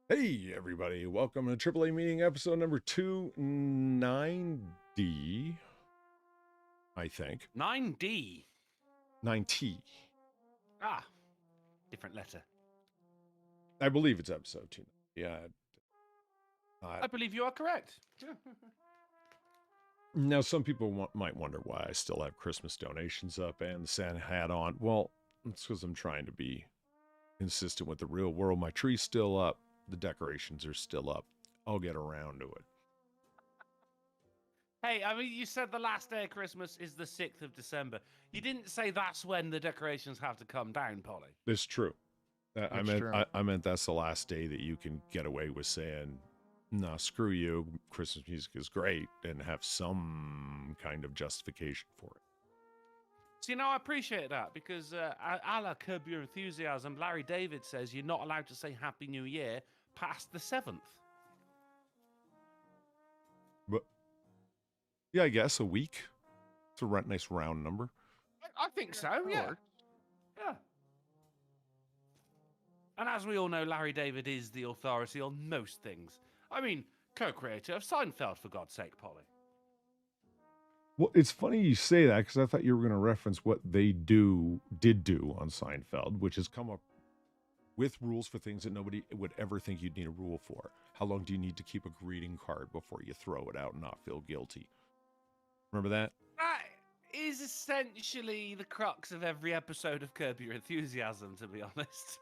Hey, everybody. Welcome to AAA Meeting episode number 290, I think. 9D. 9T. Ah, different letter. I believe it's episode 2. Yeah. I believe you are correct. Now, some people might wonder why I still have Christmas donations up and the Santa hat on. Well, it's because I'm trying to be consistent with the real world. My tree's still up. The decorations are still up. I'll get around to it. Hey, I mean, you said the last day of Christmas is the 6th of December. You didn't say that's when the decorations have to come down, Polly. It's true. I True. meant that's the last day that you can get away with saying, "No, screw you. Christmas music is great," and have some kind of justification for it. See, now I appreciate that because a la Curb Your Enthusiasm, Larry David says you're not allowed to say Happy New Year past the 7th. But yeah, I guess a week. It's a nice round number. I think so, yeah. Yeah. And as we all know, Larry David is the authority on most things. I mean, co-creator of Seinfeld, for God's sake, Polly. Well, it's funny you say that because I thought you were going to reference what they did do on Seinfeld, which has come up with rules for things that nobody would ever think you'd need a rule for. How long do you need to keep a greeting card before you throw it out and not feel guilty? Remember that? That is essentially the crux of every episode of Curb Your Enthusiasm, to be honest.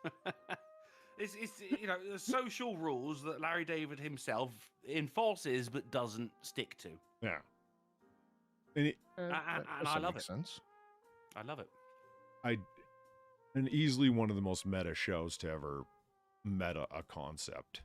it's the social rules that Larry David himself enforces but doesn't stick to. Yeah. And I love it. Sense. I love it. And easily one of the most meta shows to ever meta a concept.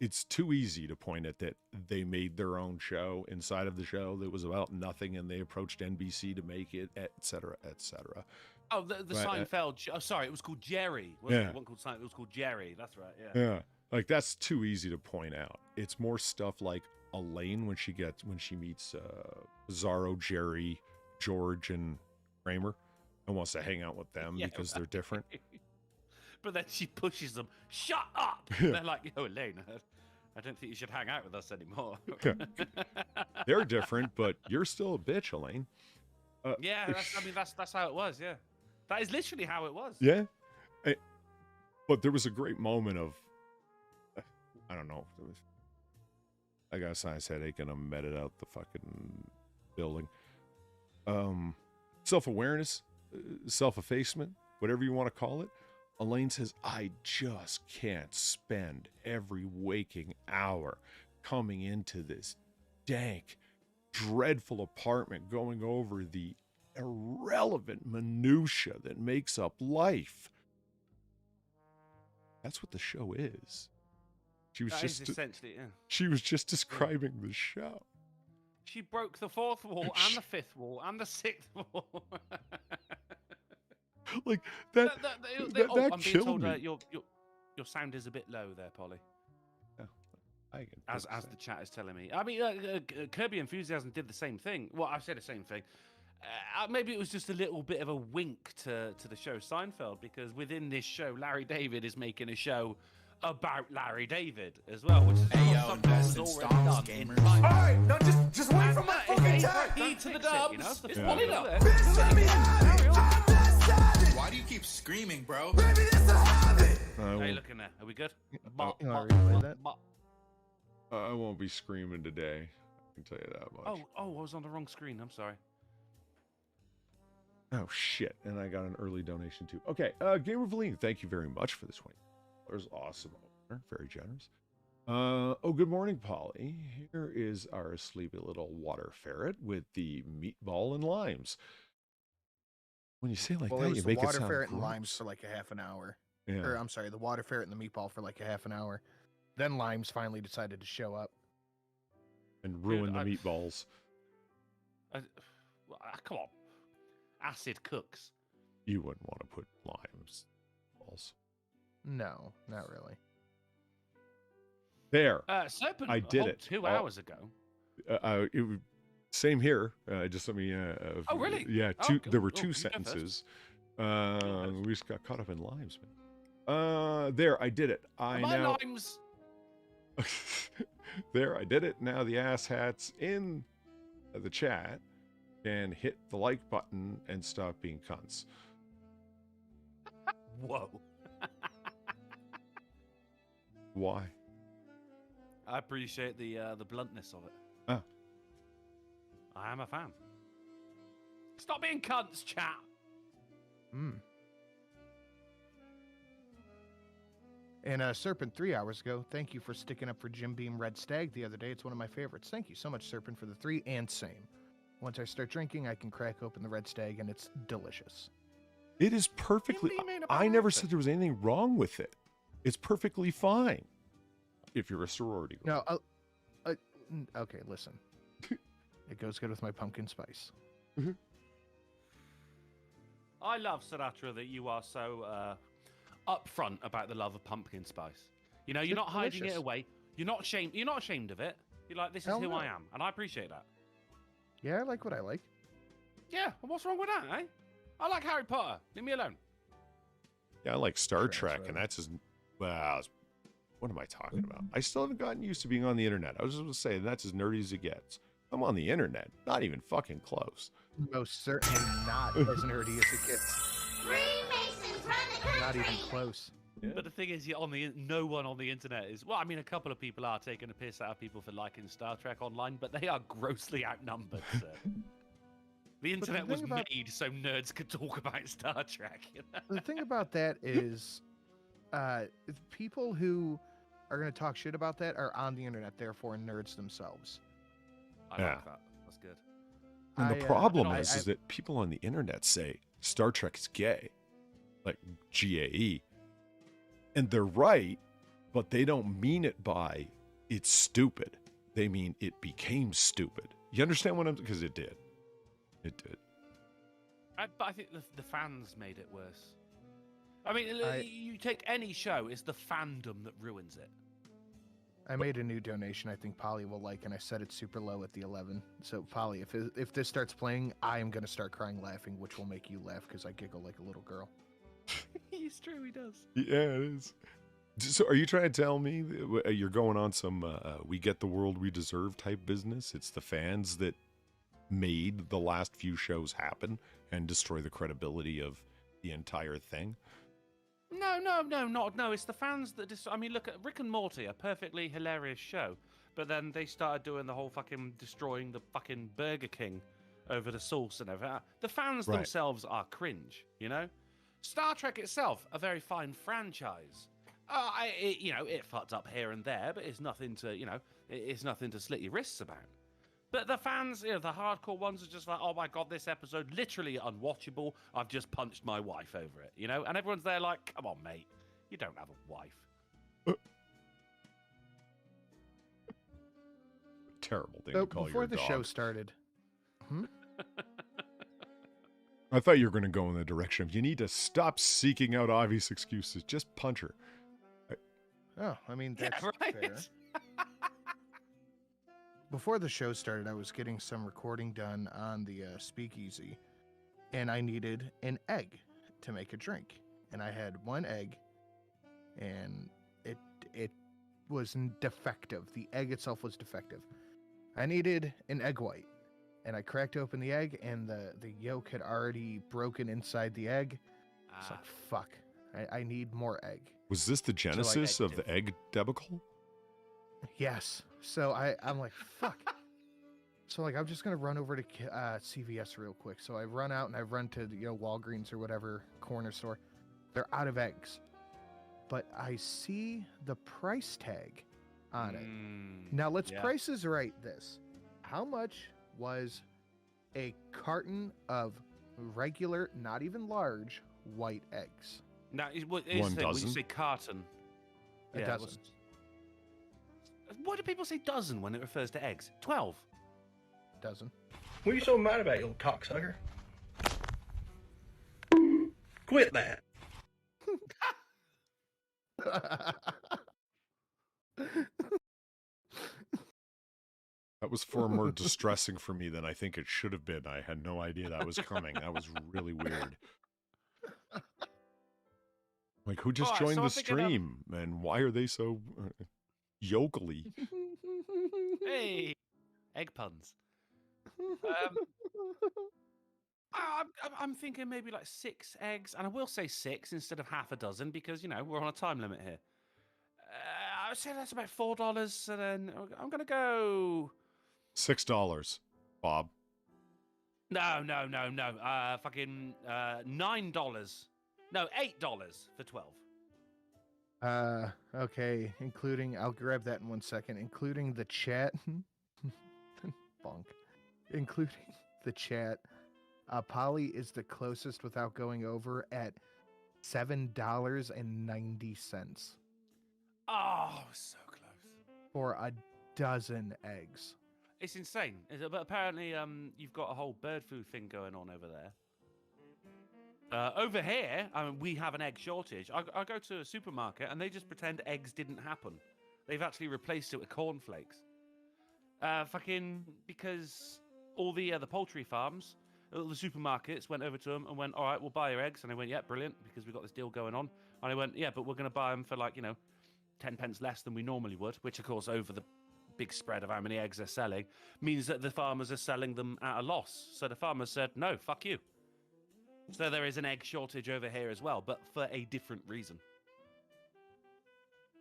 It's too easy to point at that they made their own show inside of the show that was about nothing, and they approached NBC to make it, etc., etc. Oh, the Seinfeld show. Oh, sorry, it was called Jerry. Yeah. It wasn't called Seinfeld, it was called Jerry. That's right, yeah. Yeah. Like, that's too easy to point out. It's more stuff like Elaine when she meets Bizarro, Jerry, George, and Kramer, and wants to hang out with them because they're different. But then she pushes them, shut up! And they're like, yo, Elaine, I don't think you should hang out with us anymore. They're different, but you're still a bitch, Elaine. Yeah, that's how it was, yeah. That is literally how it was. Yeah. But there was a great moment of, I don't know, I got a sinus headache and I'm meted out the fucking building. Self-awareness, self-effacement, whatever you want to call it. Elaine says, I just can't spend every waking hour coming into this dank, dreadful apartment going over the irrelevant minutia that makes up life. That's what the show is. She was essentially, yeah. She was just describing the show. She broke the fourth wall and the fifth wall and the sixth wall. Like that. That I'm killed being told me. Your sound is a bit low there, Polly. Yeah, as the chat is telling me. I mean, Kirby Enthusiasm did the same thing. Well, I said the same thing. Maybe it was just a little bit of a wink to the show Seinfeld, because within this show, Larry David is making a show about Larry David as well, which is invest in stocks, gamers. All right, no, just wait for my fucking time. Key to the dubs. It's Polly up. Why do you keep screaming, bro? Baby, it's a habit. How you looking there? Are we good? You want to replay that? I won't be screaming today. I can tell you that much. Oh, I was on the wrong screen. I'm sorry. Oh shit! And I got an early donation too. Okay, Gamer Valine, thank you very much for the $20. Awesome, very generous. Oh, good morning, Polly. Here is our sleepy little water ferret with the meatball and limes. When you say it like that, you make it sound the water ferret and gross. limes for like a half an hour. Yeah. Or I'm sorry, the water ferret and the meatball for like a half an hour. Then limes finally decided to show up And ruin the meatballs. Come on. Acid cooks. You wouldn't want to put limes. Balls. No, not really. There. Serpent I did it 2 hours ago. Same here. Just let me. Oh, really? Yeah. Oh, Two. cool. There were Oh, two you go sentences. first. We just got caught up in limes, There, I did it. I My now. limes. There, I did it. Now the asshats in the chat can hit the like button and stop being cunts. Whoa. Why? I appreciate the bluntness of it. Oh. I am a fan. Stop being cunts, chat. And Serpent 3 hours ago, thank you for sticking up for Jim Beam Red Stag the other day. It's one of my favorites. Thank you so much, Serpent, for the 3 and same. Once I start drinking, I can crack open the Red Stag, and it's delicious. It is perfectly. I never said there was anything wrong with it. It's perfectly fine. If you're a sorority girl. No, okay, listen. It goes good with my pumpkin spice. I love, Saratra, that you are so upfront about the love of pumpkin spice. You know, you're not hiding it away. You're not ashamed. You're not ashamed of it. You're like, this is who I am, and I appreciate that. Yeah, I like what I like. Yeah, and what's wrong with that, eh? I like Harry Potter. Leave me alone. Yeah, I like Star Trek, and that's as well. What am I talking about? I still haven't gotten used to being on the internet. I was just going to say that's as nerdy as it gets. I'm on the internet, not even fucking close. Most certainly not as nerdy as it gets. Not even close. Yeah. But the thing is, no one on the internet is. Well, I mean, a couple of people are taking a piss out of people for liking Star Trek online, but they are grossly outnumbered. Sir. The internet was made so nerds could talk about Star Trek. You know? The thing about that is, people who are going to talk shit about that are on the internet, therefore nerds themselves. I like that. That's good. And the problem is that people on the internet say Star Trek is gay, like GAE. And they're right, but they don't mean it by it's stupid. They mean it became stupid. You understand what I'm... Because it did. It did. But I think the fans made it worse. I mean, you take any show, it's the fandom that ruins it. I made a new donation I think Polly will like, and I set it super low at the 11. So, Polly, if this starts playing, I am going to start crying laughing, which will make you laugh because I giggle like a little girl. It's true, he does. Yeah, it is. So are you trying to tell me that you're going on some we get the world we deserve type business? It's the fans that made the last few shows happen and destroy the credibility of the entire thing? No, it's the fans that I mean, look at Rick and Morty, a perfectly hilarious show, but then they started doing the whole fucking destroying the fucking Burger King over the sauce and everything. The fans themselves are cringe, you know? Star Trek itself, a very fine franchise. It fucked up here and there, but it's nothing to, it's nothing to slit your wrists about. But the fans, the hardcore ones are just like, oh my God, this episode literally unwatchable. I've just punched my wife over it, And everyone's there like, come on, mate, you don't have a wife. Terrible thing to call your dog. Before the show started. I thought you were going to go in the direction of you need to stop seeking out obvious excuses. Just punch her. I mean, that's fair. Before the show started, I was getting some recording done on the speakeasy, and I needed an egg to make a drink. And I had one egg, and it was defective. The egg itself was defective. I needed an egg white, and I cracked open the egg, and the yolk had already broken inside the egg. It's like, fuck, I need more egg. Was this the genesis of the egg debacle? Yes. So I'm like, fuck. So I'm just going to run over to CVS real quick. So I run out and I run to, Walgreens or whatever corner store. They're out of eggs. But I see the price tag on it. Now let's prices right this. How much was a carton of regular, not even large, white eggs? Now, One when dozen? you say carton, A dozen. Why do people say dozen when it refers to eggs? 12. Dozen. What are you so mad about, you little cocksucker? Quit that. That was far more distressing for me than I think it should have been. I had no idea that was coming. That was really weird. Like, who just Alright, joined so the I'm thinking, stream, and why are they so yokely? Hey, egg puns. Um, I'm thinking maybe like 6 eggs, and I will say 6 instead of half a dozen because we're on a time limit here. I would say that's about $4, and then I'm gonna go. $6, Bob. No. Fucking $9. No, $8 for 12. Okay, I'll grab that in 1 second, including the chat. Bonk. Including the chat. Polly is the closest without going over at $7.90 Oh, so close. for a dozen eggs. It's insane. But apparently, you've got a whole bird food thing going on over there. Over here, we have an egg shortage. I go to a supermarket and they just pretend eggs didn't happen. They've actually replaced it with cornflakes. Because all the poultry farms, all the supermarkets went over to them and went, all right, we'll buy your eggs. And they went, yeah, brilliant, because we've got this deal going on. And I went, yeah, but we're going to buy them for 10 pence less than we normally would, which, of course, over the big spread of how many eggs they're selling, means that the farmers are selling them at a loss. So the farmers said, no, fuck you. So there is an egg shortage over here as well, but for a different reason.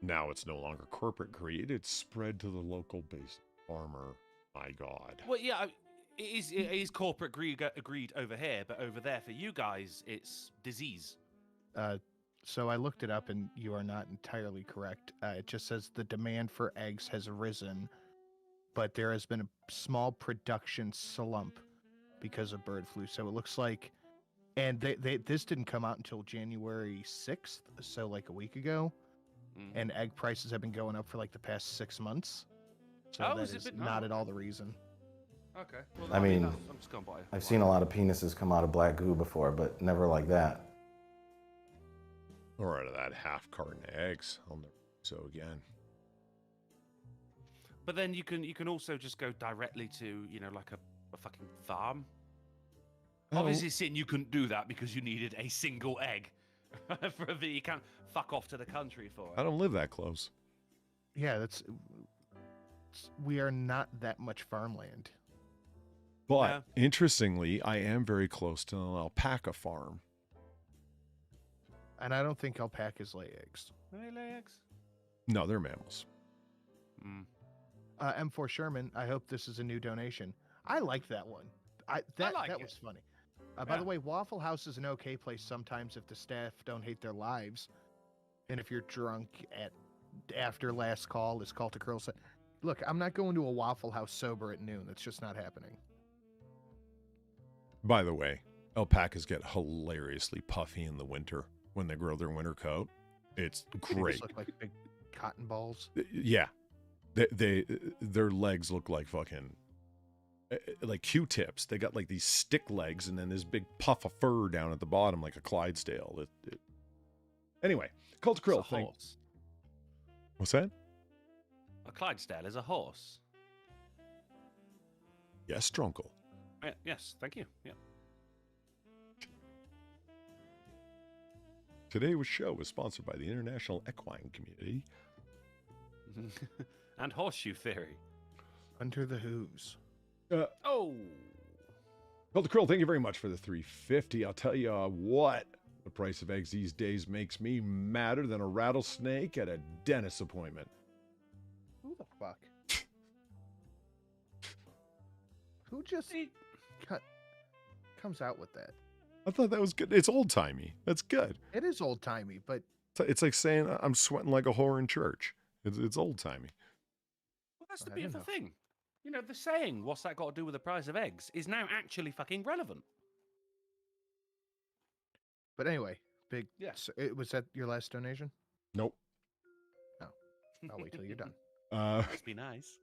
Now it's no longer corporate greed. It's spread to the local base farmer. My God. Well, yeah, it is corporate greed over here, but over there for you guys, it's disease. So I looked it up, and you are not entirely correct. It just says the demand for eggs has risen, but there has been a small production slump because of bird flu. So it looks like, and this didn't come out until January 6th, so like a week ago, and egg prices have been going up for like the past 6 months. So that is not at all the reason. Okay. Well, I mean, I'm just going by. I've seen a lot of penises come out of black goo before, but never like that. Or out of that half carton of eggs. I'll never do so again. But then you can also just go directly to like a fucking farm. Oh. Obviously, Sin, you couldn't do that because you needed a single egg. You can't fuck off to the country for it. I don't live that close. Yeah, we are not that much farmland. But interestingly, I am very close to an alpaca farm. And I don't think alpacas lay eggs. Do they lay eggs? No, they're mammals. M4 Sherman, I hope this is a new donation. I like that one. That was funny. By the way, Waffle House is an okay place sometimes if the staff don't hate their lives. And if you're drunk after last call, as Call to Curl said. Look, I'm not going to a Waffle House sober at noon. It's just not happening. By the way, alpacas get hilariously puffy in the winter when they grow their winter coat. It's They great. just look like big cotton balls. Yeah. Their legs look like fucking like Q-tips. They got like these stick legs and then this big puff of fur down at the bottom like a Clydesdale. Anyway, Cult Krill thing. Horse. What's that? A Clydesdale is a horse. Yes, Drunkle. Yes, thank you. Yeah. Today's show was sponsored by the International Equine Community. And Horseshoe Theory. Under the hooves. Oh! Cult Krill, thank you very much for the 350. I'll tell you what, the price of eggs these days makes me madder than a rattlesnake at a dentist appointment. Who the fuck? Who just comes out with that? I thought that was good. It's old-timey. That's good. It is old-timey, but... It's like saying I'm sweating like a whore in church. It's old-timey. Well, that's the beautiful thing. The saying, what's that got to do with the price of eggs, is now actually fucking relevant. But anyway, big... Yeah. So was that your last donation? Nope. No. I'll wait till you're done. Must be nice.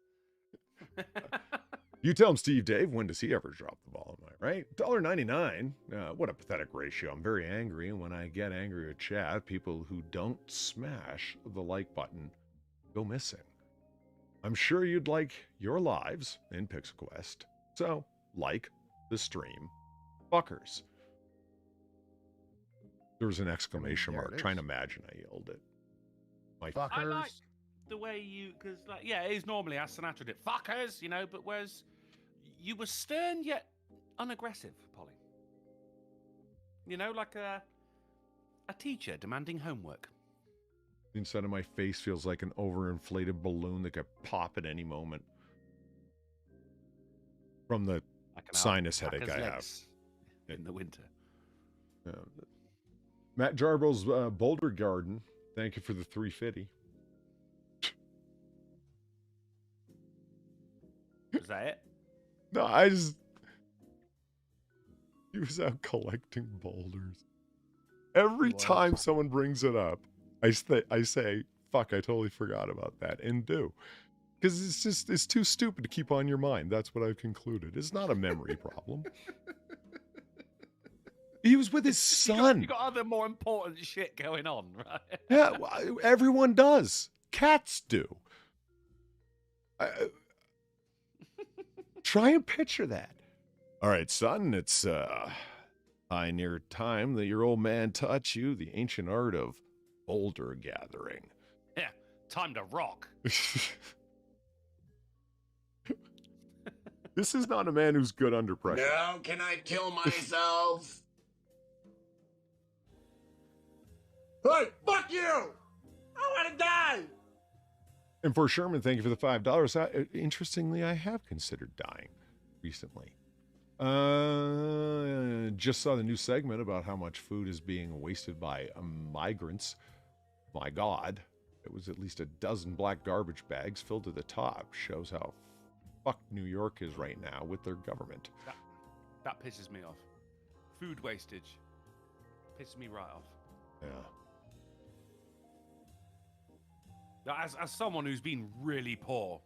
You tell him, Steve Dave, when does he ever drop the ball? Am I right? $1.99. What a pathetic ratio. I'm very angry, and when I get angry at chat, people who don't smash the like button go missing. I'm sure you'd like your lives in Pixel Quest, so like the stream. Fuckers. There was an exclamation there mark. it Trying to is. imagine I yelled it. My Fuckers. I like the way you, because like, yeah, it is normally as Sinatra did, fuckers, you know, but whereas you were stern yet unaggressive, Polly. You know, like a teacher demanding homework. inside of my face feels like an overinflated balloon that could pop at any moment. From the Like an sinus headache alpaca's I have. legs in the winter. Matt Jarble's Boulder Garden. Thank you for the 350. Is that it? No, I just. He was out collecting boulders. Every time someone brings it up, I say, fuck, I totally forgot about that. And do. Because it's too stupid to keep on your mind. That's what I've concluded. It's not a memory problem. He was with his son. You got other more important shit going on, right? Yeah, everyone does. Cats do. Try and picture that. All right, son, it's high near time that your old man taught you the ancient art of boulder gathering. Yeah, time to rock. This is not a man who's good under pressure. Now can I kill myself? Hey, fuck you! I want to die! And for Sherman, thank you for the $5. Interestingly, I have considered dying recently. Just saw the new segment about how much food is being wasted by migrants. My God, it was at least a dozen black garbage bags filled to the top. Shows how fucked New York is right now with their government. That pisses me off. Food wastage pisses me right off. Yeah. Now, as someone who's been really poor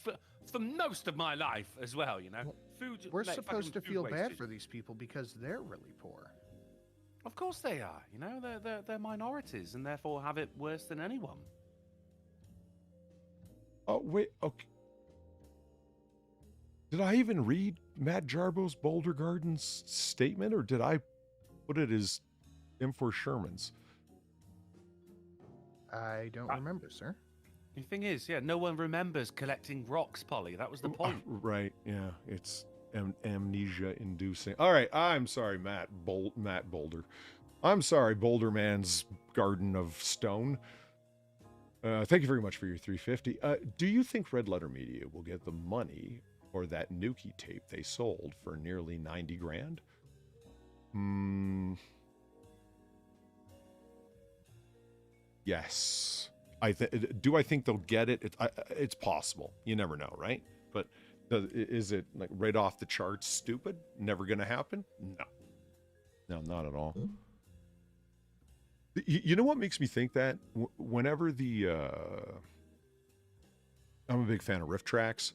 for most of my life as well, you know, food. We're like, supposed to fucking feel food bad wastage. for these people because they're really poor. Of course they are. You know, they're minorities and therefore have it worse than anyone. Oh, wait. Okay. Did I even read Matt Jarbo's Boulder Gardens statement, or did I put it as M4 Sherman's? I don't remember, sir. The thing is, yeah, no one remembers collecting rocks, Polly. That was the point. Right, yeah. It's amnesia-inducing. All right, I'm sorry, Matt Boulder. I'm sorry, Boulder Man's Garden of Stone. Thank you very much for your 350. Do you think Red Letter Media will get the money for that Nuki tape they sold for nearly 90 grand? Yes. Do I think they'll get it? It's possible. You never know, right? But is it like right off the charts stupid? Never going to happen? No, not at all. You know what makes me think that? Whenever I'm a big fan of riff tracks.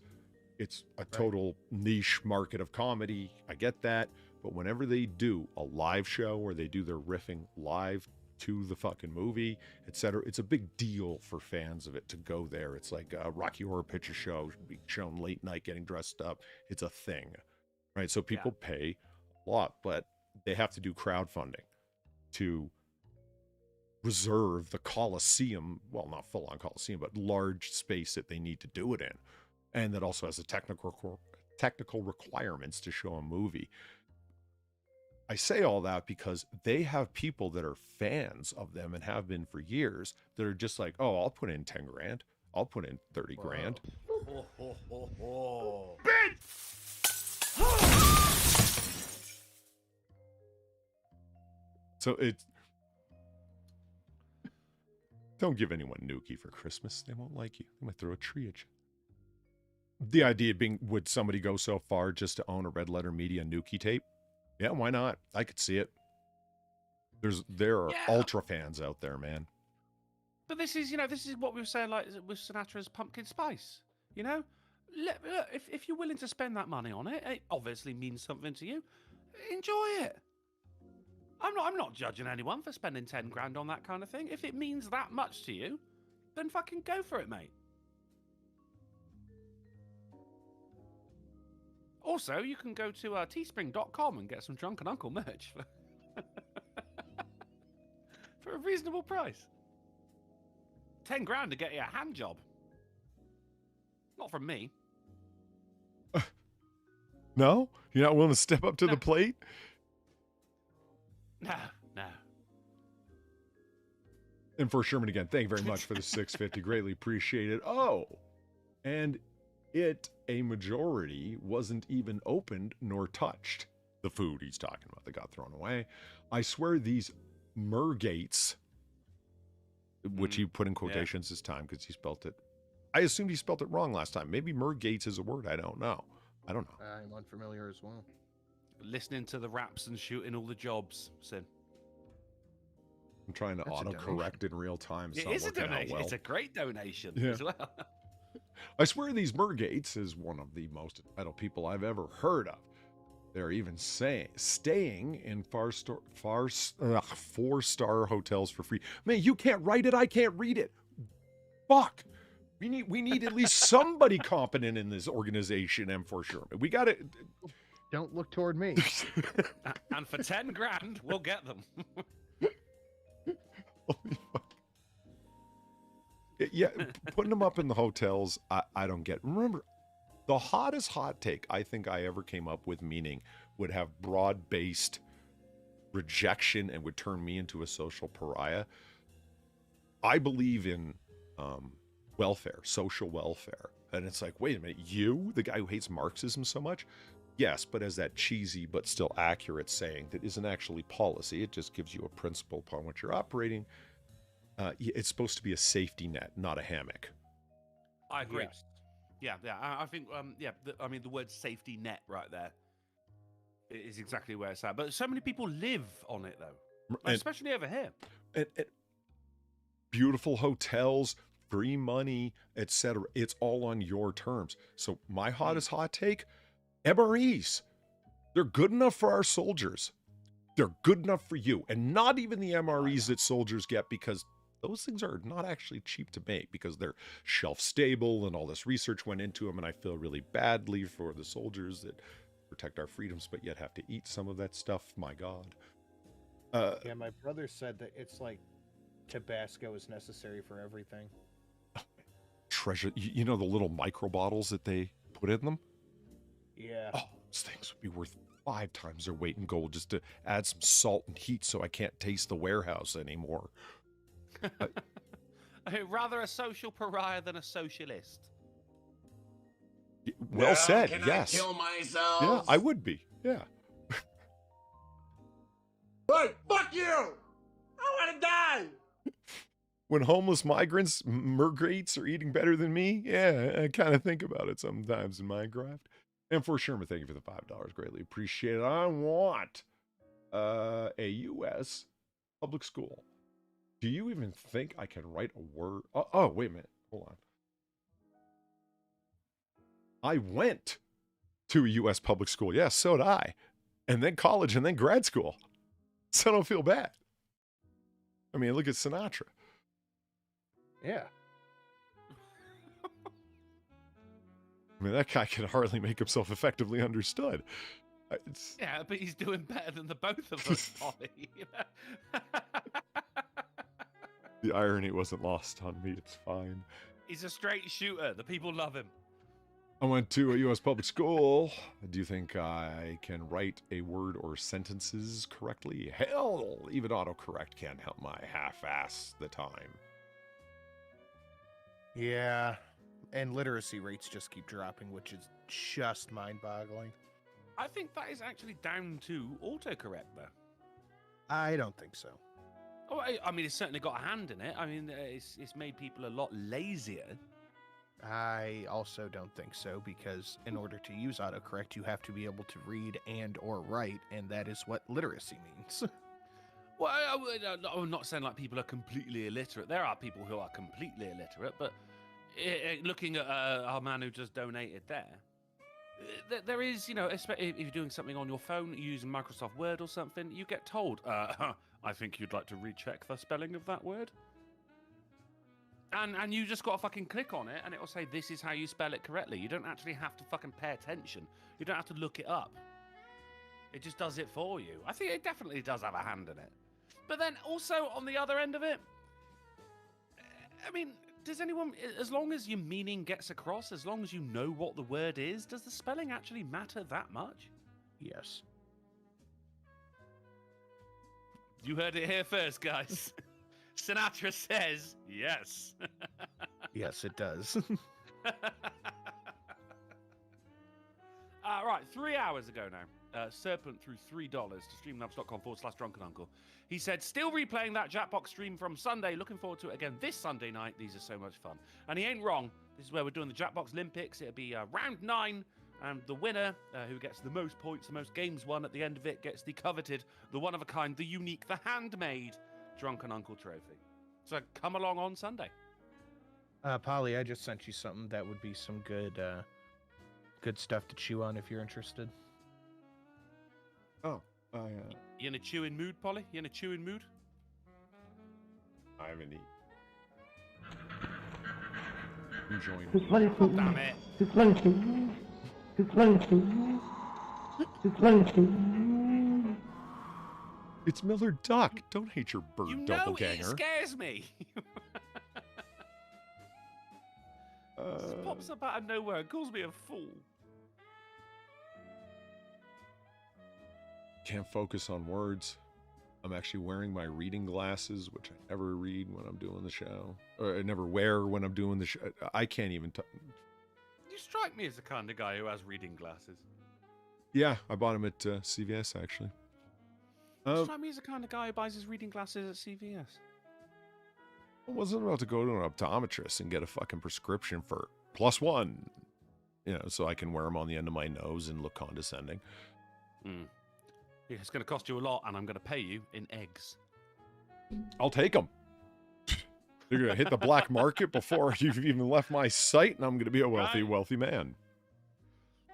It's a total niche market of comedy. I get that. But whenever they do a live show where they do their riffing live to the fucking movie, etc., it's a big deal for fans of it to go there. It's like a Rocky Horror Picture Show being shown late night, getting dressed up. It's a thing, right? So people pay a lot, but they have to do crowdfunding to reserve the Coliseum, well, not full on Coliseum, but large space that they need to do it in. And that also has the technical requirements to show a movie. I say all that because they have people that are fans of them and have been for years that are just like, oh, I'll put in 10 grand. I'll put in 30 grand. So it's, don't give anyone Nuki for Christmas. They won't like you. They might throw a tree at you. The idea being, would somebody go so far just to own a Red Letter Media Nuki tape? Yeah, why not? I could see it. There are ultra fans out there, man. But this is what we were saying, like with Sinatra's Pumpkin Spice. You know, if you're willing to spend that money on it, it obviously means something to you. Enjoy it. I'm not judging anyone for spending 10 grand on that kind of thing. If it means that much to you, then fucking go for it, mate. Also, you can go to teespring.com and get some Drunken Uncle merch. For a reasonable price. 10 grand to get you a hand job. Not from me. No? You're not willing to step up to the plate? No. And for Sherman again, thank you very much for the 650. Greatly appreciated. Oh, and a majority wasn't even opened nor touched. The food he's talking about that got thrown away. I swear these mergates, which he put in quotations this time because he spelt it. I assumed he spelt it wrong last time. Maybe mergates is a word. I don't know. I'm unfamiliar as well. Listening to the raps and shooting all the jobs, Sin. I'm trying to autocorrect in real time. It is a donation. Well. It's a great donation as well. I swear these mergates is one of the most entitled people I've ever heard of. They're even staying in four-star hotels for free. Man, you can't write it. I can't read it. Fuck. We need at least somebody competent in this organization, M4 Sherman. We got it. Don't look toward me. And for 10 grand, we'll get them. Holy fuck. Yeah, putting them up in the hotels, I don't get. Remember, the hottest hot take I think I ever came up with, meaning would have broad-based rejection and would turn me into a social pariah. I believe in welfare, social welfare. And it's like, wait a minute, you, the guy who hates Marxism so much? Yes, but as that cheesy but still accurate saying that isn't actually policy, it just gives you a principle upon which you're operating. It's supposed to be a safety net, not a hammock. I agree. Yeah. I think, the word safety net right there is exactly where it's at. But so many people live on it, though, especially over here. And beautiful hotels, free money, etc. It's all on your terms. So my hottest hot take, MREs. They're good enough for our soldiers. They're good enough for you. And not even the MREs that soldiers get, because those things are not actually cheap to make because they're shelf stable and all this research went into them. And I feel really badly for the soldiers that protect our freedoms, but yet have to eat some of that stuff. My God. Yeah, my brother said that it's like Tabasco is necessary for everything. Treasure. You know the little micro bottles that they put in them? Yeah. Oh, those things would be worth 5 times their weight in gold just to add some salt and heat so I can't taste the warehouse anymore. Rather a social pariah than a socialist. Well said, yes. I kill myself? Yeah, I would be. Yeah. Hey, fuck you! I want to die! When homeless migrants, mergates, are eating better than me, yeah, I kind of think about it sometimes in Minecraft. And for Sherman, thank you for the $5. Greatly appreciate it. I want a U.S. public school. Do you even think I can write a word? Oh, wait a minute. Hold on. I went to a U.S. public school. Yes, so did I. And then college and then grad school. So I don't feel bad. I mean, look at Sinatra. Yeah. I mean, that guy can hardly make himself effectively understood. Yeah, but he's doing better than the both of us, Ollie. The irony wasn't lost on me. It's fine. He's a straight shooter. The people love him. I went to a U.S. public school. Do you think I can write a word or sentences correctly? Hell, even autocorrect can't help my half-ass the time. Yeah. And literacy rates just keep dropping, which is just mind-boggling. I think that is actually down to autocorrect, though. I don't think so. Oh, I mean, it's certainly got a hand in it. I mean, it's made people a lot lazier. I also don't think so, because in order to use autocorrect, you have to be able to read and or write, and that is what literacy means. Well, I'm not saying like people are completely illiterate. There are people who are completely illiterate, but looking at our man who just donated there is, if you're doing something on your phone, using Microsoft Word or something, you get told, I think you'd like to recheck the spelling of that word. And you just got to fucking click on it, and it will say, this is how you spell it correctly. You don't actually have to fucking pay attention. You don't have to look it up. It just does it for you. I think it definitely does have a hand in it. But then also on the other end of it, I mean, does anyone, as long as your meaning gets across, as long as you know what the word is, does the spelling actually matter that much? Yes. You heard it here first, guys. Sinatra says yes. Yes, it does. Right, 3 hours ago now, Serpent threw $3 to streamlabs.com/drunkenuncle. He said, still replaying that Jackbox stream from Sunday. Looking forward to it again this Sunday night. These are so much fun. And he ain't wrong. This is where we're doing the Jackbox Olympics. It'll be round 9. And the winner, who gets the most points, the most games won at the end of it, gets the coveted, the one-of-a-kind, the unique, the handmade Drunken Uncle trophy. So come along on Sunday. Polly, I just sent you something that would be some good stuff to chew on if you're interested. Oh, You in a chewing mood, Polly? You in a chewing mood? I haven't eaten. Enjoying. Oh, damn it. It's Miller Duck. Don't hate your bird You know doppelganger. it scares me. Uh, Just pops up out of nowhere and calls me a fool. Can't focus on words. I'm actually wearing my reading glasses, which I never read when I'm doing the show. Or I never wear when I'm doing the show. I can't even... You strike me as the kind of guy who has reading glasses. Yeah, I bought them at CVS, actually. You strike me as the kind of guy who buys his reading glasses at CVS. I wasn't about to go to an optometrist and get a fucking prescription for +1. You know, so I can wear them on the end of my nose and look condescending. Hmm. Yeah, it's going to cost you a lot, and I'm going to pay you in eggs. I'll take them. They're going to hit the black market before you've even left my site, and I'm going to be a wealthy, Right. wealthy man.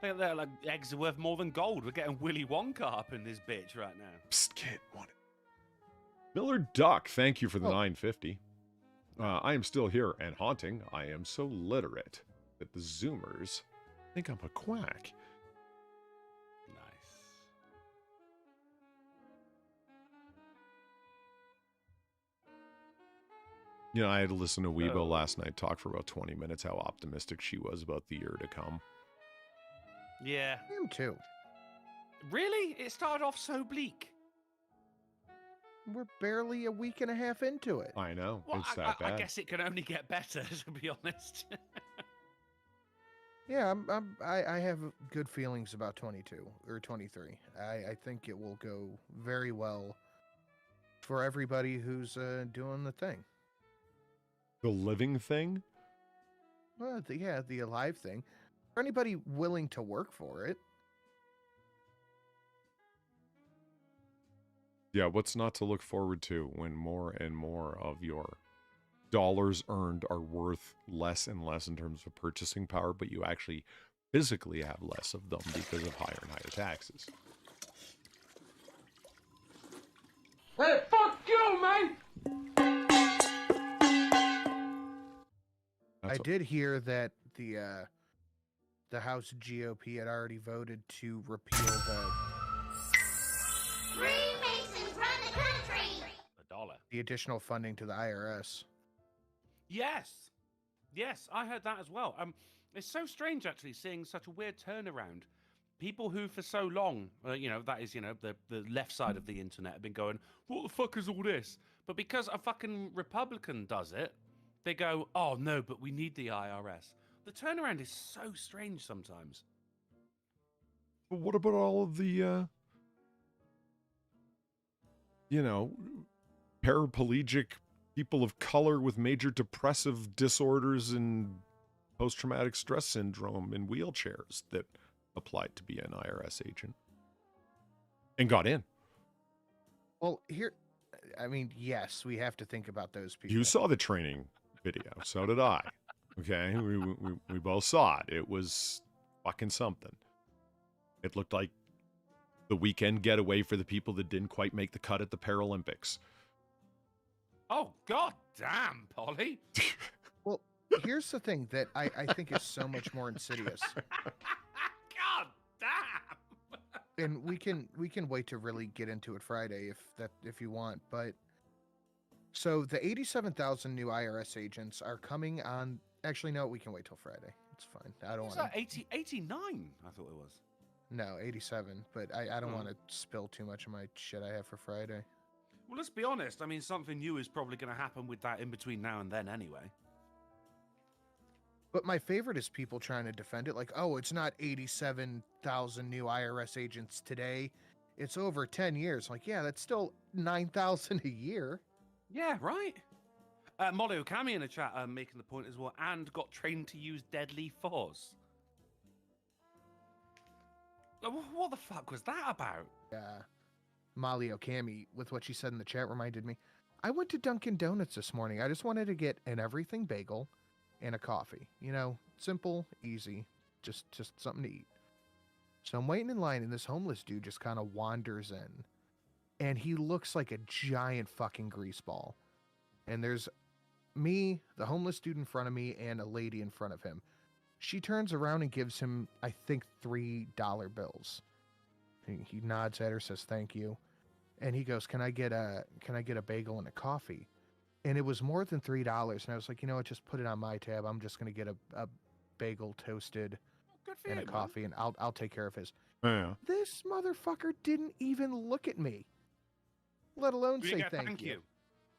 They're like, eggs are worth more than gold. We're getting Willy Wonka up in this bitch right now. Psst, kid, want it. Miller Duck, thank you for the Oh. $9.50. I am still here and haunting. I am so literate that the Zoomers think I'm a quack. Nice. You know, I had to listen to Weibo last night talk for about 20 minutes how optimistic she was about the year to come. Yeah. Him too. Really? It started off so bleak. We're barely a week and a half into it. I know. Well, it's I that bad. guess it can only get better, to be honest. Yeah, I have good feelings about 22 or 23. I think it will go very well for everybody who's doing the thing. The living thing? Well, the alive thing. For anybody willing to work for it. Yeah, what's not to look forward to when more and more of your dollars earned are worth less and less in terms of purchasing power, but you actually physically have less of them because of higher and higher taxes. Hey, fuck you, man! I did hear that the House GOP had already voted to repeal Freemasons run the country! $1. the additional funding to the IRS. Yes. Yes, I heard that as well. It's so strange, actually, seeing such a weird turnaround. People who, for so long, the left side of the internet have been going, what the fuck is all this? But because a fucking Republican does it, they go, oh, no, but we need the IRS. The turnaround is so strange sometimes. But what about all of the, paraplegic people of color with major depressive disorders and post-traumatic stress syndrome in wheelchairs that applied to be an IRS agent and got in? Well, yes, we have to think about those people. You saw the training video. So did I. Okay, we both saw it. It was fucking something. It looked like the weekend getaway for the people that didn't quite make the cut at the Paralympics. Oh, god damn, Polly. Well, here's the thing that I think is so much more insidious. God damn. and we can wait to really get into it Friday if you want. But so the 87,000 new IRS agents are coming on. Actually, no, we can wait till Friday. It's fine. I don't Was want that 89? I thought it was. No, 87. But I don't want to spill too much of my shit I have for Friday. Well, let's be honest. I mean, something new is probably going to happen with that in between now and then anyway. But my favorite is people trying to defend it, like, oh, it's not 87,000 new IRS agents today. It's over 10 years. Like, yeah, that's still 9,000 a year. Yeah, right. Molly Okami in the chat making the point as well, and got trained to use deadly force. What the fuck was that about? Molly Okami, with what she said in the chat, reminded me. I went to Dunkin' Donuts this morning. I just wanted to get an everything bagel and a coffee. You know, simple, easy, just something to eat. So I'm waiting in line, and this homeless dude just kind of wanders in. And he looks like a giant fucking grease ball. And there's me, the homeless dude in front of me, and a lady in front of him. She turns around and gives him, I think, $3 bills. He nods at her, says thank you. And he goes, can I get a bagel and a coffee? And it was more than $3. And I was like, you know what, just put it on my tab. I'm just going to get a bagel toasted and a coffee, and I'll take care of his. Yeah. This motherfucker didn't even look at me, let alone You say didn't get thank you.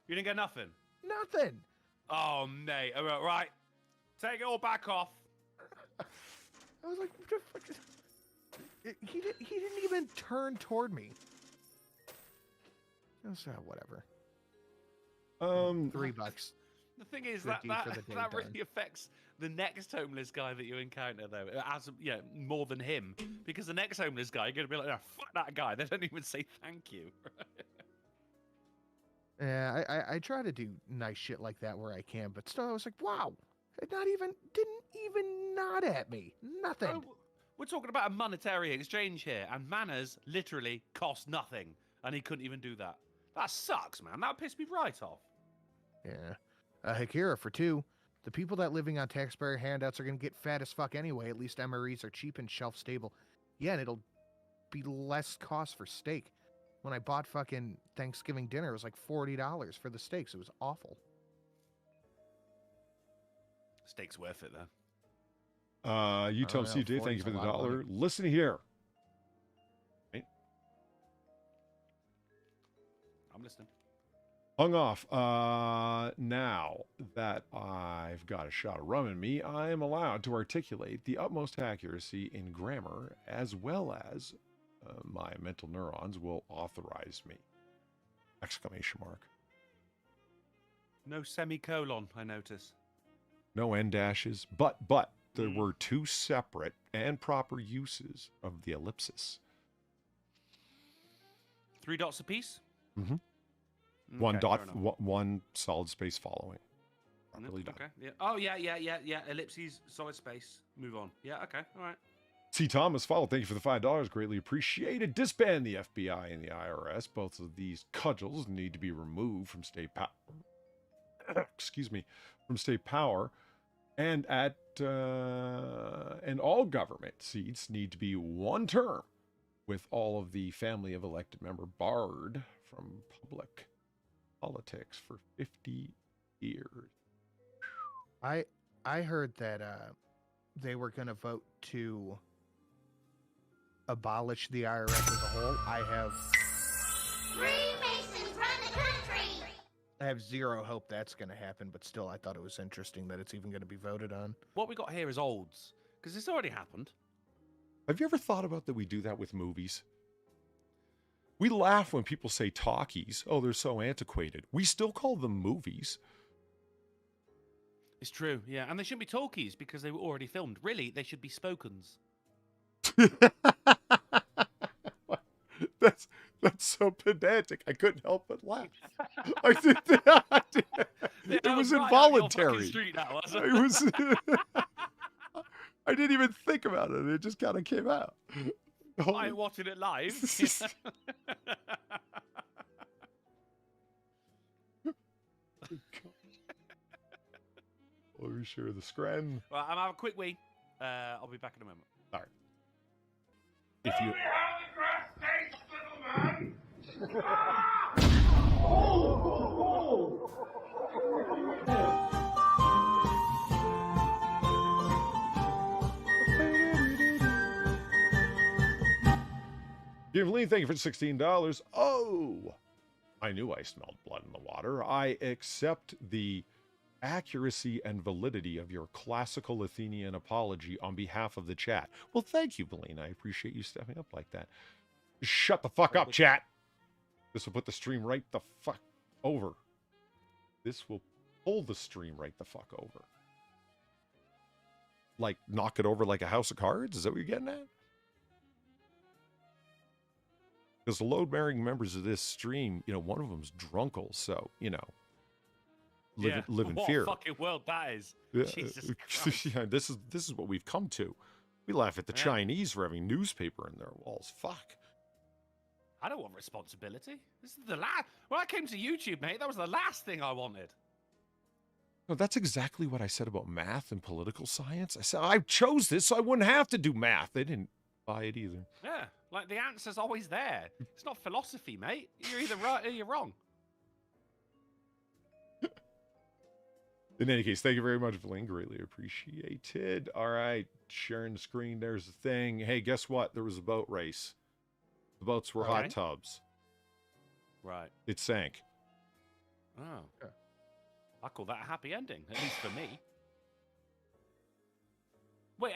You didn't get nothing? Nothing. Oh, mate. All right. Take it all back off. I was like, he didn't even turn toward me. I was, whatever. $3. The thing is Good that deed for the day that done. really affects the next homeless guy that you encounter, though, as more than him, because the next homeless guy, you're gonna be like, oh, fuck that guy. They don't even say thank you. Yeah, I try to do nice shit like that where I can, but still, I was like, wow, didn't even nod at me. Nothing. Oh, we're talking about a monetary exchange here, and manners literally cost nothing, and he couldn't even do that. That sucks, man. That pissed me right off. Yeah. Hakira for 2. The people that living on taxpayer handouts are going to get fat as fuck anyway. At least MREs are cheap and shelf stable. Yeah, and it'll be less cost for steak. When I bought fucking Thanksgiving dinner, it was like $40 for the steaks. It was awful. Steak's worth it, though. You tell CJ, thank you for the $1. Listen here. Right. I'm listening. Hung off. Now that I've got a shot of rum in me, I am allowed to articulate the utmost accuracy in grammar, as well as my mental neurons will authorize me. Exclamation mark. No semicolon, I notice. No end dashes, but there were 2 separate and proper uses of the ellipsis. 3 dots apiece? Mm-hmm. Okay, One dot, fair enough. one solid space following. Properly done. Okay. Yeah. Oh, yeah. Ellipses, solid space. Move on. Yeah, okay. All right. C. Thomas followed. Thank you for the $5. Greatly appreciated. Disband the FBI and the IRS. Both of these cudgels need to be removed from state power. Excuse me, from state power, and and all government seats need to be 1 term, with all of the family of elected member barred from public politics for 50 years. I heard that they were going to vote to abolish the IRS as a whole. Freemasons run the country! I have zero hope that's going to happen, but still, I thought it was interesting that it's even going to be voted on. What we got here is olds, because it's already happened. Have you ever thought about that we do that with movies? We laugh when people say talkies. Oh, they're so antiquated. We still call them movies. It's true, yeah. And they shouldn't be talkies because they were already filmed. Really, they should be spokens. That's so pedantic. I couldn't help but laugh. It was involuntary. It was. I didn't even think about it. It just kind of came out. I'm watching it live. Let me share the screen. Well, I'm having a quick wee. I'll be back in a moment. All right. If you. Evelyn, thank you for $16. Oh, I knew I smelled blood in the water. I accept the accuracy and validity of your classical Athenian apology on behalf of the chat. Well, thank you, Beline. I appreciate you stepping up like that. Shut the fuck up, chat. This will put the stream right the fuck over. This will pull the stream right the fuck over. Like, knock it over like a house of cards? Is that what you're getting at? Because the load-bearing members of this stream, one of them's drunkle, so, live in fear. What fucking world that is. Yeah, Jesus Christ. yeah, this is what we've come to. We laugh at the Chinese for having newspaper in their walls. Fuck. I don't want responsibility. This is the last. When I came to YouTube, mate, that was the last thing I wanted. No, that's exactly what I said about math and political science. I said I chose this so I wouldn't have to do math. They didn't buy it either. Yeah, like the answer's always there. It's not philosophy, mate. You're either right or you're wrong. In any case, thank you very much, Blaine. Greatly appreciated. All right, sharing the screen. There's the thing. Hey, guess what? There was a boat race. The boats were hot tubs. Right. It sank. Oh. Yeah. I call that a happy ending, at least for me. Wait,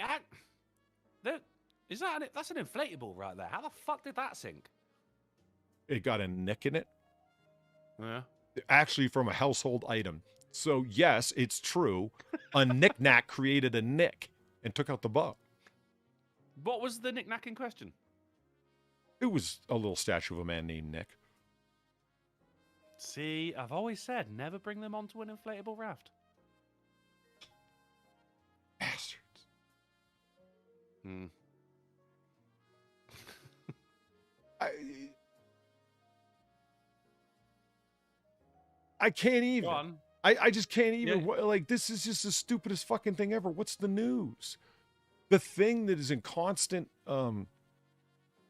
that's an inflatable right there. How the fuck did that sink? It got a nick in it. Yeah. Actually, from a household item. So, yes, it's true. A knick-knack created a nick and took out the boat. What was the knick-knack in question? It was a little statue of a man named Nick. See, I've always said never bring them onto an inflatable raft. Bastards. I can't even. Go on. I just can't even. Yeah. Like, this is just the stupidest fucking thing ever. What's the news? The thing that is in constant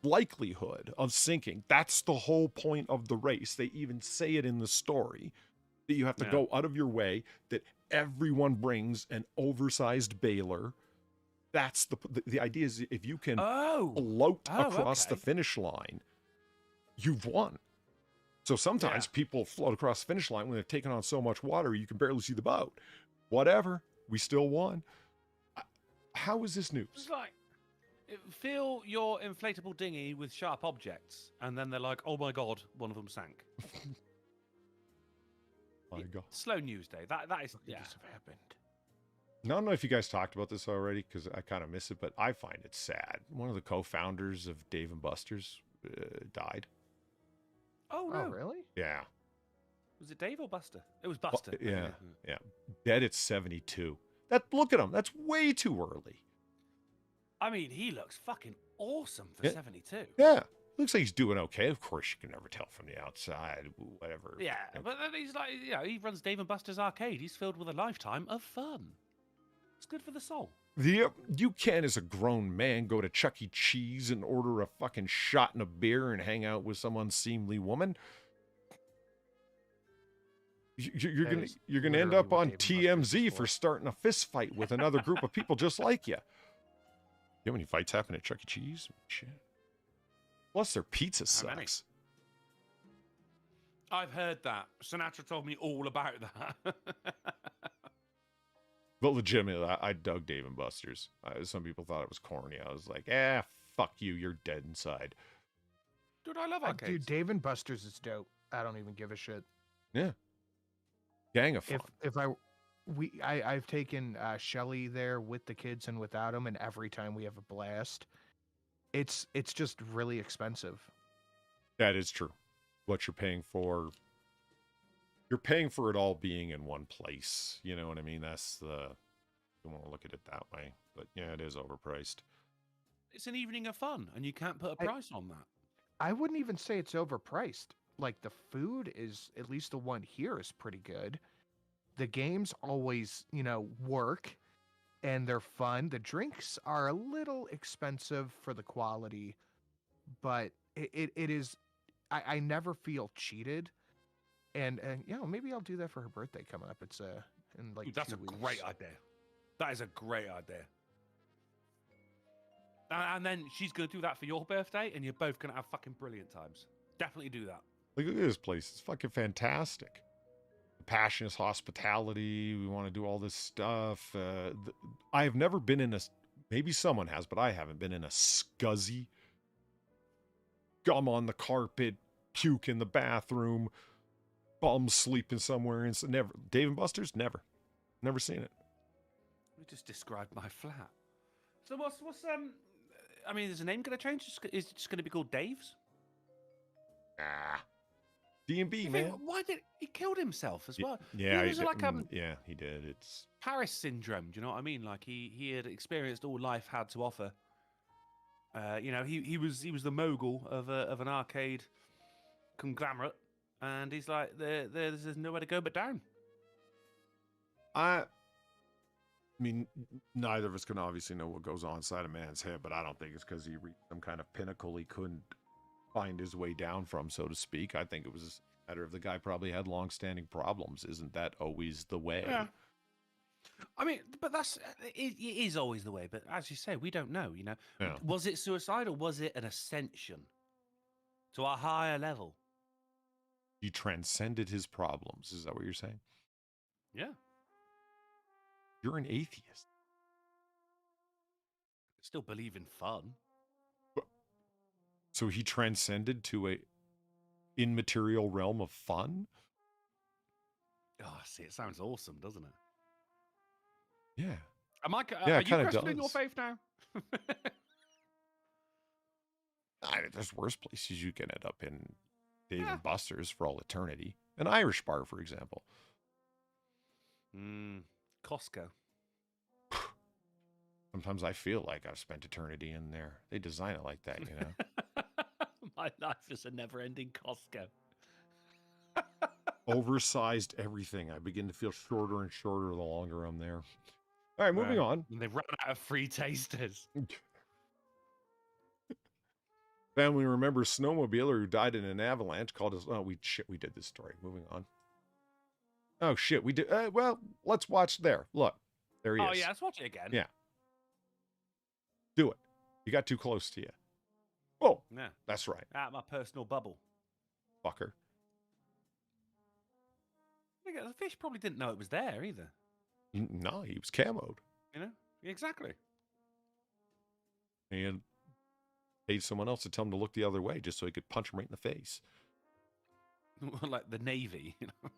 likelihood of sinking. That's the whole point of the race. They even say it in the story that you have to go out of your way, that everyone brings an oversized bailer. That's the idea is if you can float across the finish line, you've won. So sometimes people float across the finish line when they've taken on so much water, you can barely see the boat. Whatever. We still won. How is this news? It's like, fill your inflatable dinghy with sharp objects, and then they're like, oh my god, one of them sank. My god. Slow news day. That is have happened. I don't know if you guys talked about this already, because I kind of miss it, but I find it sad. One of the co-founders of Dave & Buster's died. Oh, no. Oh, really? Yeah. Was it Dave or Buster? It was Buster. Yeah. Dead at 72. Look at him. That's way too early. I mean, he looks fucking awesome for 72. Yeah. Looks like he's doing okay. Of course, you can never tell from the outside, whatever. Yeah, but then he's like, he runs Dave & Buster's arcade. He's filled with a lifetime of fun. It's good for the soul. You can't, as a grown man, go to Chuck E. Cheese and order a fucking shot and a beer and hang out with some unseemly woman. You're gonna end up on TMZ for starting a fist fight with another group of people just like you. You know how many fights happen at Chuck E. Cheese? Shit. Plus, their pizza sucks. I've heard that. Sinatra told me all about that. But legitimately, I dug Dave & Buster's. Some people thought it was corny. I was like, fuck you. You're dead inside. Dude, I love arcades. Dude, Dave & Buster's is dope. I don't even give a shit. Yeah. Gang of fun. I've taken Shelly there with the kids and without them, and every time we have a blast. It's just really expensive. That is true. What you're paying for it all being in one place. You know what I mean? You want to look at it that way. But yeah, it is overpriced. It's an evening of fun, and you can't put a price on that. I wouldn't even say it's overpriced. Like, the food is, at least the one here, is pretty good. The games always, work, and they're fun. The drinks are a little expensive for the quality, but it is I never feel cheated. And maybe I'll do that for her birthday coming up. It's in like Dude, that's 2 a weeks. great idea. That is a great idea. And then she's going to do that for your birthday, and you're both going to have fucking brilliant times. Definitely do that. Like, look at this place. It's fucking fantastic. Passionate hospitality. We want to do all this stuff. I have never been in a, maybe someone has, but I haven't been in a scuzzy, gum on the carpet, puke in the bathroom, bum sleeping somewhere. And never. Dave and Buster's? Never seen it. We just described my flat. So what's I mean, is the name going to change? Is it just going to be called Dave's? Ah. D&B, man. Why did he killed himself as well? Yeah, He was like yeah, he did. It's Paris syndrome. Do you know what I mean? Like he had experienced all life had to offer. He was the mogul of an arcade conglomerate, and he's like, there's nowhere to go but down. I mean, neither of us can obviously know what goes on inside a man's head, but I don't think it's because he reached some kind of pinnacle he couldn't find his way down from, so to speak. I think it was a matter of the guy probably had long-standing problems. Isn't that always the way? Yeah. I mean, but it is always the way. But as you say, we don't know. Yeah. Was it suicide or was it an ascension to a higher level? He transcended his problems. Is that what you're saying? Yeah. You're an atheist. Still believe in fun. So he transcended to a immaterial realm of fun? Oh, see, it sounds awesome, doesn't it? Yeah. Are you questioning your faith now? There's worse places you can end up in, Dave and Buster's for all eternity. An Irish bar, for example. Costco. Sometimes I feel like I've spent eternity in there. They design it like that, you know? My life is a never-ending Costco. Oversized everything. I begin to feel shorter and shorter the longer I'm there. All right, moving on. And they've run out of free tasters. Family remembers snowmobiler who died in an avalanche called us. Oh, we did this story. Moving on. Oh, shit, we did. Well, let's watch there. Look, there he is. Oh, yeah, let's watch it again. Yeah. Do it. You got too close to you. Oh, Yeah. that's right. Out of my personal bubble. Fucker. The fish probably didn't know it was there either. No, he was camoed. You know? Exactly. And paid someone else to tell him to look the other way just so he could punch him right in the face. Like the Navy, you know?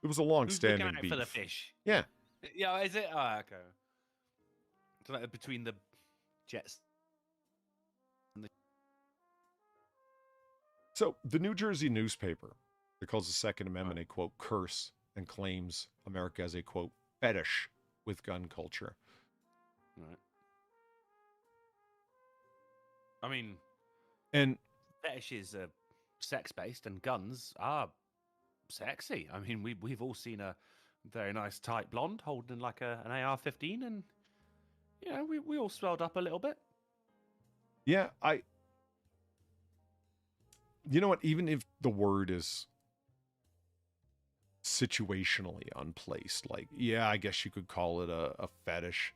It was a Who's long-standing looking out beef. for the fish? Yeah. Yeah, is it? Oh, okay. So like between the jets. So the New Jersey newspaper that calls the Second Amendment a, quote, curse and claims America as a, quote, fetish with gun culture. Right. I mean, And fetishes are sex-based and guns are sexy. I mean, we've all seen a very nice tight blonde holding like an AR-15 and, you know, we all swelled up a little bit. yeah, you know what? Even if the word is situationally unplaced, like, yeah, I guess you could call it a fetish.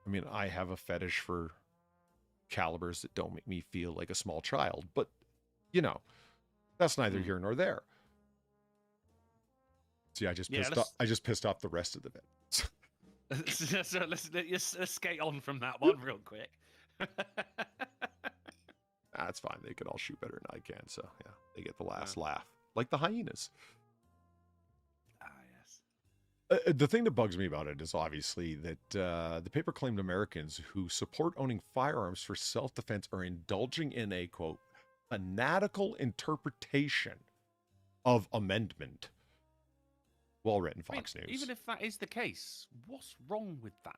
I mean, I have a fetish for calibers that don't make me feel like a small child, but, you know, that's neither here nor there. See, I just pissed off the rest of the bit. So let's skate on from that one real quick. That's fine. They can all shoot better than I can, so yeah, they get the last laugh, like the hyenas. Ah, yes. The thing that bugs me about it is obviously that the paper claimed Americans who support owning firearms for self-defense are indulging in a, quote, fanatical interpretation of amendment. Well written, Fox News. Even if that is the case, what's wrong with that?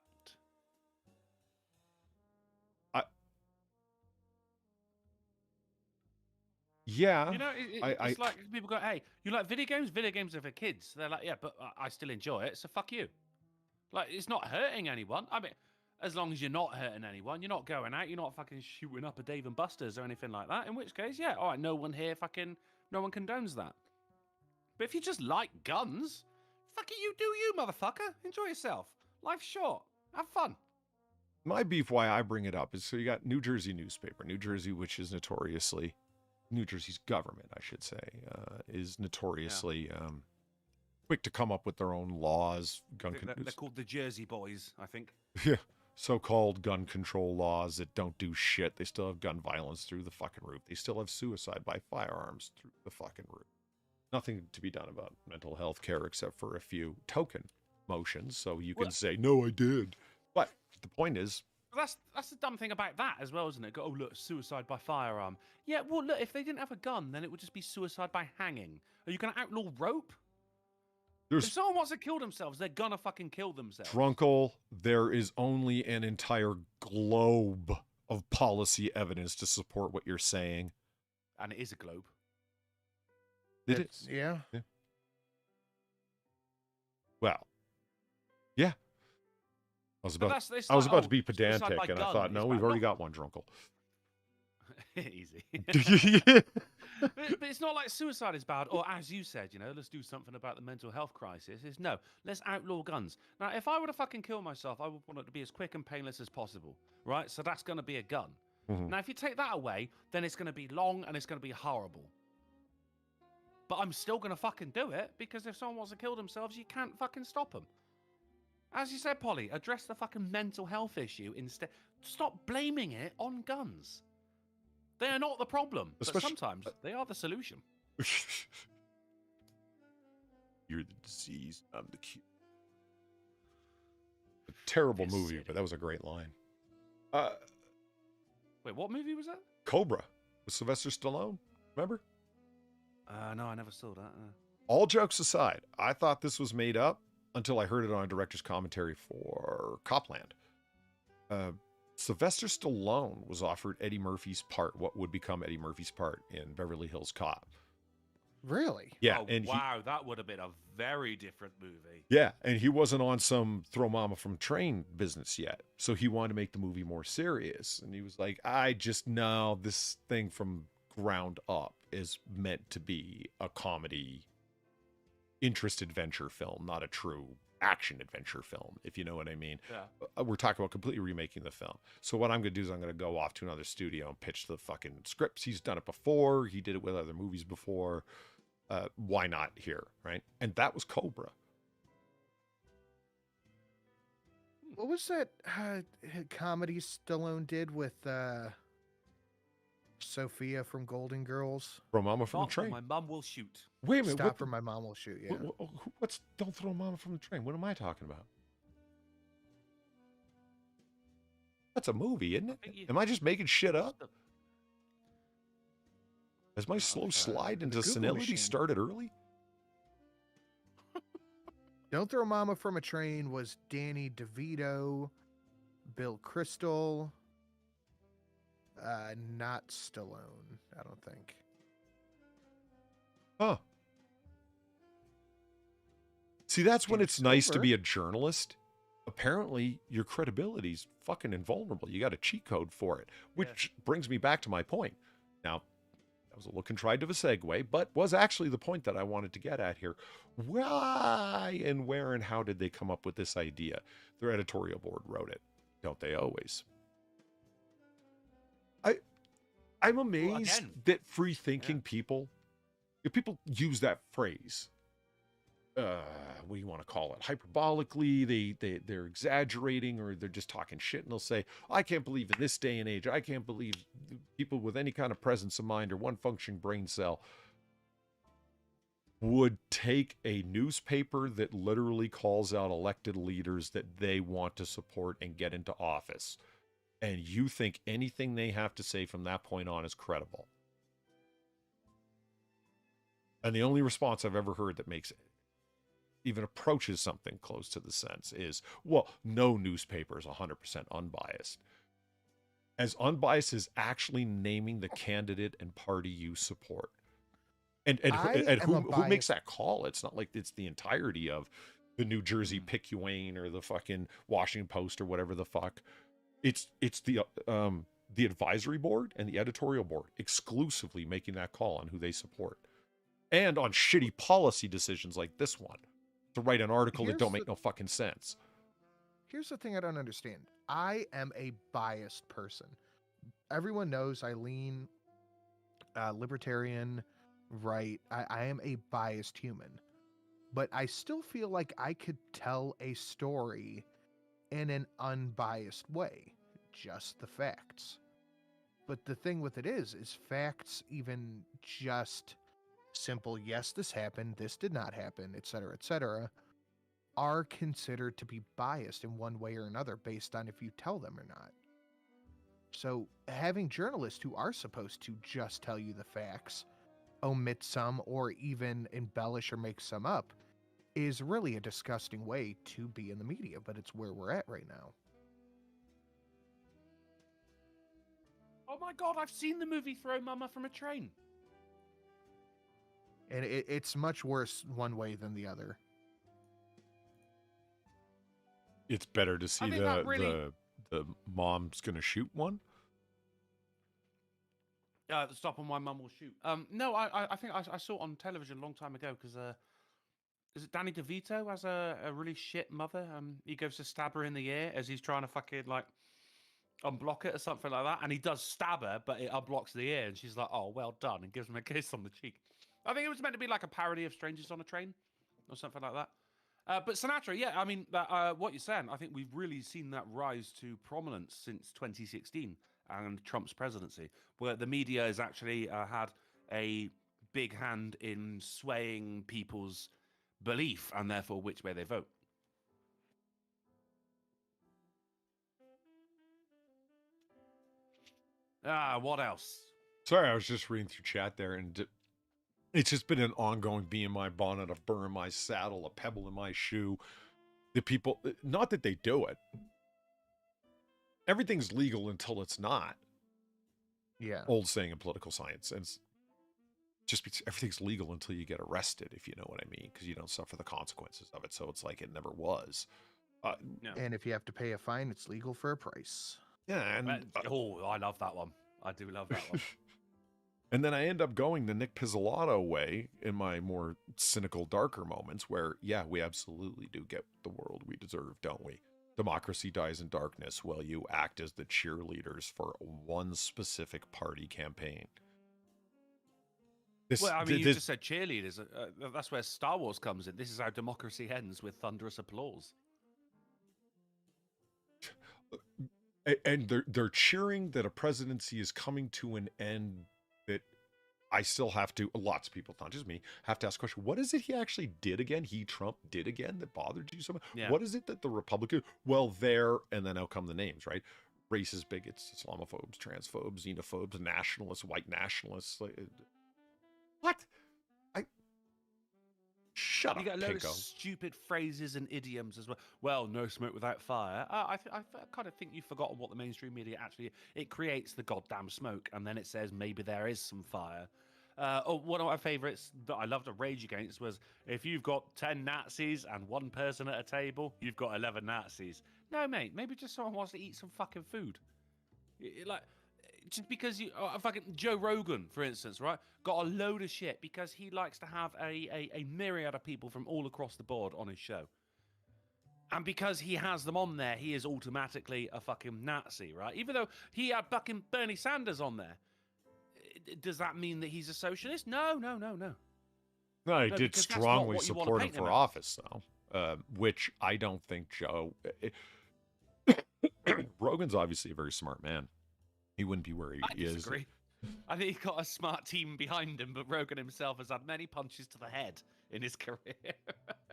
Yeah. You know, it's like people go, hey, you like video games? Video games are for kids. They're like, yeah, but I still enjoy it, so fuck you. Like, it's not hurting anyone. I mean, As long as you're not hurting anyone, you're not going out, you're not fucking shooting up a Dave and Buster's or anything like that. In which case, yeah, all right, no one condones that. But if you just like guns, fuck it, you do you, motherfucker. Enjoy yourself. Life's short. Have fun. My beef, why I bring it up, is so you got New Jersey newspaper. New Jersey, which is notoriously, New Jersey's government, I should say, is notoriously quick to come up with their own laws. They're called the Jersey Boys, I think. Yeah, so-called gun control laws that don't do shit. They still have gun violence through the fucking roof. They still have suicide by firearms through the fucking roof. Nothing to be done about mental health care except for a few token motions, so you can say, no, I did. But the point is... That's the dumb thing about that as well, isn't it? Go, oh, look, suicide by firearm. Yeah, well, look, if they didn't have a gun, then it would just be suicide by hanging. Are you going to outlaw rope? If someone wants to kill themselves, they're going to fucking kill themselves. Drunkle, there is only an entire globe of policy evidence to support what you're saying. And it is a globe. It is. Yeah. Well, yeah. I was about to be pedantic, and I thought, no, we've already got one, Drunkle. Easy. But it's not like suicide is bad, or as you said, let's do something about the mental health crisis. It's no, let's outlaw guns. Now, if I were to fucking kill myself, I would want it to be as quick and painless as possible, right? So that's going to be a gun. Mm-hmm. Now, if you take that away, then it's going to be long and it's going to be horrible. But I'm still going to fucking do it, because if someone wants to kill themselves, you can't fucking stop them. As you said, Polly, address the fucking mental health issue instead. Stop blaming it on guns. They are not the problem, but sometimes they are the solution. You're the disease, I'm the cure. A terrible movie, but that was a great line. Wait, what movie was that? Cobra with Sylvester Stallone. Remember? No, I never saw that. All jokes aside, I thought this was made up until I heard it on a director's commentary for Copland. Sylvester Stallone was offered Eddie Murphy's part, what would become Eddie Murphy's part in Beverly Hills Cop. Really? Yeah. Oh, and wow, that would have been a very different movie. Yeah, and he wasn't on some throw mama from train business yet. So he wanted to make the movie more serious. And he was like, I just know this thing from ground up is meant to be a comedy interest adventure film, not a true action adventure film, if you know what I mean. Yeah. We're talking about completely remaking the film. So what I'm going to do is I'm going to go off to another studio and pitch the fucking scripts. He's done it before. He did it with other movies before. Why not here, right? And that was Cobra. What was that comedy Stallone did with Sophia from Golden Girls? Throw Mama from the Train. My mum will shoot. Wait a minute. Stop or my mom will shoot. Yeah. What's Don't Throw Mama from the Train? What am I talking about? That's a movie, isn't it? Am I just making shit up? Has my slow slide into senility started early? Don't Throw Mama from a Train was Danny DeVito, Bill Crystal, not Stallone, I don't think. Huh. See, that's when it's nice to be a journalist. Apparently, your credibility's fucking invulnerable. You got a cheat code for it, which brings me back to my point. Now, that was a little contrived of a segue, but was actually the point that I wanted to get at here. Why and where and how did they come up with this idea? Their editorial board wrote it. Don't they always? I'm amazed that free-thinking people, if people use that phrase, what do you want to call it? Hyperbolically, they're exaggerating, or they're just talking shit, and they'll say, I can't believe in this day and age, I can't believe people with any kind of presence of mind or one functioning brain cell would take a newspaper that literally calls out elected leaders that they want to support and get into office, and you think anything they have to say from that point on is credible. And the only response I've ever heard that makes it even approaches something close to the sense is, well, no newspaper is 100% unbiased. As unbiased as actually naming the candidate and party you support. And who makes that call? It's not like it's the entirety of the New Jersey Picayune or the fucking Washington Post or whatever the fuck. It's the advisory board and the editorial board exclusively making that call on who they support, and on shitty policy decisions like this one to write an article that don't make no fucking sense. Here's the thing I don't understand. I am a biased person. Everyone knows I lean libertarian, right? I am a biased human. But I still feel like I could tell a story in an unbiased way. Just the facts. But the thing with it is facts, even just simple, yes, this happened, this did not happen, etc., are considered to be biased in one way or another based on if you tell them or not. So having journalists who are supposed to just tell you the facts, omit some, or even embellish or make some up, is really a disgusting way to be in the media, but it's where we're at right now. Oh my God, I've seen the movie Throw Mama from a Train. And it's much worse one way than the other. It's better to see the mom's gonna shoot one. Stop and my mum will shoot. No, I think I saw it on television a long time ago because is it Danny DeVito has a really shit mother? He goes to stab her in the ear as he's trying to fucking like unblock it or something like that, and he does stab her, but it unblocks the ear, and she's like, "Oh, well done," and gives him a kiss on the cheek. I think it was meant to be like a parody of Strangers on a Train or something like that. But Sinatra, yeah, I mean, what you're saying, I think we've really seen that rise to prominence since 2016 and Trump's presidency, where the media has actually had a big hand in swaying people's belief and therefore which way they vote. What else? Sorry, I was just reading through chat there, and it's just been an ongoing bee in my bonnet, a burr in my saddle, a pebble in my shoe. The people, not that they do it. Everything's legal until it's not. Yeah. Old saying in political science. And it's just everything's legal until you get arrested, if you know what I mean, because you don't suffer the consequences of it. So it's like it never was. Yeah. And if you have to pay a fine, it's legal for a price. Yeah. And, I love that one. I do love that one. And then I end up going the Nick Pizzolatto way in my more cynical, darker moments where, yeah, we absolutely do get the world we deserve, don't we? Democracy dies in darkness while you act as the cheerleaders for one specific party campaign. Well, I mean, you just said cheerleaders. That's where Star Wars comes in. This is how democracy ends, with thunderous applause. And they're cheering that a presidency is coming to an end that I still have to, lots of people, not just me, have to ask the question, what is it he actually did again? Trump did again that bothered you so much? Yeah. What is it that the Republican, and then out come the names, right? Racist, bigots, Islamophobes, transphobes, xenophobes, nationalists, white nationalists. What? Shut up, You got a load of Pinko. stupid phrases and idioms as well. Well, no smoke without fire. I kind of think you've forgotten what the mainstream media actually... It creates the goddamn smoke, and then it says maybe there is some fire. One of my favourites that I love to rage against was, if you've got 10 Nazis and one person at a table, you've got 11 Nazis. No, mate, maybe just someone wants to eat some fucking food. Just because you... fucking Joe Rogan, for instance, right? Got a load of shit because he likes to have a myriad of people from all across the board on his show. And because he has them on there, he is automatically a fucking Nazi, right? Even though he had fucking Bernie Sanders on there. Does that mean that he's a socialist? No. No, he did strongly support him for office, though. Which I don't think Joe... Rogan's obviously a very smart man. He wouldn't be where he is. Disagree. I think he's got a smart team behind him, but Rogan himself has had many punches to the head in his career.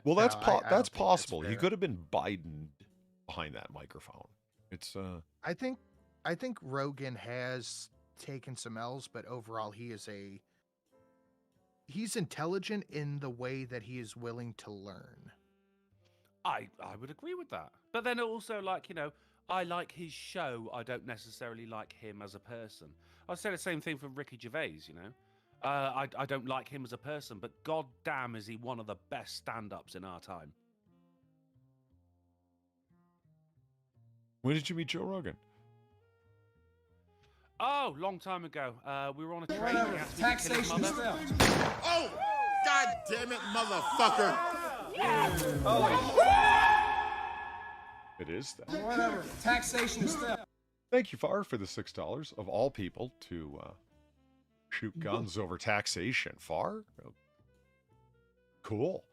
Well, that's that's possible. He could have been Biden behind that microphone. It's I think Rogan has taken some L's, but overall he's intelligent in the way that he is willing to learn. I would agree with that. But then also, like, you know, I like his show. I don't necessarily like him as a person. I'd say the same thing for Ricky Gervais, you know. I don't like him as a person, but god damn is he one of the best stand-ups in our time. When did you meet Joe Rogan? Oh, long time ago. We were on a train. He asked me to kill his Taxation mother. stuff. Oh, god damn it, motherfucker! It is that. Whatever. Taxation stuff. Thank you, Far, for the $6 of all people to shoot guns over taxation. Far? Cool.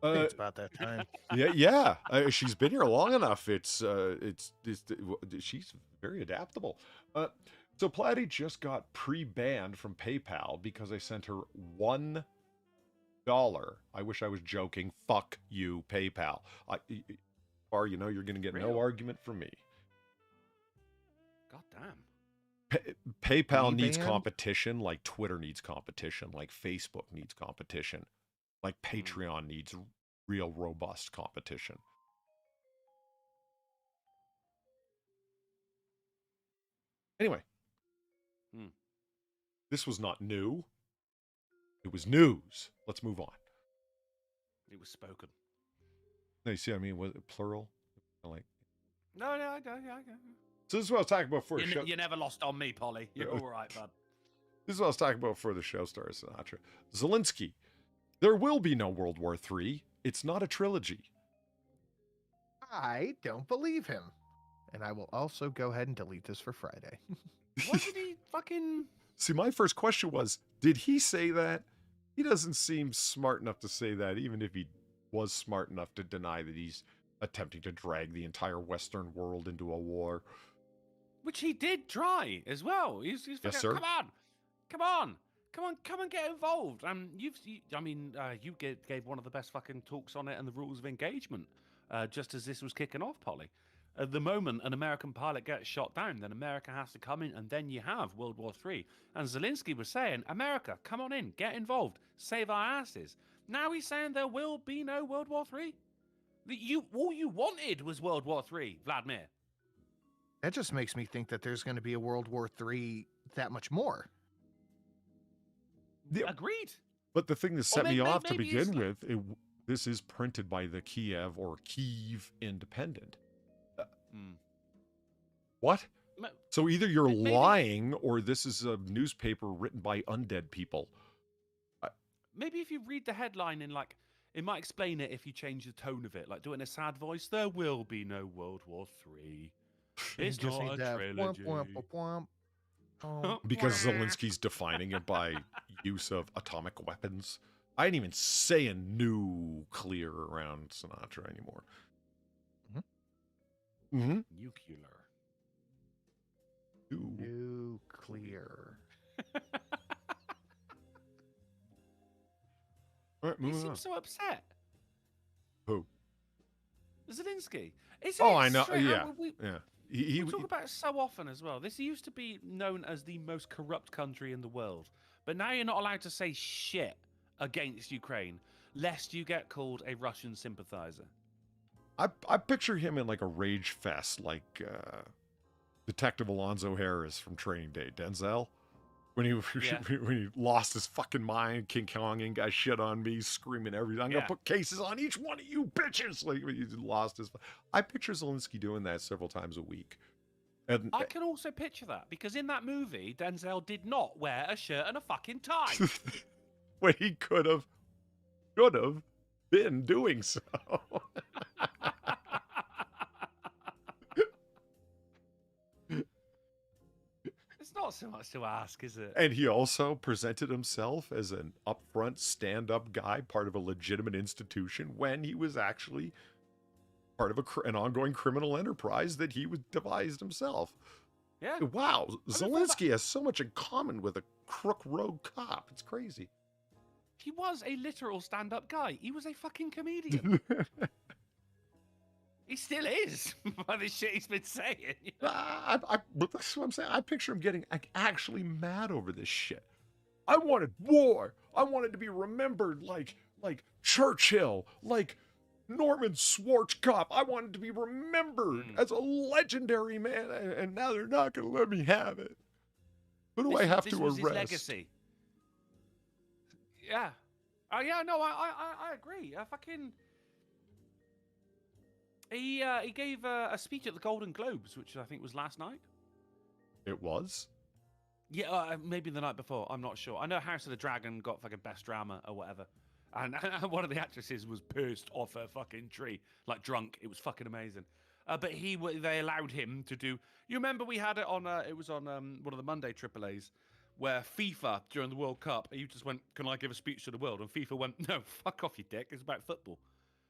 I think it's about that time. Yeah. She's been here long enough. It's she's very adaptable. So Platty just got pre-banned from PayPal because I sent her $1. I wish I was joking. Fuck you, PayPal. Far, you know you're going to get no argument from me. God damn. PayPal needs Pre-banned? competition like Twitter needs competition, like Facebook needs competition, like Patreon needs real robust competition. Anyway, this was not new. It was news. Let's move on. It was spoken. No, you see what I mean? Was it plural? Like, No, I go. so this is what I was talking about before the show. You never lost on me, Polly. You're all right, bud. This is what I was talking about before the show started, Sinatra. Zelensky. There will be no World War III. It's not a trilogy. I don't believe him. And I will also go ahead and delete this for Friday. What did he fucking... See, my first question was, did he say that? He doesn't seem smart enough to say that, even if he was smart enough to deny that he's attempting to drag the entire Western world into a war. Which he did try as well. He's Yes, fucking, sir. come on, get involved. You gave one of the best fucking talks on it and the rules of engagement, just as this was kicking off, Polly. At the moment an American pilot gets shot down, then America has to come in, and then you have World War III. And Zelensky was saying, America, come on in, get involved, save our asses. Now he's saying there will be no World War III. All you wanted was World War III, Vladimir. That just makes me think that there's going to be a World War III that much more. Agreed. But the thing that set me off to maybe it's begin with, this is printed by the Kiev Independent. What? So either you're lying or this is a newspaper written by undead people. Maybe if you read the headline in like, it might explain it if you change the tone of it, like doing a sad voice. There will be no World War III. It's Just not need a that trilogy. womp, womp, womp. Oh, Because Zelensky's defining it by use of atomic weapons. I ain't even saying nuclear around Sinatra anymore. Mm-hmm. Nuclear. nuclear. All right, He moving on. seems so upset. Who? Zelensky. Oh, I know. Straight- Yeah. We He talk about it so often as well. This used to be known as the most corrupt country in the world. But now you're not allowed to say shit against Ukraine, lest you get called a Russian sympathizer. I picture him in like a rage fest, like Detective Alonzo Harris from Training Day, Denzel, when he when he lost his fucking mind, King Kong ain't got shit on me, screaming everything. I'm gonna put cases on each one of you bitches. Like when he lost his. I picture Zelensky doing that several times a week. And I can also picture that because in that movie, Denzel did not wear a shirt and a fucking tie. when he could have been doing so. It's not so much to ask, is it? And he also presented himself as an upfront, stand-up guy, part of a legitimate institution, when he was actually part of an ongoing criminal enterprise that he devised himself. Yeah. Wow, Zelensky has so much in common with a crook rogue cop. It's crazy. He was a literal stand-up guy. He was a fucking comedian. He still is, by the shit he's been saying. But that's what I'm saying. I picture him getting actually mad over this shit. I wanted war. I wanted to be remembered like Churchill, like Norman Schwarzkopf. I wanted to be remembered as a legendary man, and now they're not going to let me have it. Who do I have to this was arrest? His legacy. Yeah. Oh yeah, no, I agree. I fucking. He gave a speech at the Golden Globes, which I think was last night. It was? Yeah, maybe the night before. I'm not sure. I know House of the Dragon got fucking best drama or whatever, and one of the actresses was pissed off her fucking tree, like drunk. It was fucking amazing. But they allowed him to do. You remember we had it on? It was on one of the Monday AAA's, where FIFA during the World Cup, he just went, "Can I give a speech to the world?" And FIFA went, "No, fuck off, you dick. It's about football."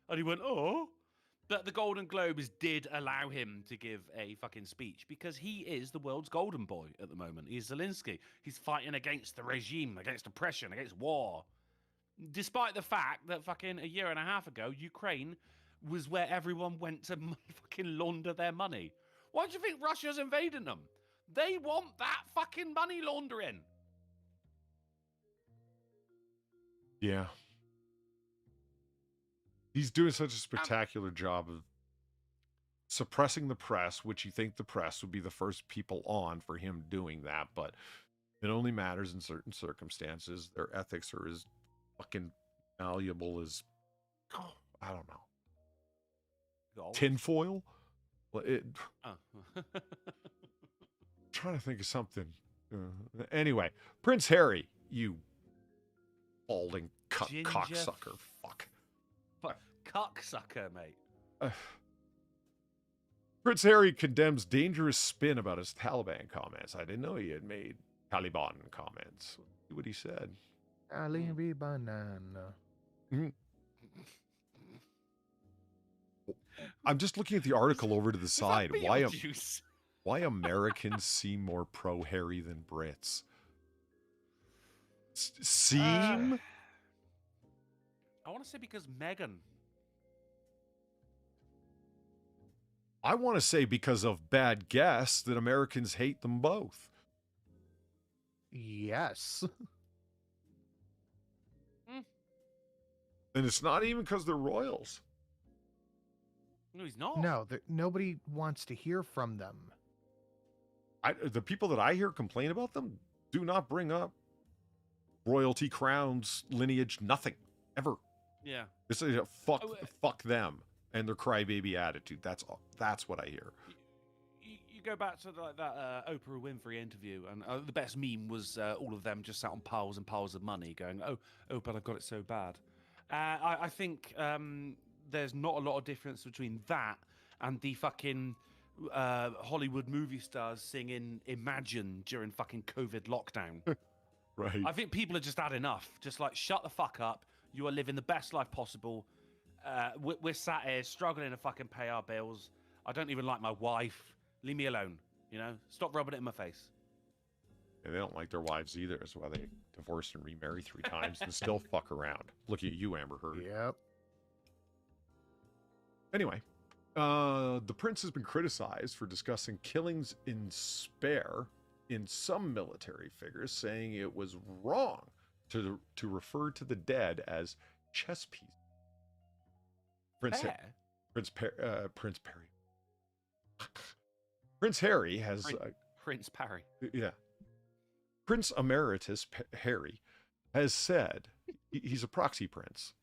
And he went, "Oh." But the Golden Globes did allow him to give a fucking speech because he is the world's golden boy at the moment. He's Zelensky. He's fighting against the regime, against oppression, against war. Despite the fact that fucking a year and a half ago, Ukraine was where everyone went to fucking launder their money. Why do you think Russia's invading them? They want that fucking money laundering. Yeah. He's doing such a spectacular job of suppressing the press, which you think the press would be the first people on for him doing that, but it only matters in certain circumstances. Their ethics are as fucking malleable as, I don't know, tinfoil? Trying to think of something. Anyway, Prince Harry, you balding cocksucker. Fuck. Cocksucker, mate. Prince Harry condemns dangerous spin about his Taliban comments. I didn't know he had made Taliban comments. See what he said. Alibi banana. I'm just looking at the article over to the side. Why Americans seem more pro-Harry than Brits? Seem? I want to say because Meghan. I want to say because of bad guests that Americans hate them both. Yes. And it's not even because they're royals. No, he's not. No, nobody wants to hear from them. The people that I hear complain about them do not bring up royalty, crowns, lineage, nothing. Ever. Yeah. It's a fuck them and their crybaby attitude. That's all. That's what I hear. You go back to that Oprah Winfrey interview, and the best meme was all of them just sat on piles and piles of money going, oh, but I've got it so bad. I think there's not a lot of difference between that and the fucking Hollywood movie stars singing Imagine during fucking COVID lockdown. Right. I think people have just had enough. Just like, shut the fuck up. You are living the best life possible. We're sat here struggling to fucking pay our bills. I don't even like my wife. Leave me alone. You know, stop rubbing it in my face. And they don't like their wives either. That's why they divorce and remarry 3 times and still fuck around. Look at you, Amber Heard. Yep. Anyway, the prince has been criticized for discussing killings in spare in some military figures, saying it was wrong to refer to the dead as chess pieces. Prince Harry has Prince Parry. Yeah. Prince Emeritus Harry has said he's a proxy prince.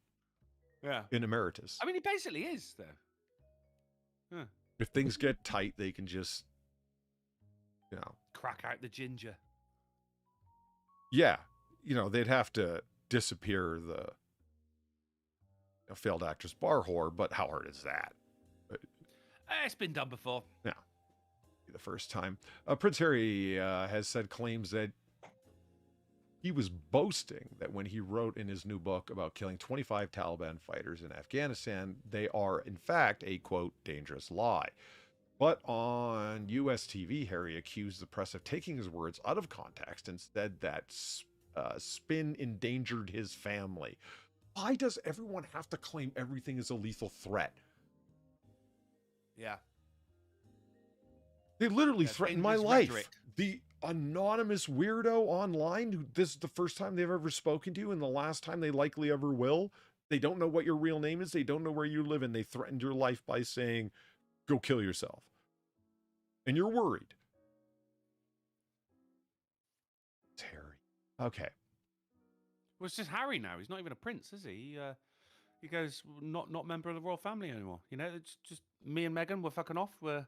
Yeah. In emeritus. I mean, he basically is, though. Huh. If things get tight, they can just, you know, crack out the ginger. Yeah. You know, they'd have to disappear the failed actress bar whore, but how hard is that? It's been done before. Yeah. The first time. Prince Harry has said claims that he was boasting that when he wrote in his new book about killing 25 Taliban fighters in Afghanistan, they are, in fact, a, quote, dangerous lie. But on US TV, Harry accused the press of taking his words out of context and said that spin endangered his family. Why does everyone have to claim everything is a lethal threat? Yeah. They literally threatened my life. Rhetoric. The anonymous weirdo online, who this is the first time they've ever spoken to you and the last time they likely ever will. They don't know what your real name is. They don't know where you live, and they threatened your life by saying, go kill yourself. And you're worried. It's Harry. Okay. Well, it's just Harry now. He's not even a prince, is he? He goes, not member of the royal family anymore. You know, it's just me and Meghan. We're fucking off. We're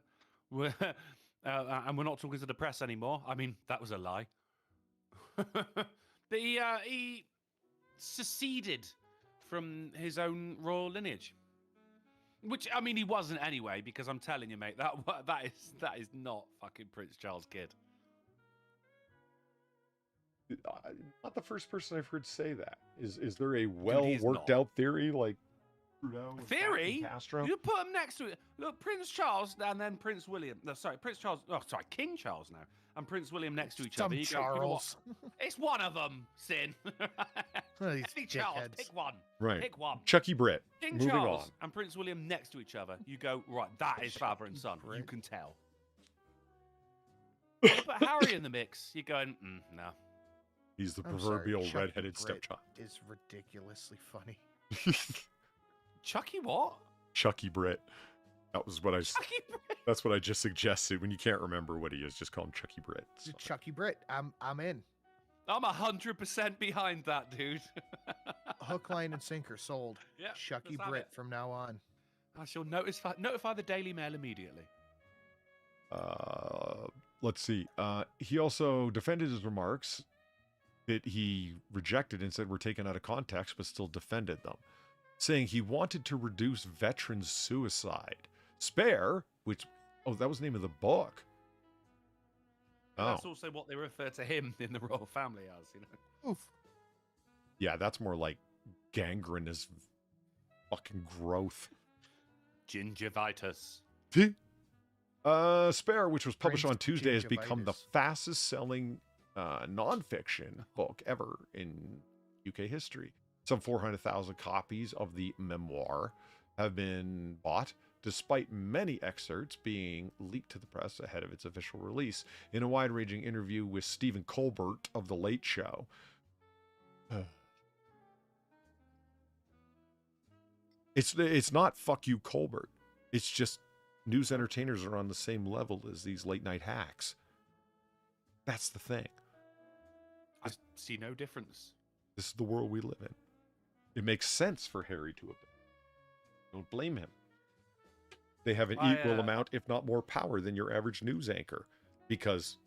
and we're not talking to the press anymore. I mean, that was a lie. But he seceded from his own royal lineage. Which, I mean, he wasn't anyway, because I'm telling you, mate, that is not fucking Prince Charles' kid. Not the first person I've heard say that. Is there a worked out theory like Trudeau? Theory? Castro? You put him next to it. Look, Prince Charles and then Prince William. No, sorry, Prince Charles. Oh, sorry, King Charles now. And Prince William next to each other. You go, you know what? It's one of them, Sin. King Charles, pick one. Right. Pick one. Chucky Britt. King Moving Charles on. and Prince William next to each other. You go, right, that is father and son. You can tell. You put Harry in the mix. You're going, no. He's the I'm proverbial sorry, redheaded Chucky Britt stepchild. is ridiculously funny. Chucky what? Chucky Britt. That was what I. Chucky Britt. That's what I just suggested. When you can't remember what he is, just call him Chucky Britt. So. Chucky Britt, I'm in. I'm 100% behind that, dude. Hook, line, and sinker sold. Yeah, Chucky let's have Britt it. from now on. I shall notify the Daily Mail immediately. Let's see. He also defended his remarks that he rejected and said were taken out of context, but still defended them, saying he wanted to reduce veteran suicide. Spare, that was the name of the book. That's also what they refer to him in the royal family as, you know. Oof. Yeah, that's more like gangrenous fucking growth. Gingivitis. Spare, which was published Prince on Tuesday, has become the Gingivitis. fastest selling nonfiction book ever in UK history. Some 400,000 copies of the memoir have been bought, despite many excerpts being leaked to the press ahead of its official release. In a wide-ranging interview with Stephen Colbert of The Late Show, it's not fuck you, Colbert. It's just news entertainers are on the same level as these late-night hacks. That's the thing. I see no difference. This is the world we live in. It makes sense for Harry to have been. Don't blame him. They have an equal amount, if not more, power than your average news anchor, because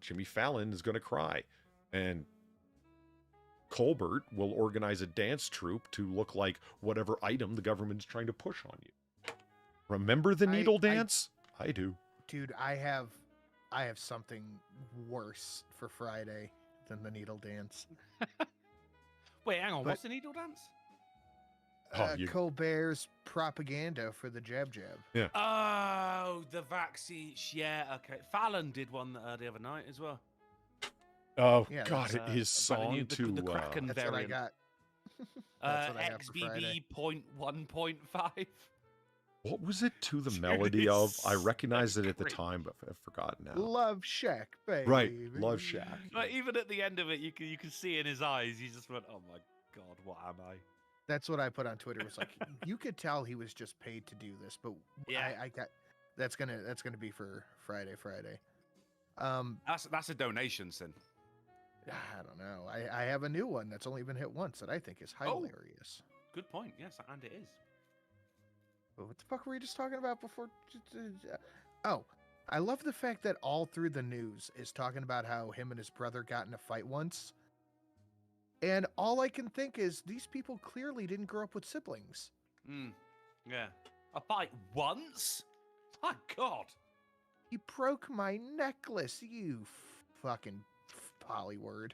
Jimmy Fallon is going to cry, and Colbert will organize a dance troupe to look like whatever item the government is trying to push on you. Remember the needle dance? I do. Dude, I have something worse for Friday than the needle dance. Wait, hang on. What's the needle dance? Colbert's propaganda for the jab jab. Yeah. Oh, the vaccine. Yeah, okay. Fallon did one the other night as well. Oh, Yeah, God, his song to... the Kraken That's what I variant. got. That's what I got for Friday. XBB.1.5. What was it to the melody of? I recognized it at the time, but I've forgotten now. Love Shack, baby. Right, Love Shack. Like, even at the end of it, you can see in his eyes, he just went, "Oh my God, what am I?" That's what I put on Twitter. It was like you could tell he was just paid to do this, but Yeah. I got that's gonna be for Friday. That's a donation, Sin. I don't know. I have a new one that's only been hit once that I think is hilarious. Good point. Yes, and it is. But what the fuck were we just talking about before? Oh, I love the fact that all through the news is talking about how him and his brother got in a fight once. And all I can think is these people clearly didn't grow up with siblings. Yeah. A fight once? My God. You broke my necklace, you fucking polyword.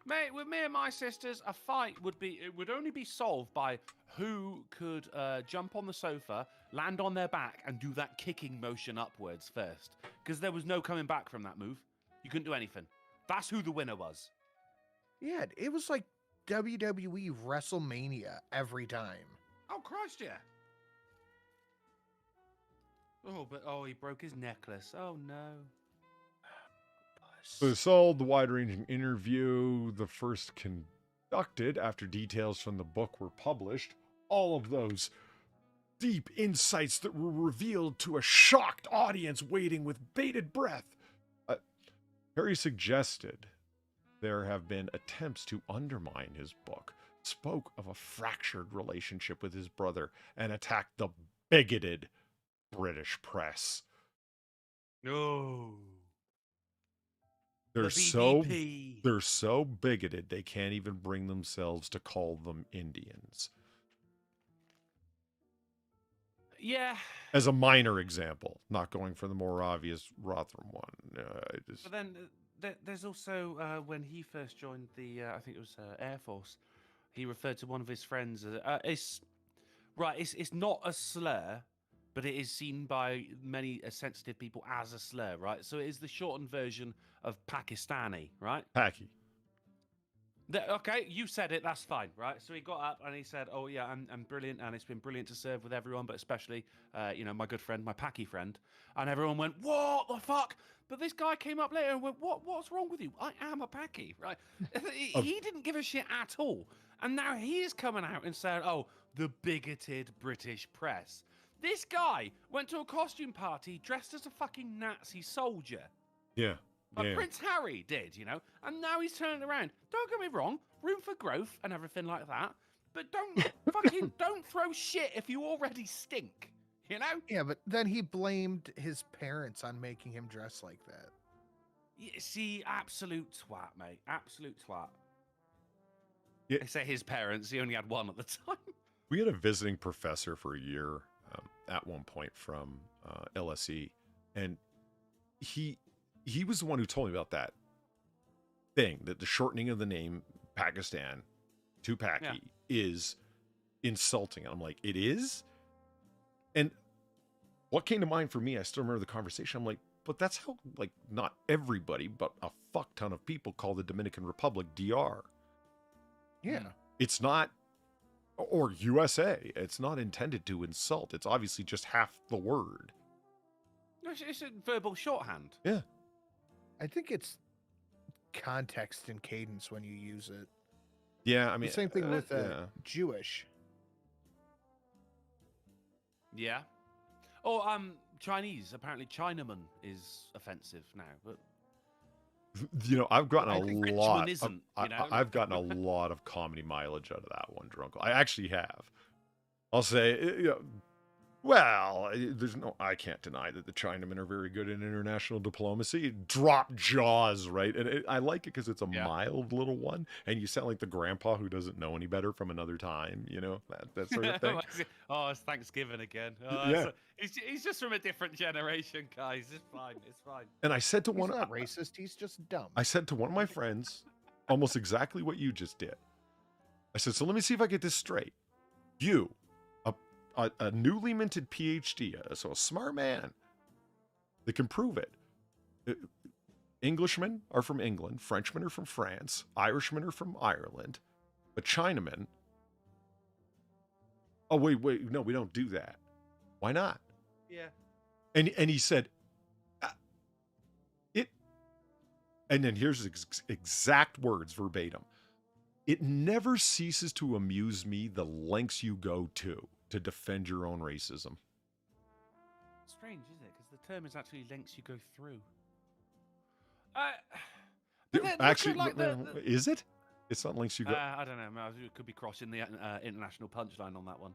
Mate, with me and my sisters, a fight would only be solved by who could jump on the sofa, land on their back, and do that kicking motion upwards first. Because there was no coming back from that move. You couldn't do anything. That's who the winner was. Yeah, it was like WWE WrestleMania every time. Oh, Christ, yeah. Oh, he broke his necklace. Oh, no. So sold the wide-ranging interview, the first conducted after details from the book were published. All of those deep insights that were revealed to a shocked audience waiting with bated breath. Harry suggested there have been attempts to undermine his book, spoke of a fractured relationship with his brother and attacked the bigoted British press. No. They're The so BDP. they're so bigoted they can't even bring themselves to call them Indians. Yeah. As a minor example, not going for the more obvious Rotherham one. But then there's also when he first joined the, I think it was Air Force, he referred to one of his friends as, it's not a slur, but it is seen by many sensitive people as a slur, right? So it is the shortened version of Pakistani, right? Packy. Okay, you said it. That's fine, right? So he got up and he said, "Oh yeah, I'm brilliant, and it's been brilliant to serve with everyone, but especially, my good friend, my Packy friend." And everyone went, "What the fuck?" But this guy came up later and went, "What's wrong with you? I am a Packy, right?" He didn't give a shit at all, and now he's coming out and saying, "Oh, the bigoted British press." This guy went to a costume party dressed as a fucking Nazi soldier. Yeah. Like Prince Harry did, and now he's turning around. Don't get me wrong, room for growth and everything like that, but don't throw shit if you already stink, Yeah, but then he blamed his parents on making him dress like that. Yeah, see, absolute twat, mate, absolute twat. Yeah. They say his parents, he only had one at the time. We had a visiting professor for a year at one point from LSE, and he was the one who told me about that thing, that the shortening of the name Pakistan to Packy is insulting. And I'm like, it is? And what came to mind for me, I still remember the conversation. I'm like, but that's how, like, not everybody, but a fuck ton of people call the Dominican Republic DR. Yeah. It's not, or USA. It's not intended to insult. It's obviously just half the word. No, it's a verbal shorthand. Yeah. I think it's context and cadence when you use it. Yeah, I mean, The same thing with Jewish. Yeah. Or Chinese. Apparently, Chinaman is offensive now. But I've gotten a lot. Isn't, I've gotten a lot of comedy mileage out of that one, Drunkle. I actually have. I'll say, well, I can't deny that the Chinamen are very good in international diplomacy. Drop jaws, right? And I like it because it's a mild little one, and you sound like the grandpa who doesn't know any better from another time, that sort of thing. Oh, it's Thanksgiving again. He's just from a different generation, guys. It's fine. It's fine. And I said to He's not racist. He's just dumb. I said to one of my friends almost exactly what you just did. I said, so let me see if I get this straight. You, a newly minted PhD, so a smart man that can prove it. Englishmen are from England, Frenchmen are from France, Irishmen are from Ireland, but Chinamen. Oh, wait, no, we don't do that. Why not? Yeah. And he said, it, and then here's his exact words verbatim. It never ceases to amuse me the lengths you go to defend your own racism. Strange, isn't it? Because the term is actually lengths you go through. Actually, is it? It's not lengths you go. I don't know. It could be crossing the international punchline on that one.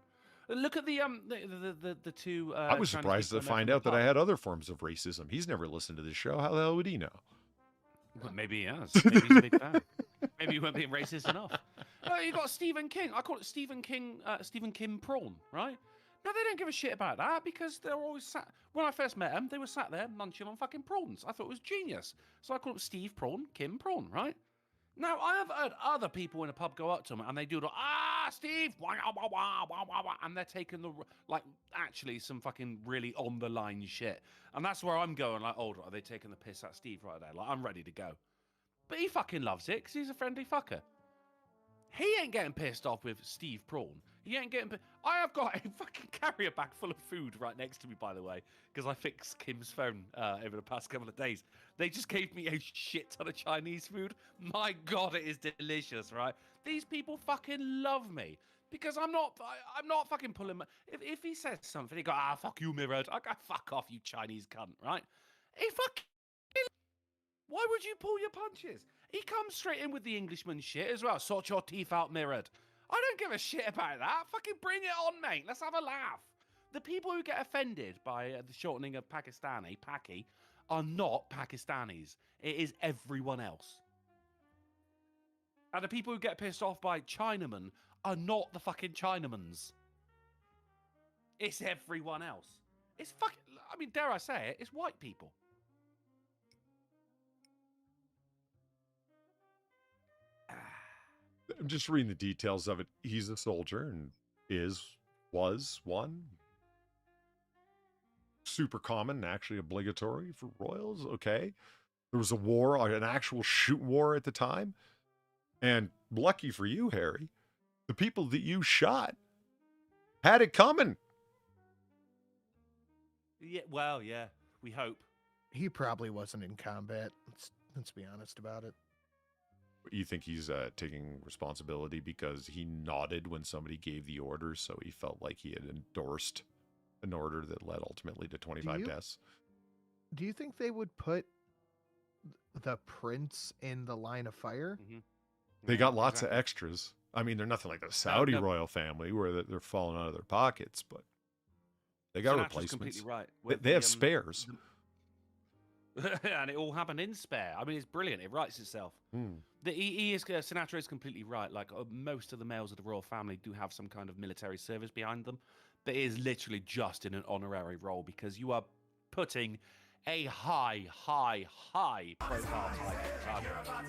Look at the two. I was surprised to find out that I had other forms of racism. He's never listened to this show. How the hell would he know? Well, maybe he has. Maybe he's a big fan. Maybe you weren't being racist enough. You got Stephen King. I call it Stephen Kim Prawn, right? No, they don't give a shit about that because they're always sat. When I first met them, they were sat there munching on fucking prawns. I thought it was genius. So I call it Steve Prawn, Kim Prawn, right? Now, I have heard other people in a pub go up to them and they do the, Steve, wah, wah, wah, wah, wah, wah, and they're taking actually some fucking really on the line shit. And that's where I'm going, like, are they taking the piss at Steve right there? Like, I'm ready to go. But he fucking loves it because he's a friendly fucker. He ain't getting pissed off with Steve Prawn. He ain't getting. I have got a fucking carrier bag full of food right next to me, by the way, because I fixed Kim's phone over the past couple of days. They just gave me a shit ton of Chinese food. My God, it is delicious, right? These people fucking love me because I'm not fucking pulling. If he says something, he go, fuck you, Mirrod. I go, fuck off, you Chinese cunt, right? He fucking. Why would you pull your punches? He comes straight in with the Englishman shit as well. Sort your teeth out, Mirrod. I don't give a shit about that. Fucking bring it on, mate. Let's have a laugh. The people who get offended by the shortening of Pakistani, Paki, are not Pakistanis. It is everyone else. And the people who get pissed off by Chinaman are not the fucking Chinamans. It's everyone else. It's fucking, I mean, dare I say it, it's white people. I'm just reading the details of it. He's a soldier and was one. Super common, actually obligatory for royals. Okay. There was a war, an actual shoot war at the time. And lucky for you, Harry, the people that you shot had it coming. Yeah, well, yeah, we hope. He probably wasn't in combat. Let's be honest about it. You think he's taking responsibility because he nodded when somebody gave the order, so he felt like he had endorsed an order that led ultimately to 25 deaths? Do you think they would put the prince in the line of fire? Mm-hmm. They got lots of extras. I mean, they're nothing like the Saudi royal family where they're falling out of their pockets, but they got replacements. Completely right. They have spares. And it all happened in spare. I mean, it's brilliant. It writes itself. Sinatra is completely right. Like most of the males of the royal family do have some kind of military service behind them, but it is literally just in an honorary role because you are putting a high profile target.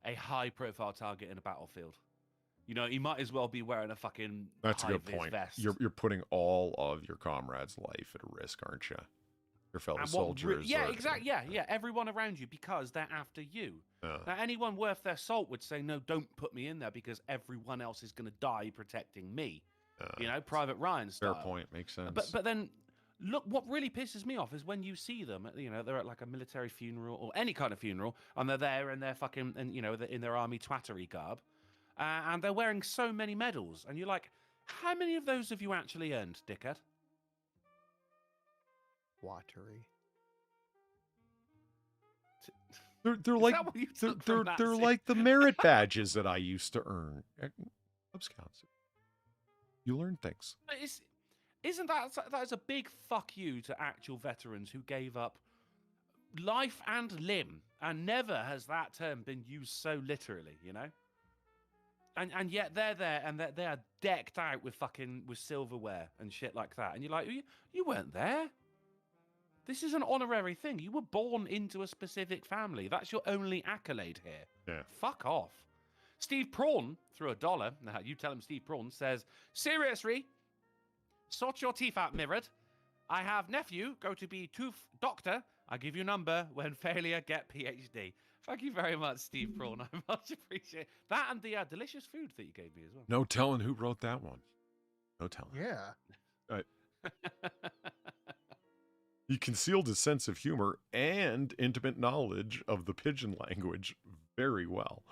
A high profile target in a battlefield. You know, he might as well be wearing a fucking That's a good point. Vest. You're putting all of your comrades' life at risk, aren't you? Your fellow soldiers. Yeah, exactly. Yeah. Everyone around you because they're after you. Now, anyone worth their salt would say, no, don't put me in there because everyone else is going to die protecting me. You know, Private Ryan style. Fair point. Makes sense. But then, look, what really pisses me off is when you see them, you know, they're at like a military funeral or any kind of funeral, and they're there in their fucking, and you know, in their army twattery garb, and they're wearing so many medals, and you're like, how many of those have you actually earned, dickhead? Watery. They're like they're like the merit badges that I used to earn at Cub Scouts. You learn things. Isn't that is a big fuck you to actual veterans who gave up life and limb, and never has that term been used so literally, you know? And yet they're there and they are decked out with silverware and shit like that, and you're like, you weren't there. This is an honorary thing. You were born into a specific family. That's your only accolade here. Yeah. Fuck off. Steve Prawn threw $1. Now, you tell him Steve Prawn says, seriously, sort your teeth out, mirrored. I have nephew, go to be tooth doctor. I give you number when failure get PhD. Thank you very much, Steve Prawn. I much appreciate that and the delicious food that you gave me as well. No telling who wrote that one. No telling. Yeah. He concealed his sense of humor and intimate knowledge of the pigeon language very well.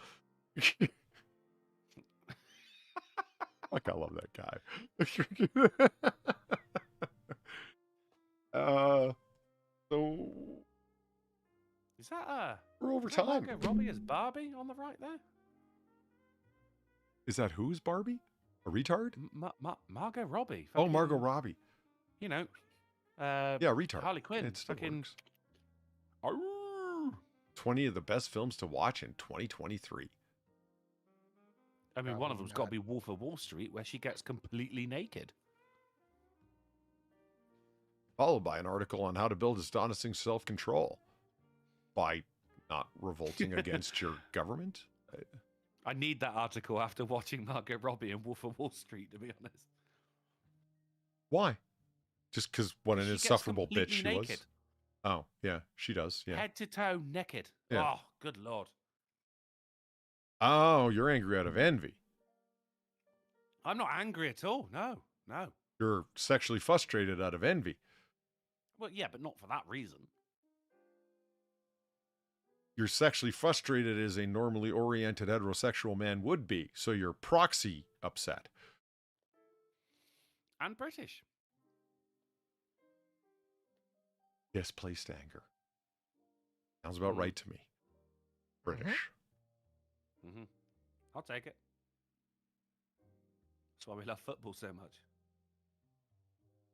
Like, I love that guy. So is that we're over time. Margot Robbie as Barbie on the right there? Is that who's Barbie? A retard? Margot Robbie. Oh, Margot Robbie. You know. Yeah, retard. Harley Quinn. It still fucking. works. 20 of the best films to watch in 2023. I mean, one of them's got to be Wolf of Wall Street, where she gets completely naked. Followed by an article on how to build astonishing self-control by not revolting against your government. I need that article after watching Margot Robbie and Wolf of Wall Street, to be honest. Why? Just because what an insufferable bitch she naked. was? Oh, yeah, she does. Yeah. Head to toe naked. Yeah. Oh, good Lord. Oh, you're angry out of envy. I'm not angry at all. No. You're sexually frustrated out of envy. Well, yeah, but not for that reason. You're sexually frustrated as a normally oriented heterosexual man would be, so you're proxy upset. And British. Displaced anger. Sounds about right to me. British. Mm-hmm. I'll take it. That's why we love football so much.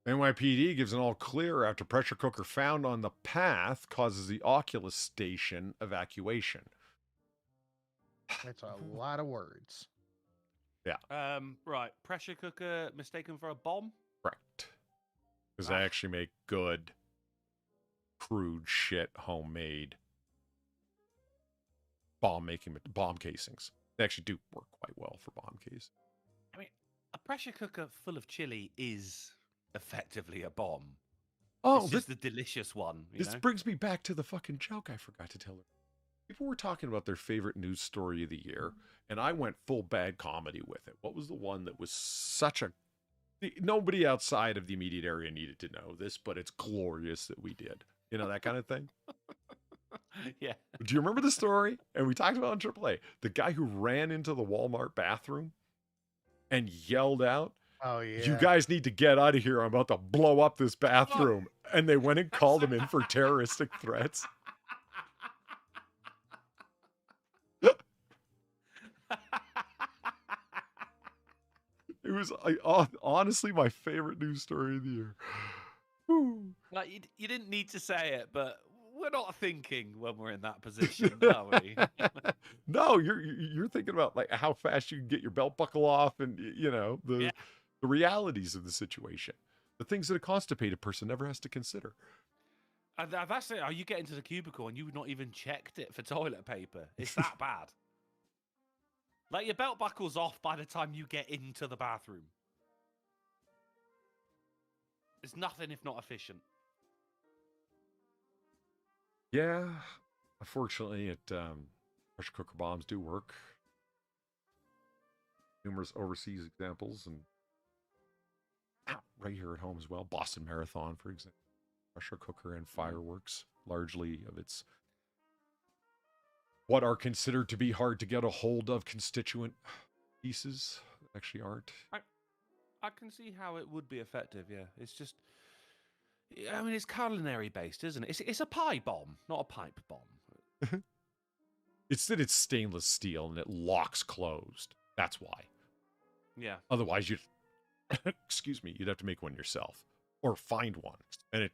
NYPD gives an all clear after pressure cooker found on the path causes the Oculus station evacuation. That's a lot of words. Right. Pressure cooker mistaken for a bomb? Correct. Because they actually make good, crude shit, homemade bomb casings. They actually do work quite well for bomb casings. I mean, a pressure cooker full of chili is effectively a bomb. Oh, it's just the delicious one. This brings me back to the fucking joke I forgot to tell her. People were talking about their favorite news story of the year, and I went full bad comedy with it. What was the one that was such a... Nobody outside of the immediate area needed to know this, but it's glorious that we did. You know, that kind of thing? Yeah. Do you remember the story? And we talked about it on AAA. The guy who ran into the Walmart bathroom and yelled out, Oh, yeah. "You guys need to get out of here. I'm about to blow up this bathroom." And they went and called him in for terroristic threats. It was honestly my favorite news story of the year. Like you didn't need to say it, but we're not thinking when we're in that position, are we? No, you're thinking about like how fast you can get your belt buckle off, and the realities of the situation, the things that a constipated person never has to consider. And that's it. You get into the cubicle and you've not even checked it for toilet paper. It's that bad. Like your belt buckle's off by the time you get into the bathroom. It's nothing if not efficient. Yeah, unfortunately, pressure cooker bombs do work. Numerous overseas examples, and right here at home as well. Boston Marathon, for example, pressure cooker and fireworks, largely of its what are considered to be hard to get a hold of constituent pieces actually aren't. I can see how it would be effective, yeah. It's just, I mean, it's culinary based, isn't it? It's a pie bomb, not a pipe bomb. It's that it's stainless steel and it locks closed. That's why. Yeah. Otherwise, you'd have to make one yourself or find one. And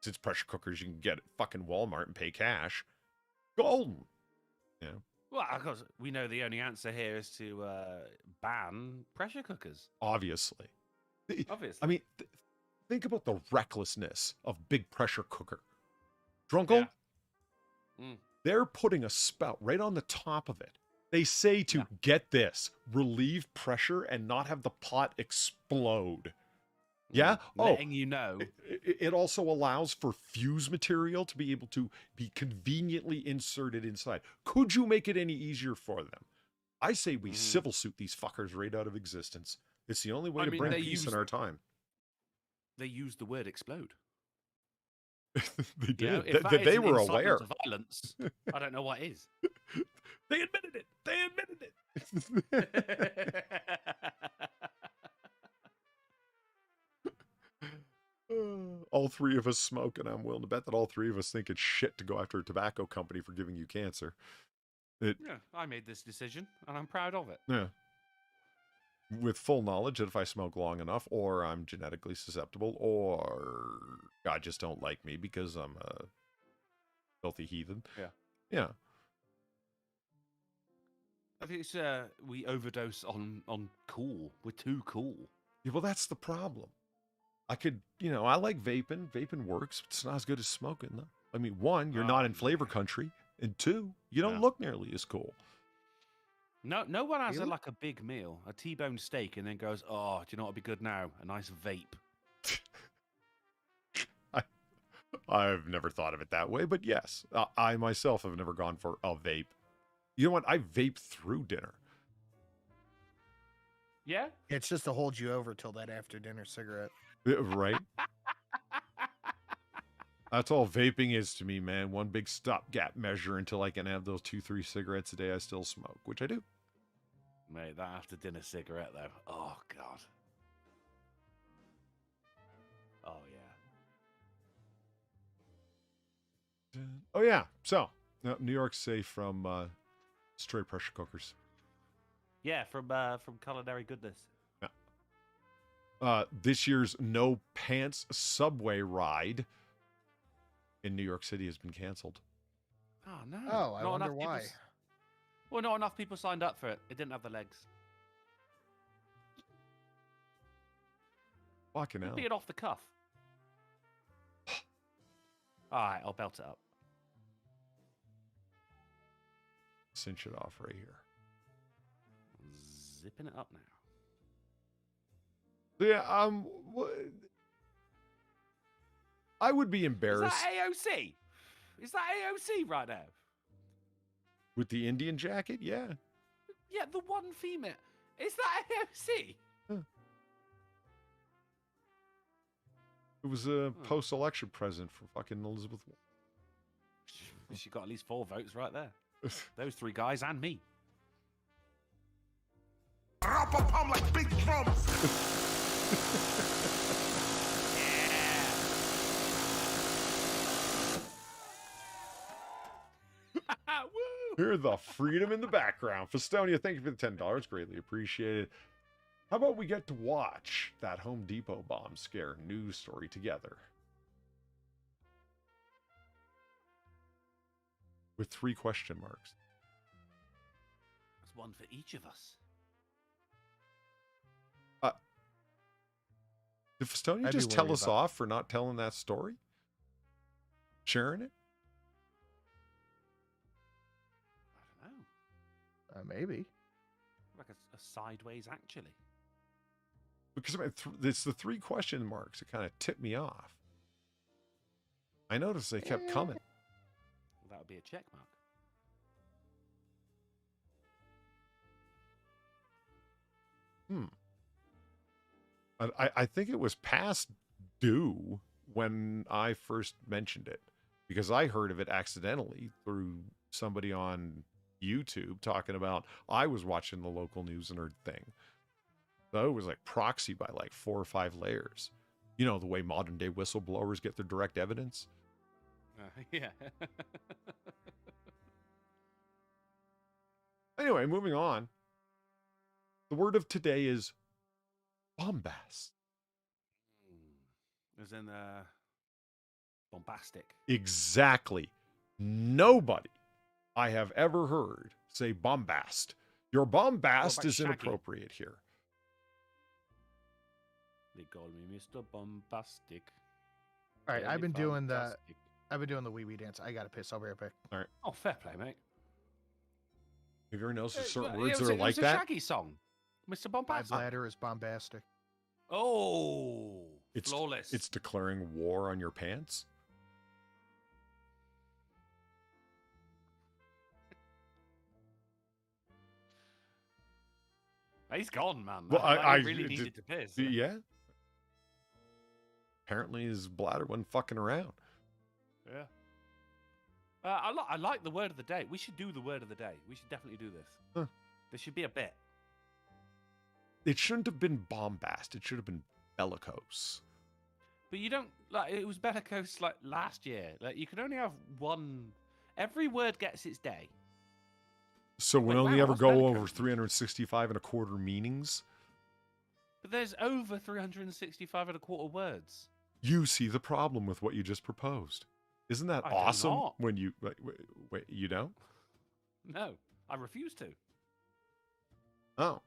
since pressure cookers, you can get at fucking Walmart and pay cash. Golden. Yeah. Well, of course, we know the only answer here is to ban pressure cookers. Obviously. Obviously. I mean, think about the recklessness of big pressure cooker. Drunkle? Yeah. They're putting a spout right on the top of it. They say to get this, relieve pressure and not have the pot explode. Yeah? Letting you know. It also allows for fuse material to be able to be conveniently inserted inside. Could you make it any easier for them? I say we civil suit these fuckers right out of existence. It's the only way to bring peace in our time. They used the word explode. They did. You know, if that they isn't were incitement aware. to violence, I don't know what is. They admitted it. They admitted it. All three of us smoke, and I'm willing to bet that all three of us think it's shit to go after a tobacco company for giving you cancer. Yeah, I made this decision, and I'm proud of it. Yeah. With full knowledge that if I smoke long enough, or I'm genetically susceptible, or God just don't like me because I'm a filthy heathen. Yeah. Yeah. I think it's we overdose on cool. We're too cool. Yeah, well, that's the problem. I could, I like vaping. Vaping works. But it's not as good as smoking, though. I mean, one, you're not in flavor country, and two, you don't look nearly as cool. No one has like a big meal, a T-bone steak, and then goes, "Oh, do you know what would be good now? A nice vape." I've never thought of it that way, but yes, I myself have never gone for a vape. You know what? I vape through dinner. Yeah? It's just to hold you over till that after dinner cigarette. Right? That's all vaping is to me, man. One big stopgap measure until I can have those 2-3 cigarettes a day I still smoke, which I do. Mate, that after dinner cigarette, though. Oh, God. Oh, yeah. Oh, yeah. So, New York's safe from stray pressure cookers. Yeah, from culinary goodness. Yeah. This year's No Pants subway ride in New York City has been canceled. Oh no. Oh, I Not wonder enough people why. Well, not enough people signed up for it. It didn't have the legs. Fucking hell. Be it off the cuff. All right, I'll belt it up. Cinch it off right here. Zipping it up now. Yeah, I would be embarrassed. Is that AOC? Is that AOC right now? With the Indian jacket? Yeah. Yeah, the one female. Is that AOC? It was a post-election president for fucking Elizabeth Warren. She got at least 4 votes right there. Those 3 guys and me. Drop a palm like big drums. Hear the freedom in the background. Festonia, thank you for the $10. Greatly appreciated. How about we get to watch that Home Depot bomb scare news story together? With 3 question marks. There's one for each of us. Did Festonia I'd be just tell worried us about- off for not telling that story? Sharing it? I don't know. Maybe. Like a sideways, actually. Because I mean, it's the 3 question marks that kind of tipped me off. I noticed they kept coming. Well, that would be a check mark. I think it was past due when I first mentioned it, because I heard of it accidentally through somebody on YouTube talking about I was watching the local news nerd thing. So it was like proxy by like 4 or 5 layers. You know, the way modern day whistleblowers get their direct evidence. Yeah. Anyway, moving on. The word of today is bombast. As in, bombastic. Exactly. Nobody I have ever heard say bombast. Your bombast about is shaggy? inappropriate here. They call me Mr. Bombastic. All right, Very I've been doing the fantastic. wee wee dance. I gotta piss. I'll be right back. Oh, fair play, mate. Have you ever noticed there's certain It words was that are it like was a that? Shaggy song. Mr. My Bombastic. bladder is bombastic. Oh, flawless. It's declaring war on your pants. He's gone, man. Well, I really needed to piss. Yeah. Apparently his bladder wasn't fucking around. Yeah. I like the word of the day. We should do the word of the day. We should definitely do this. Huh. There should be a bit. It shouldn't have been bombast. It should have been bellicose. But you don't like it was bellicose like last year. Like you can only have one. Every word gets its day. So we Like, only wow, ever what's go bellicose? over 365 and a quarter meanings. But there's over 365 and a quarter words. You see the problem with what you just proposed. Isn't that I do awesome not. when you wait, you don't? No, I refuse to. Oh.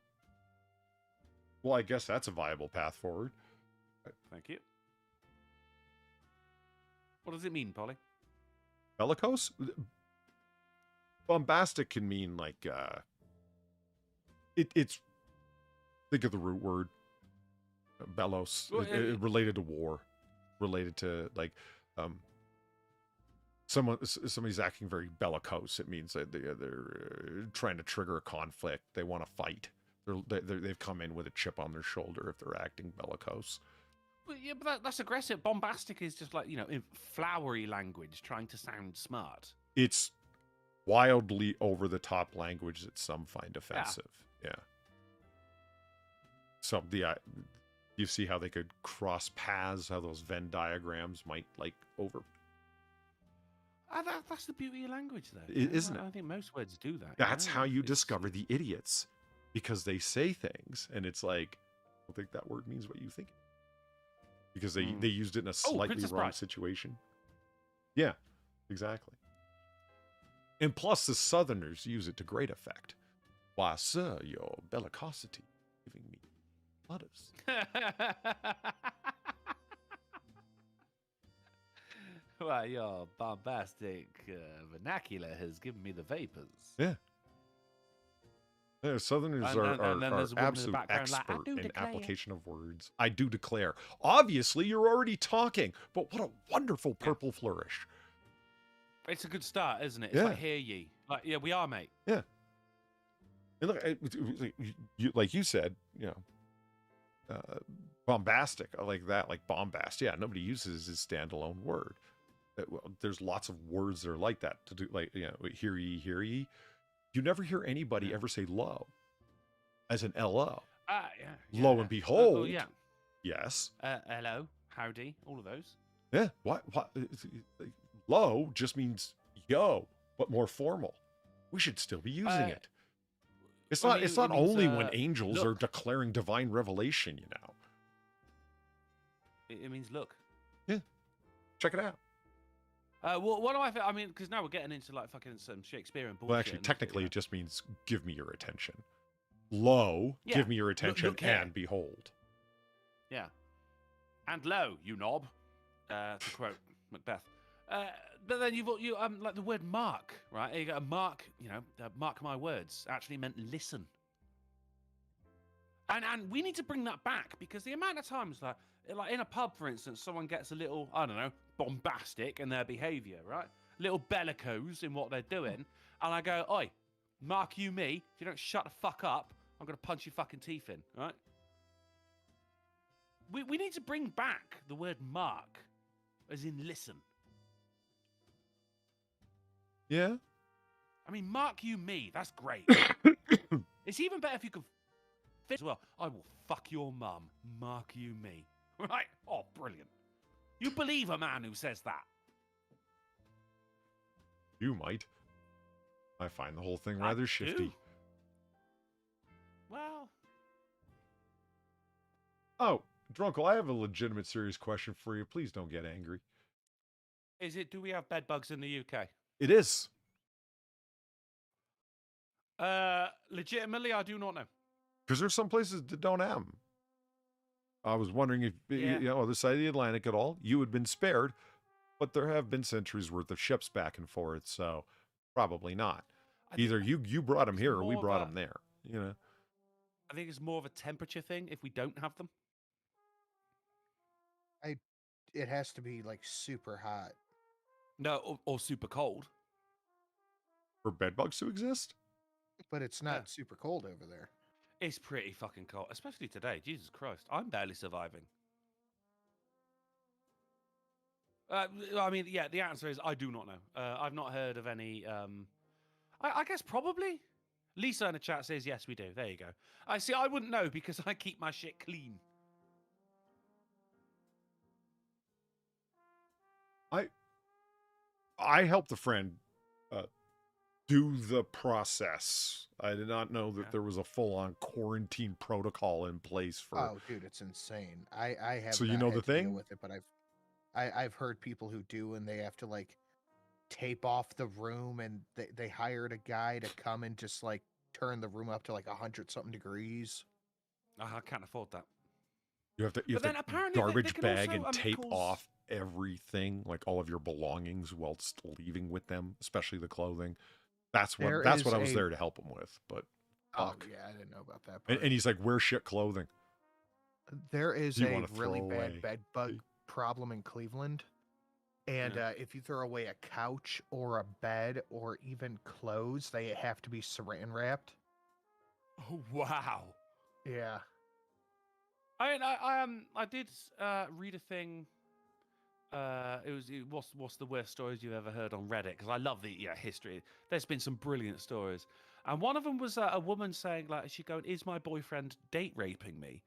Well, I guess that's a viable path forward. Thank you. What does it mean, Polly? Bellicose? Bombastic can mean like it's think of the root word bellows, Well, related to war, related to like somebody's acting very bellicose. It means that they're trying to trigger a conflict. They want to fight. They've come in with a chip on their shoulder if they're acting bellicose. Well, yeah, but that's aggressive. Bombastic is just like, in flowery language, trying to sound smart. It's wildly over the top language that some find offensive. Yeah. So you see how they could cross paths, how those Venn diagrams might like over. That's the beauty of language, though. Isn't it? I think most words do that. That's how you It's- discover the idiots, because they say things and it's like, don't think that word means what you think. Because they used it in a slightly Princess wrong Bride. situation. Yeah, exactly. And plus, the Southerners use it to great effect. Why, sir, your bellicosity giving me flutters. Well, your bombastic vernacular has given me the vapors. Yeah. Yeah, Southerners And are then there's a woman in the absolute background like, "I expert do in declare." application of words. I do declare. Obviously, you're already talking, but what a wonderful purple flourish. It's a good start, isn't it? It's Yeah. like, hear ye. Like, yeah, we are, mate. Yeah. And look, like you said, bombastic. I like that, like bombast. Yeah, nobody uses his standalone word. Well, there's lots of words that are like that to do, like, hear ye, hear ye. You never hear anybody ever say low as an LO. Yeah. Lo and behold. Oh, yeah. Yes. Hello, howdy, all of those. Yeah. What? Low just means yo, but more formal. We should still be using it. It's not. It's not only when angels are declaring divine revelation. It means look. Yeah. Check it out. What do I think? I mean, because now we're getting into like fucking some Shakespearean bullshit. Well, actually, technically, it just means give me your attention. Lo, Yeah. give me your attention, Look here. and behold. Yeah. And lo, you knob. To quote Macbeth. But then you like the word mark, right? You got a mark. Mark my words actually meant listen. And we need to bring that back because the amount of times like in a pub, for instance, someone gets a little, I don't know, bombastic in their behaviour, right? Little bellicose in what they're doing, and I go, oi, mark you me. If you don't shut the fuck up, I'm gonna punch your fucking teeth in, right? We need to bring back the word mark, as in listen. Yeah. I mean, mark you me. That's great. It's even better if you can fit as well. I will fuck your mum. Mark you me. Right? Oh, brilliant. You believe a man who says that? You might. I find the whole thing rather shifty. do. Well. Oh, Drunkle, I have a legitimate serious question for you. Please don't get angry. Do we have bed bugs in the UK? It is. Legitimately, I do not know. Because there's some places that don't have them. I was wondering if, other side of the Atlantic at all, you had been spared, but there have been centuries worth of ships back and forth, so probably not. Either you brought them here or we brought them there, I think it's more of a temperature thing if we don't have them. It has to be like super hot. No, or super cold. For bed bugs to exist? But it's not super cold over there. It's pretty fucking cold, especially today. Jesus Christ, I'm barely surviving. I mean, yeah, the answer is I do not know. I've not heard of any. I guess probably. Lisa in the chat says yes, we do. There you go. I see. I wouldn't know because I keep my shit clean. I helped a friend do the process. I did not know that there was a full-on quarantine protocol in place for. Oh, dude, it's insane. I have. So you not know had the to deal thing with it, but I've heard people who do, and they have to like tape off the room, and they hired a guy to come and just like turn the room up to like 100-something degrees. I can't afford that. You have to apparently they garbage can bag also, and tape cause... off everything, like all of your belongings, whilst leaving with them, especially the clothing. That's what I was there to help him with. But fuck. Oh yeah, I didn't know about that. And he's like, "Wear shit clothing." There is You a wanna really throw bad away. bed bug problem in Cleveland. And if you throw away a couch or a bed or even clothes, they have to be saran wrapped. Oh, wow. Yeah. I did read a thing. It was what's the worst stories you've ever heard on Reddit? Because I love the history. There's been some brilliant stories, and one of them was a woman saying like, she's going, "Is my boyfriend date raping me?"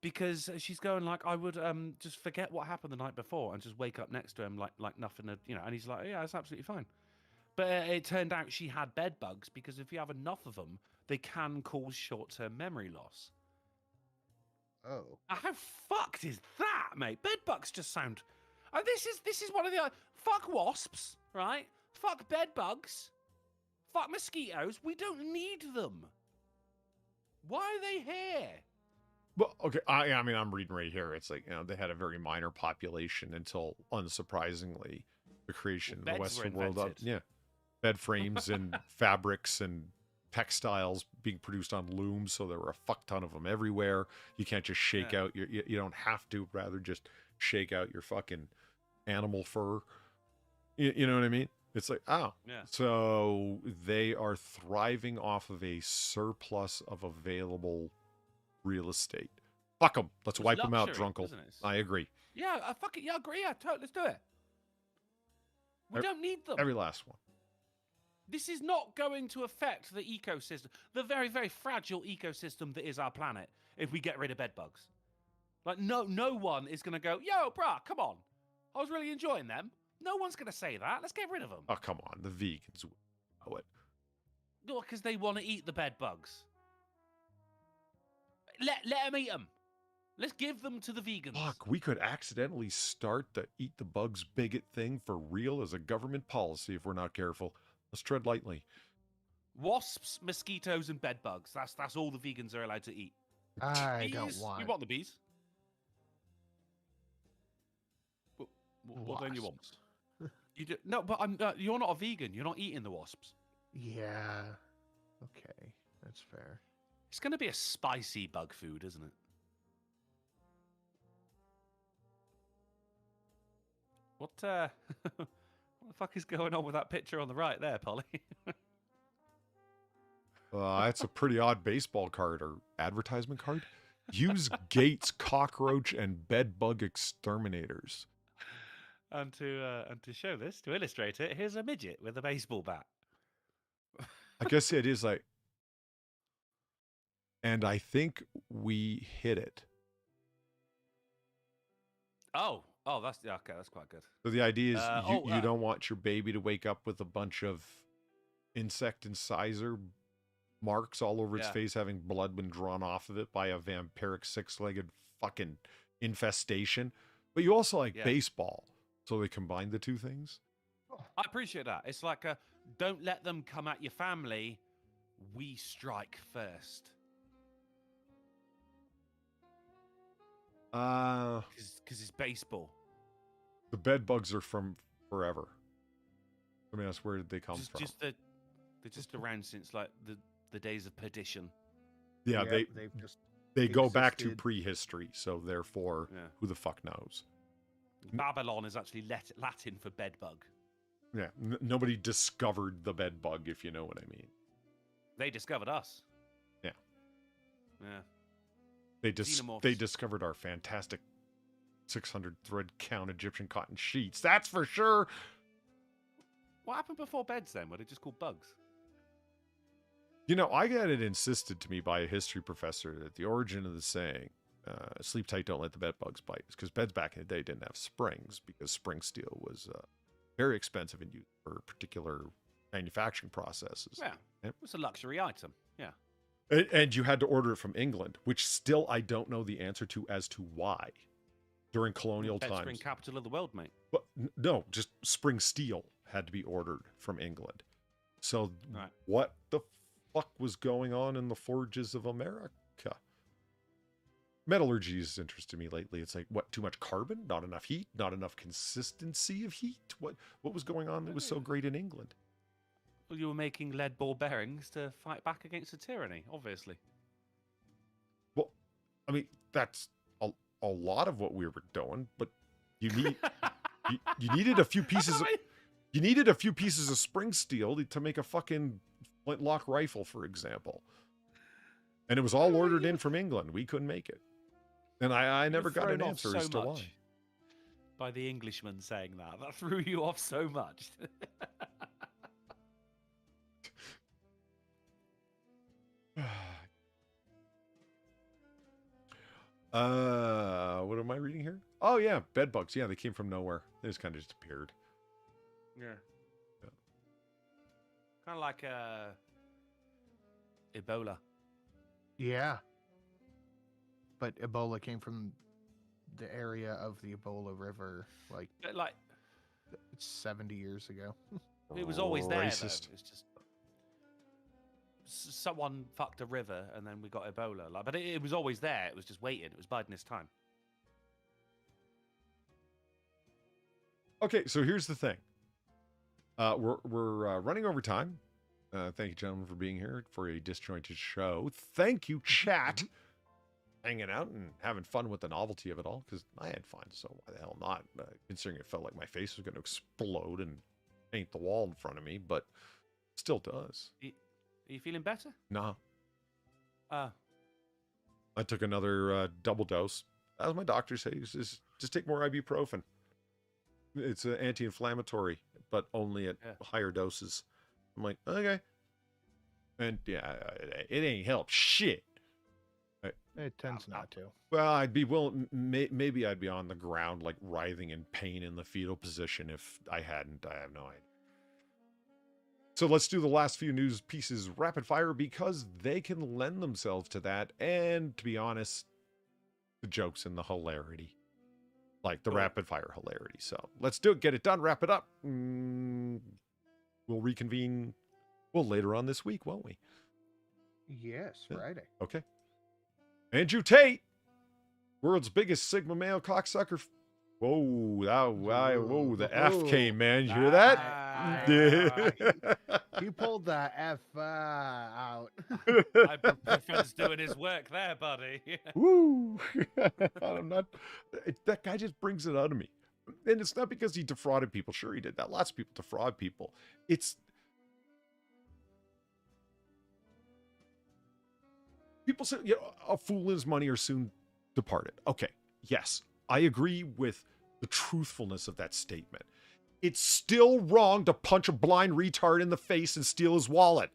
Because she's going like, I would just forget what happened the night before and just wake up next to him like nothing had, and he's like, yeah, it's absolutely fine. But it turned out she had bed bugs because if you have enough of them, they can cause short-term memory loss. Oh. How fucked is that, mate? Bedbugs just sound. This is one of the fuck wasps, right? Fuck bedbugs. Fuck mosquitoes. We don't need them. Why are they here? Well, okay. I mean, I'm reading right here. It's like, they had a very minor population until, unsurprisingly, the creation of the beds were Western world. invented. Bed frames and fabrics and textiles being produced on looms. So there were a fuck ton of them everywhere. You can't just shake out you don't have to, rather just shake out your fucking animal fur. You know what I mean? It's like, so they are thriving off of a surplus of available real estate. Fuck them. Let's wipe them out, drunkle. I agree. Yeah, I fucking agree. Yeah, totally. Let's do it. We don't need them. Every last one. This is not going to affect the ecosystem, the very, very fragile ecosystem that is our planet, if we get rid of bedbugs. Like, no one is going to go, yo, brah, come on. I was really enjoying them. No one's going to say that. Let's get rid of them. Oh, come on. The vegans know it. No, because they want to eat the bedbugs. Let them eat them. Let's give them to the vegans. Fuck, we could accidentally start the eat the bugs bigot thing for real as a government policy if we're not careful. Let's tread lightly. Wasps, mosquitoes, and bedbugs. That's all the vegans are allowed to eat. I bees? don't want. You want the bees? What then you want? You do, no, but you're not a vegan. You're not eating the wasps. Yeah. Okay, that's fair. It's going to be a spicy bug food, isn't it? What the fuck is going on with that picture on the right there, Polly? That's a pretty odd baseball card or advertisement card. Use Gates cockroach and bedbug exterminators. And to show this, to illustrate it, here's a midget with a baseball bat. I guess it is like, and I think we hit it. Oh, that's okay. That's quite good. So the idea is you don't want your baby to wake up with a bunch of insect incisor marks all over its face, having blood been drawn off of it by a vampiric six-legged fucking infestation. But you also like baseball, so they combine the two things. I appreciate that. It's like don't let them come at your family. We strike first. Because it's baseball. The bed bugs are from forever. I mean, that's where did they come from? They're just around since like the days of perdition. Yeah, they go back to prehistory, so therefore, who the fuck knows? Babylon is actually Latin for bedbug. Yeah, nobody discovered the bedbug, if you know what I mean. They discovered us. Yeah. Yeah. They discovered our fantastic 600 thread count Egyptian cotton sheets. That's for sure. What happened before beds then? Were they just called bugs? You know, I got it insisted to me by a history professor that the origin of the saying, sleep tight, don't let the bed bugs bite, is because beds back in the day didn't have springs, because spring steel was very expensive and used for particular manufacturing processes. Yeah, it was a luxury item. Yeah. And you had to order it from England, which still I don't know the answer to as to why. During colonial times. Spring capital of the world, mate. But no, just spring steel had to be ordered from England. So what the fuck was going on in the forges of America? Metallurgy has interested me lately. It's like, what, too much carbon? Not enough heat? Not enough consistency of heat? What was going on that was so great in England? Well, you were making lead ball bearings to fight back against the tyranny, obviously. Well, I mean, that's a lot of what we were doing, but you need you needed a few pieces of you needed a few pieces of spring steel to make a fucking flintlock rifle, for example. And it was all ordered in from England. We couldn't make it. And I never got an answer as to why. By the Englishman saying that. That threw you off so much. What am I reading here? Oh yeah, bed bugs. Yeah, they came from nowhere. They just kind of just appeared. Yeah. Kind of like Ebola. Yeah. but Ebola came from the area of the Ebola River, like Like 70 years ago. it was always there. Though. Racist. It's just someone fucked a river, and then we got Ebola. Like, but it was always there. It was just waiting. It was biding its time. Okay, so here's the thing. We're running over time. Thank you, gentlemen, for being here for a disjointed show. Thank you, chat, hanging out and having fun with the novelty of it all, because I had fun, so why the hell not? Considering it felt like my face was going to explode and paint the wall in front of me, but still does. Are you feeling better? No. Uh, I took another double dose. As my doctor says, just take more ibuprofen. It's an anti-inflammatory, but only at higher doses. I'm like, okay. And yeah, it ain't helped shit. It tends not to. Well, I'd be willing, maybe I'd be on the ground, like writhing in pain in the fetal position if I hadn't. I have no idea. So let's do the last few news pieces rapid fire because they can lend themselves to that. And to be honest, the jokes and the hilarity. Like the rapid fire hilarity. So let's do it. Get it done. Wrap it up. We'll reconvene later on this week, won't we? Yes, Friday. Okay. Andrew Tate, world's biggest Sigma male cocksucker. Whoa, whoa, the F came, man. You hear that? He pulled the F out. my friend's doing his work there, buddy. Woo! I'm not. That guy just brings it out of me, and it's not because he defrauded people. Sure, he did that. Lots of people defraud people. It's people say, you know, a fool and his money are soon departed. Okay, yes, I agree with the truthfulness of that statement. It's still wrong to punch a blind retard in the face and steal his wallet.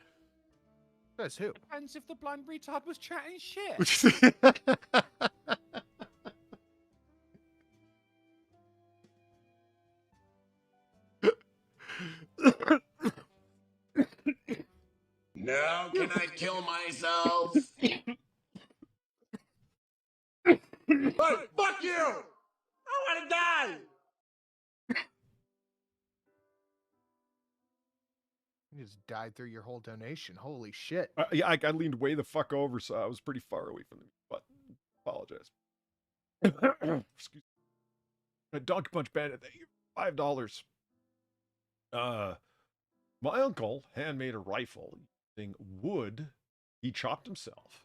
Says who? Depends if the blind retard was chatting shit. Now can I kill myself? Hey, fuck you! I want to die! You just died through your whole donation. Holy shit. Yeah, I leaned way the fuck over, so I was pretty far away from the button. Apologize. Excuse me. Donkey Punch Bandit, thank you. $5. My uncle handmade a rifle using wood he chopped himself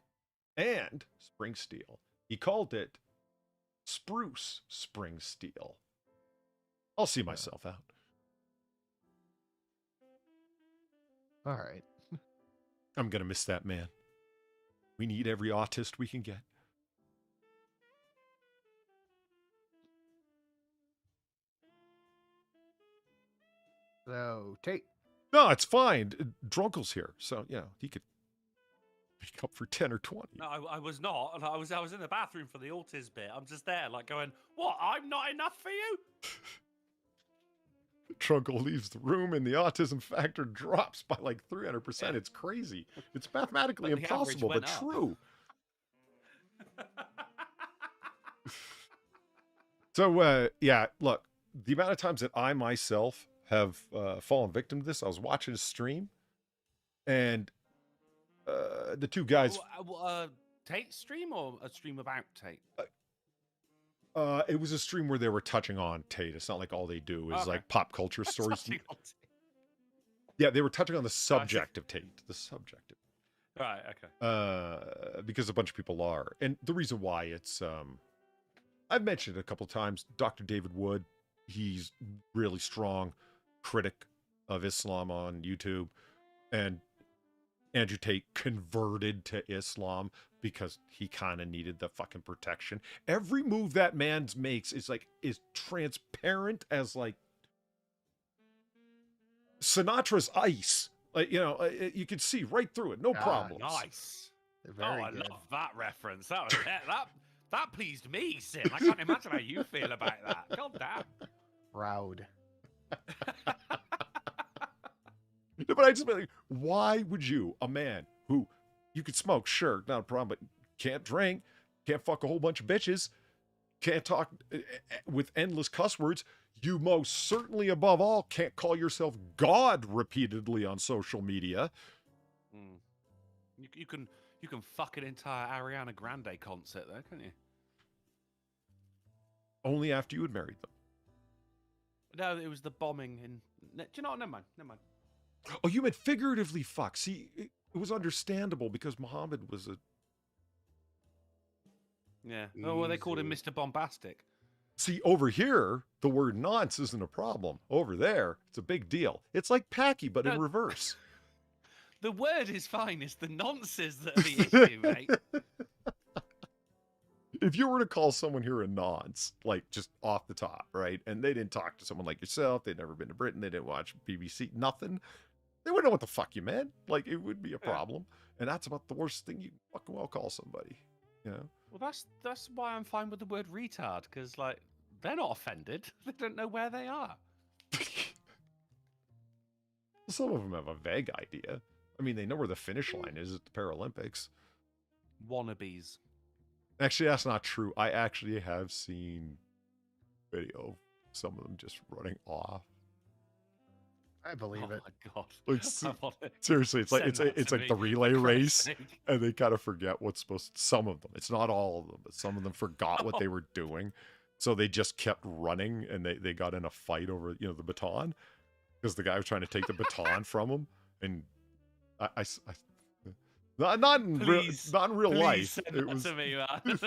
and spring steel. He called it spruce spring steel. I'll see myself out. All right. I'm going to miss that man. We need every autist we can get. So, Tate. No, it's fine. Drunkle's here, so, you know, he could make up for 10 or 20. No, I was not. I was in the bathroom for the autism bit. I'm just there, like going, what? I'm not enough for you? Drunkle leaves the room and the autism factor drops by like 300%. It's crazy. It's mathematically But the impossible, but average went up. true. So, yeah, look, the amount of times that I myself have fallen victim to this, I was watching a stream and the two guys. Tate stream or a stream about Tate? It was a stream where they were touching on Tate. It's not like all they do is Okay. like pop culture stories. Touching on Tate. Yeah, they were touching on the subject of Tate. The subject of Right, okay. because a bunch of people are. And the reason why it's I've mentioned it a couple of times, Dr. David Wood, he's really strong critic of Islam on YouTube, and Andrew Tate converted to Islam because he kind of needed the fucking protection. Every move that man makes is transparent as like Sinatra's ice. Like, you know, you can see right through it, no problems. Nice. They're Oh, very I good. love that reference. That was that pleased me, Sim. I can't imagine how you feel about that. God damn. Proud. No, but I just like, why would you, a man who you could smoke, sure, not a problem, but can't drink, can't fuck a whole bunch of bitches, can't talk with endless cuss words. You most certainly, above all, can't call yourself God repeatedly on social media. Mm. You can fuck an entire Ariana Grande concert there, can't you? Only after you had married them. No, it was the bombing in. Do you know what? Never mind. Oh, you meant figuratively fuck. See, it was understandable because Muhammad was a... Yeah. Oh, well, they called him Mr. Bombastic. See, over here, the word nonce isn't a problem. Over there, it's a big deal. It's like Packy, but in reverse. The word is fine. It's the nonces that are the issue, mate. If you were to call someone here a nonce, like just off the top, right? And they didn't talk to someone like yourself. They'd never been to Britain. They didn't watch BBC, nothing. They wouldn't know what the fuck you meant. Like, it would be a problem. And that's about the worst thing you can fucking well call somebody, you know? Well, that's why I'm fine with the word retard, because, like, they're not offended. They don't know where they are. Some of them have a vague idea. I mean, they know where the finish line is at the Paralympics. Wannabes. Actually, that's not true. I actually have seen video of some of them just running off. I believe it. Oh my god! Like, seriously, it's like it's like the relay race, and they kind of forget what's supposed. Some of them, it's not all of them, but some of them forgot what they were doing, so they just kept running, and they got in a fight over the baton because the guy was trying to take the baton from him, and I not in real life. It was to me, man.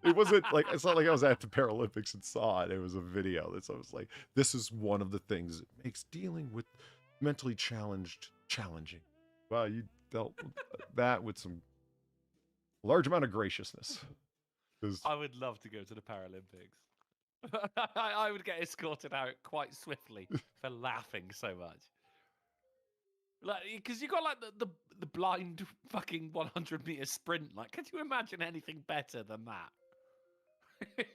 It wasn't like, it's not like I was at the Paralympics and saw it. It was a video that I was like, this is one of the things that makes dealing with mentally challenged challenging. Well, you dealt with that with some large amount of graciousness. I would love to go to the Paralympics. I would get escorted out quite swiftly for laughing so much. Like, because you got like the blind fucking 100-meter sprint. Like, could you imagine anything better than that?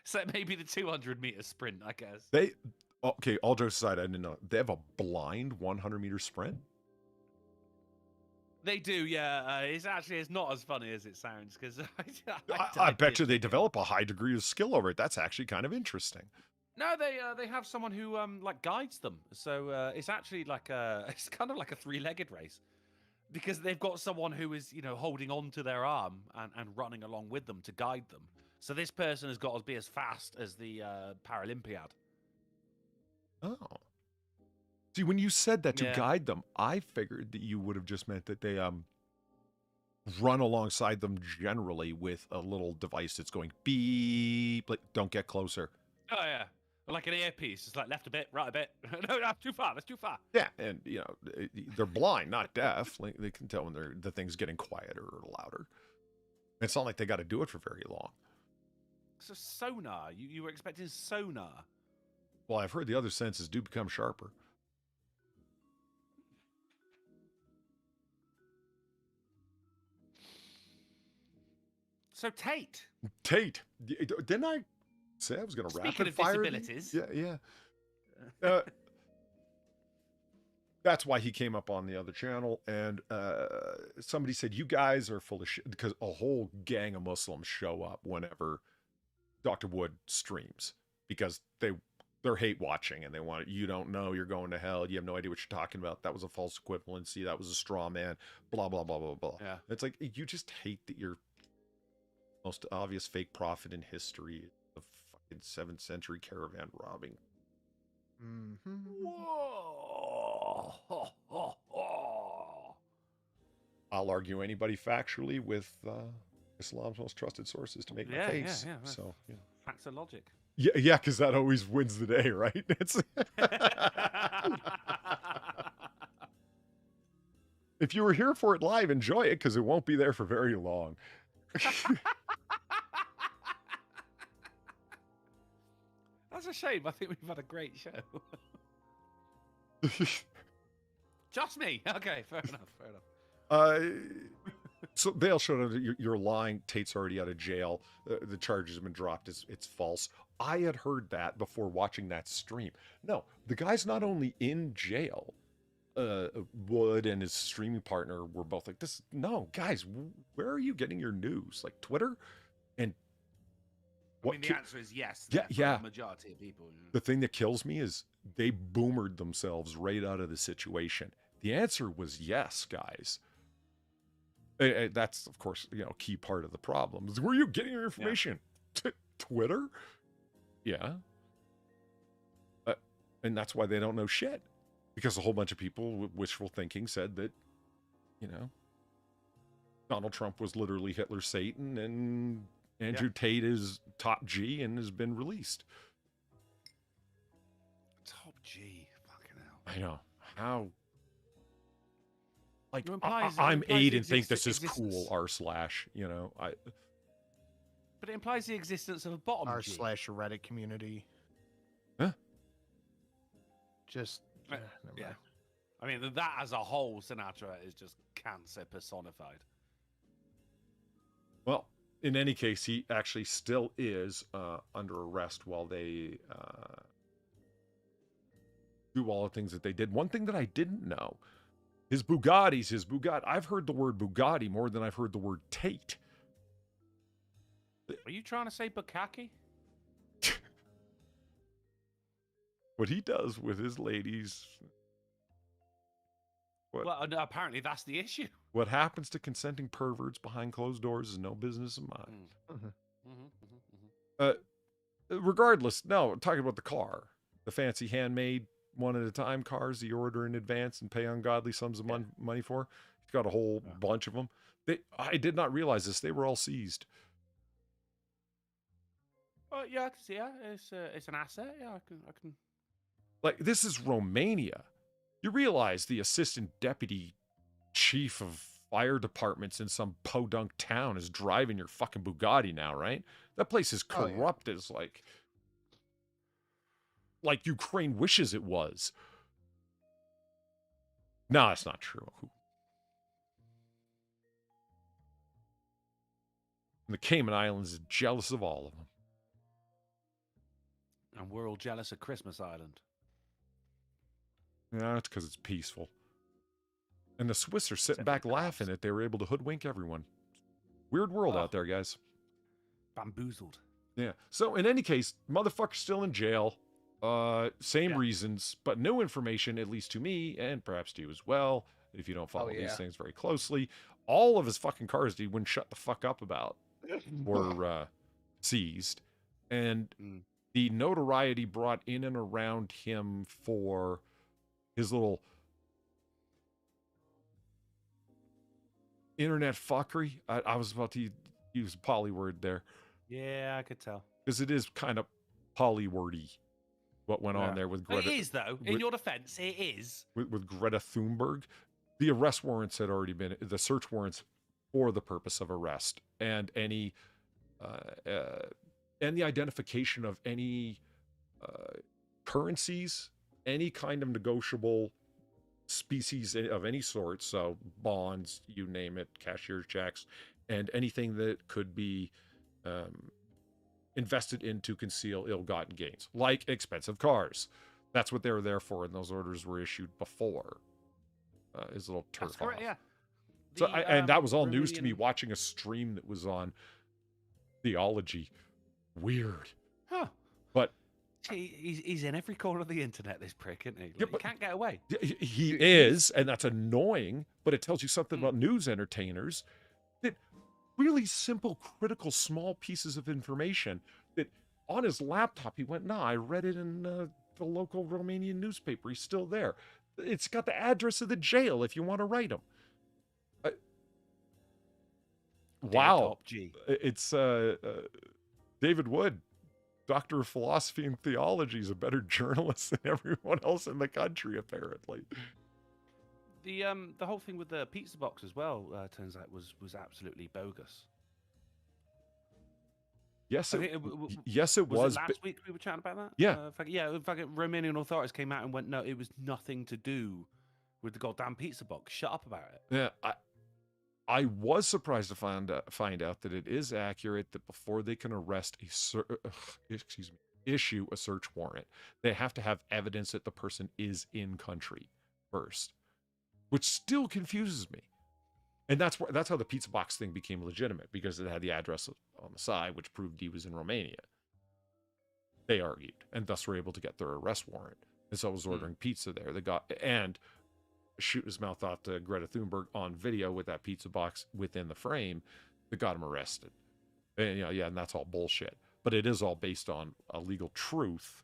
So maybe the 200-meter sprint, I guess. Okay, all jokes aside, I didn't know they have a blind 100-meter sprint. They do, yeah. It's not as funny as it sounds, because I bet you they develop a high degree of skill over it. That's actually kind of interesting. No, they have someone who like guides them. So it's actually like it's kind of like a three-legged race, because they've got someone who is holding on to their arm and running along with them to guide them. So this person has got to be as fast as the Paralympiad. Oh. See, when you said that to guide them, I figured that you would have just meant that they run alongside them generally with a little device that's going beep, like don't get closer. Oh yeah. Like an earpiece. It's like left a bit, right a bit. No, that's too far. That's too far. Yeah, and they're blind, not deaf. Like, they can tell when the thing's getting quieter or louder. It's not like they got to do it for very long. So sonar. You were expecting sonar. Well, I've heard the other senses do become sharper. So Tate. Didn't I say I was going to Speaking rapid fire? Disabilities. Yeah. That's why he came up on the other channel, and somebody said, you guys are full of shit, because a whole gang of Muslims show up whenever Dr. Wood streams, because they're hate watching, and they want, you don't know, you're going to hell, you have no idea what you're talking about, that was a false equivalency, that was a straw man, blah, blah, blah, blah, blah. Yeah. It's like, you just hate that your most obvious fake prophet in history, the fucking 7th century caravan robbing. Mm-hmm. Whoa. I'll argue anybody factually with Islam's most trusted sources to make my case. Yeah. So, Facts and logic. Yeah, because that always wins the day, right? It's if you were here for it live, enjoy it, because it won't be there for very long. That's a shame. I think we've had a great show. Just me. Okay, fair enough. So Bale showed up. You're lying. Tate's already out of jail. The charges have been dropped. It's false. I had heard that before watching that stream. No, the guy's not only in jail, Wood and his streaming partner were both like, "This, no, guys, where are you getting your news? Like Twitter?" And I mean, the answer is yes. Yeah, yeah. The majority of people. The thing that kills me is they boomered themselves right out of the situation. The answer was yes, guys. That's, of course, a key part of the problem. Is, where are you getting your information? Yeah. Twitter? Yeah. And that's why they don't know shit. Because a whole bunch of people with wishful thinking said that, Donald Trump was literally Hitler's Satan and Andrew Tate is top G and has been released. Top G? Fucking hell. I know. How? Like, implies, I'm Aid and think this is cool, r/, But it implies the existence of a bottom r/ G. Reddit community. Huh? Just... never Yeah. mind. I mean, that as a whole, Sinatra is just cancer personified. Well, in any case, he actually still is under arrest while they do all the things that they did. One thing that I didn't know, his Bugatti. I've heard the word Bugatti more than I've heard the word Tate. Are you trying to say Bukkake? What he does with his ladies. Well, no, apparently that's the issue. What happens to consenting perverts behind closed doors is no business of mine. Regardless, no, talking about the car. The fancy handmade, one at a time cars that you order in advance and pay ungodly sums of money for. He's got a whole bunch of them. I did not realize this. They were all seized. Yeah, I can see that. It's an asset. Yeah, I can. Like, this is Romania. You realize the assistant deputy chief of fire departments in some podunk town is driving your fucking Bugatti now, right? That place is corrupt as like Ukraine wishes it was. No, that's not true. The Cayman Islands is jealous of all of them. And we're all jealous of Christmas Island. Yeah, it's because it's peaceful. And the Swiss are sitting back laughing that they were able to hoodwink everyone. Weird world out there, guys. Bamboozled. Yeah. So in any case, motherfucker's still in jail. Same reasons, but no information, at least to me, and perhaps to you as well, if you don't follow these things very closely. All of his fucking cars that he wouldn't shut the fuck up about were seized. And the notoriety brought in and around him for his little internet fuckery. I was about to use a poly word there. Yeah, I could tell. Because it is kind of poly-wordy what went on there with Greta. It is, though. In your defense, it is. With Greta Thunberg. The arrest warrants had already been, the search warrants for the purpose of arrest. And any, and the identification of any currencies, any kind of negotiable species of any sort, so bonds, you name it, cashier's checks, and anything that could be invested in to conceal ill-gotten gains, like expensive cars. That's what they were there for, and those orders were issued before his little turf off. Correct, yeah. So and that was all news to me watching a stream that was on Theology. Weird. Huh. But he's in every corner of the internet, this prick, isn't he? Like, he can't get away. He is, and that's annoying, but it tells you something about news entertainers, that really simple, critical, small pieces of information that on his laptop, he went, I read it in the local Romanian newspaper. He's still there. It's got the address of the jail if you want to write him. Wow. It's David Wood, Doctor of Philosophy and Theology, is a better journalist than everyone else in the country, apparently. The whole thing with the pizza box as well turns out was absolutely bogus. Yes, it was. Was last week we were chatting about that? Yeah. In fact, Romanian authorities came out and went, no, it was nothing to do with the goddamn pizza box. Shut up about it. Yeah, I was surprised to find out that it is accurate that before they can arrest issue a search warrant, they have to have evidence that the person is in country first. which still confuses me. And that's how the pizza box thing became legitimate, because it had the address on the side, which proved he was in Romania. They argued, and thus were able to get their arrest warrant. And so I was ordering pizza there. They got, and shoot his mouth off to Greta Thunberg on video with that pizza box within the frame that got him arrested. And and that's all bullshit. But it is all based on a legal truth.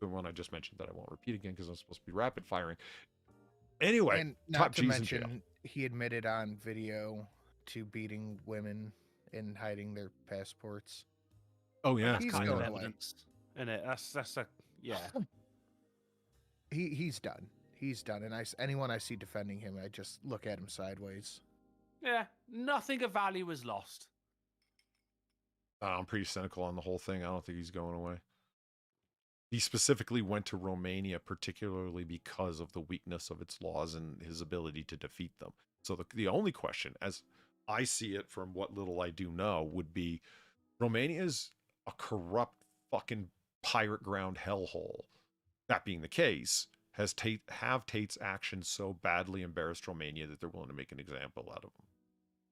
The one I just mentioned that I won't repeat again because I'm supposed to be rapid firing. Anyway, And not to mention, he admitted on video to beating women and hiding their passports. Oh yeah, He's kind of going away. evidence, isn't it? That's a yeah. He's done. He's done. And anyone I see defending him, I just look at him sideways. Yeah, nothing of value is lost. I'm pretty cynical on the whole thing. I don't think he's going away. He specifically went to Romania particularly because of the weakness of its laws and his ability to defeat them. So the only question, as I see it from what little I do know, would be Romania is a corrupt fucking pirate ground hellhole. That being the case, have Tate's actions so badly embarrassed Romania that they're willing to make an example out of him.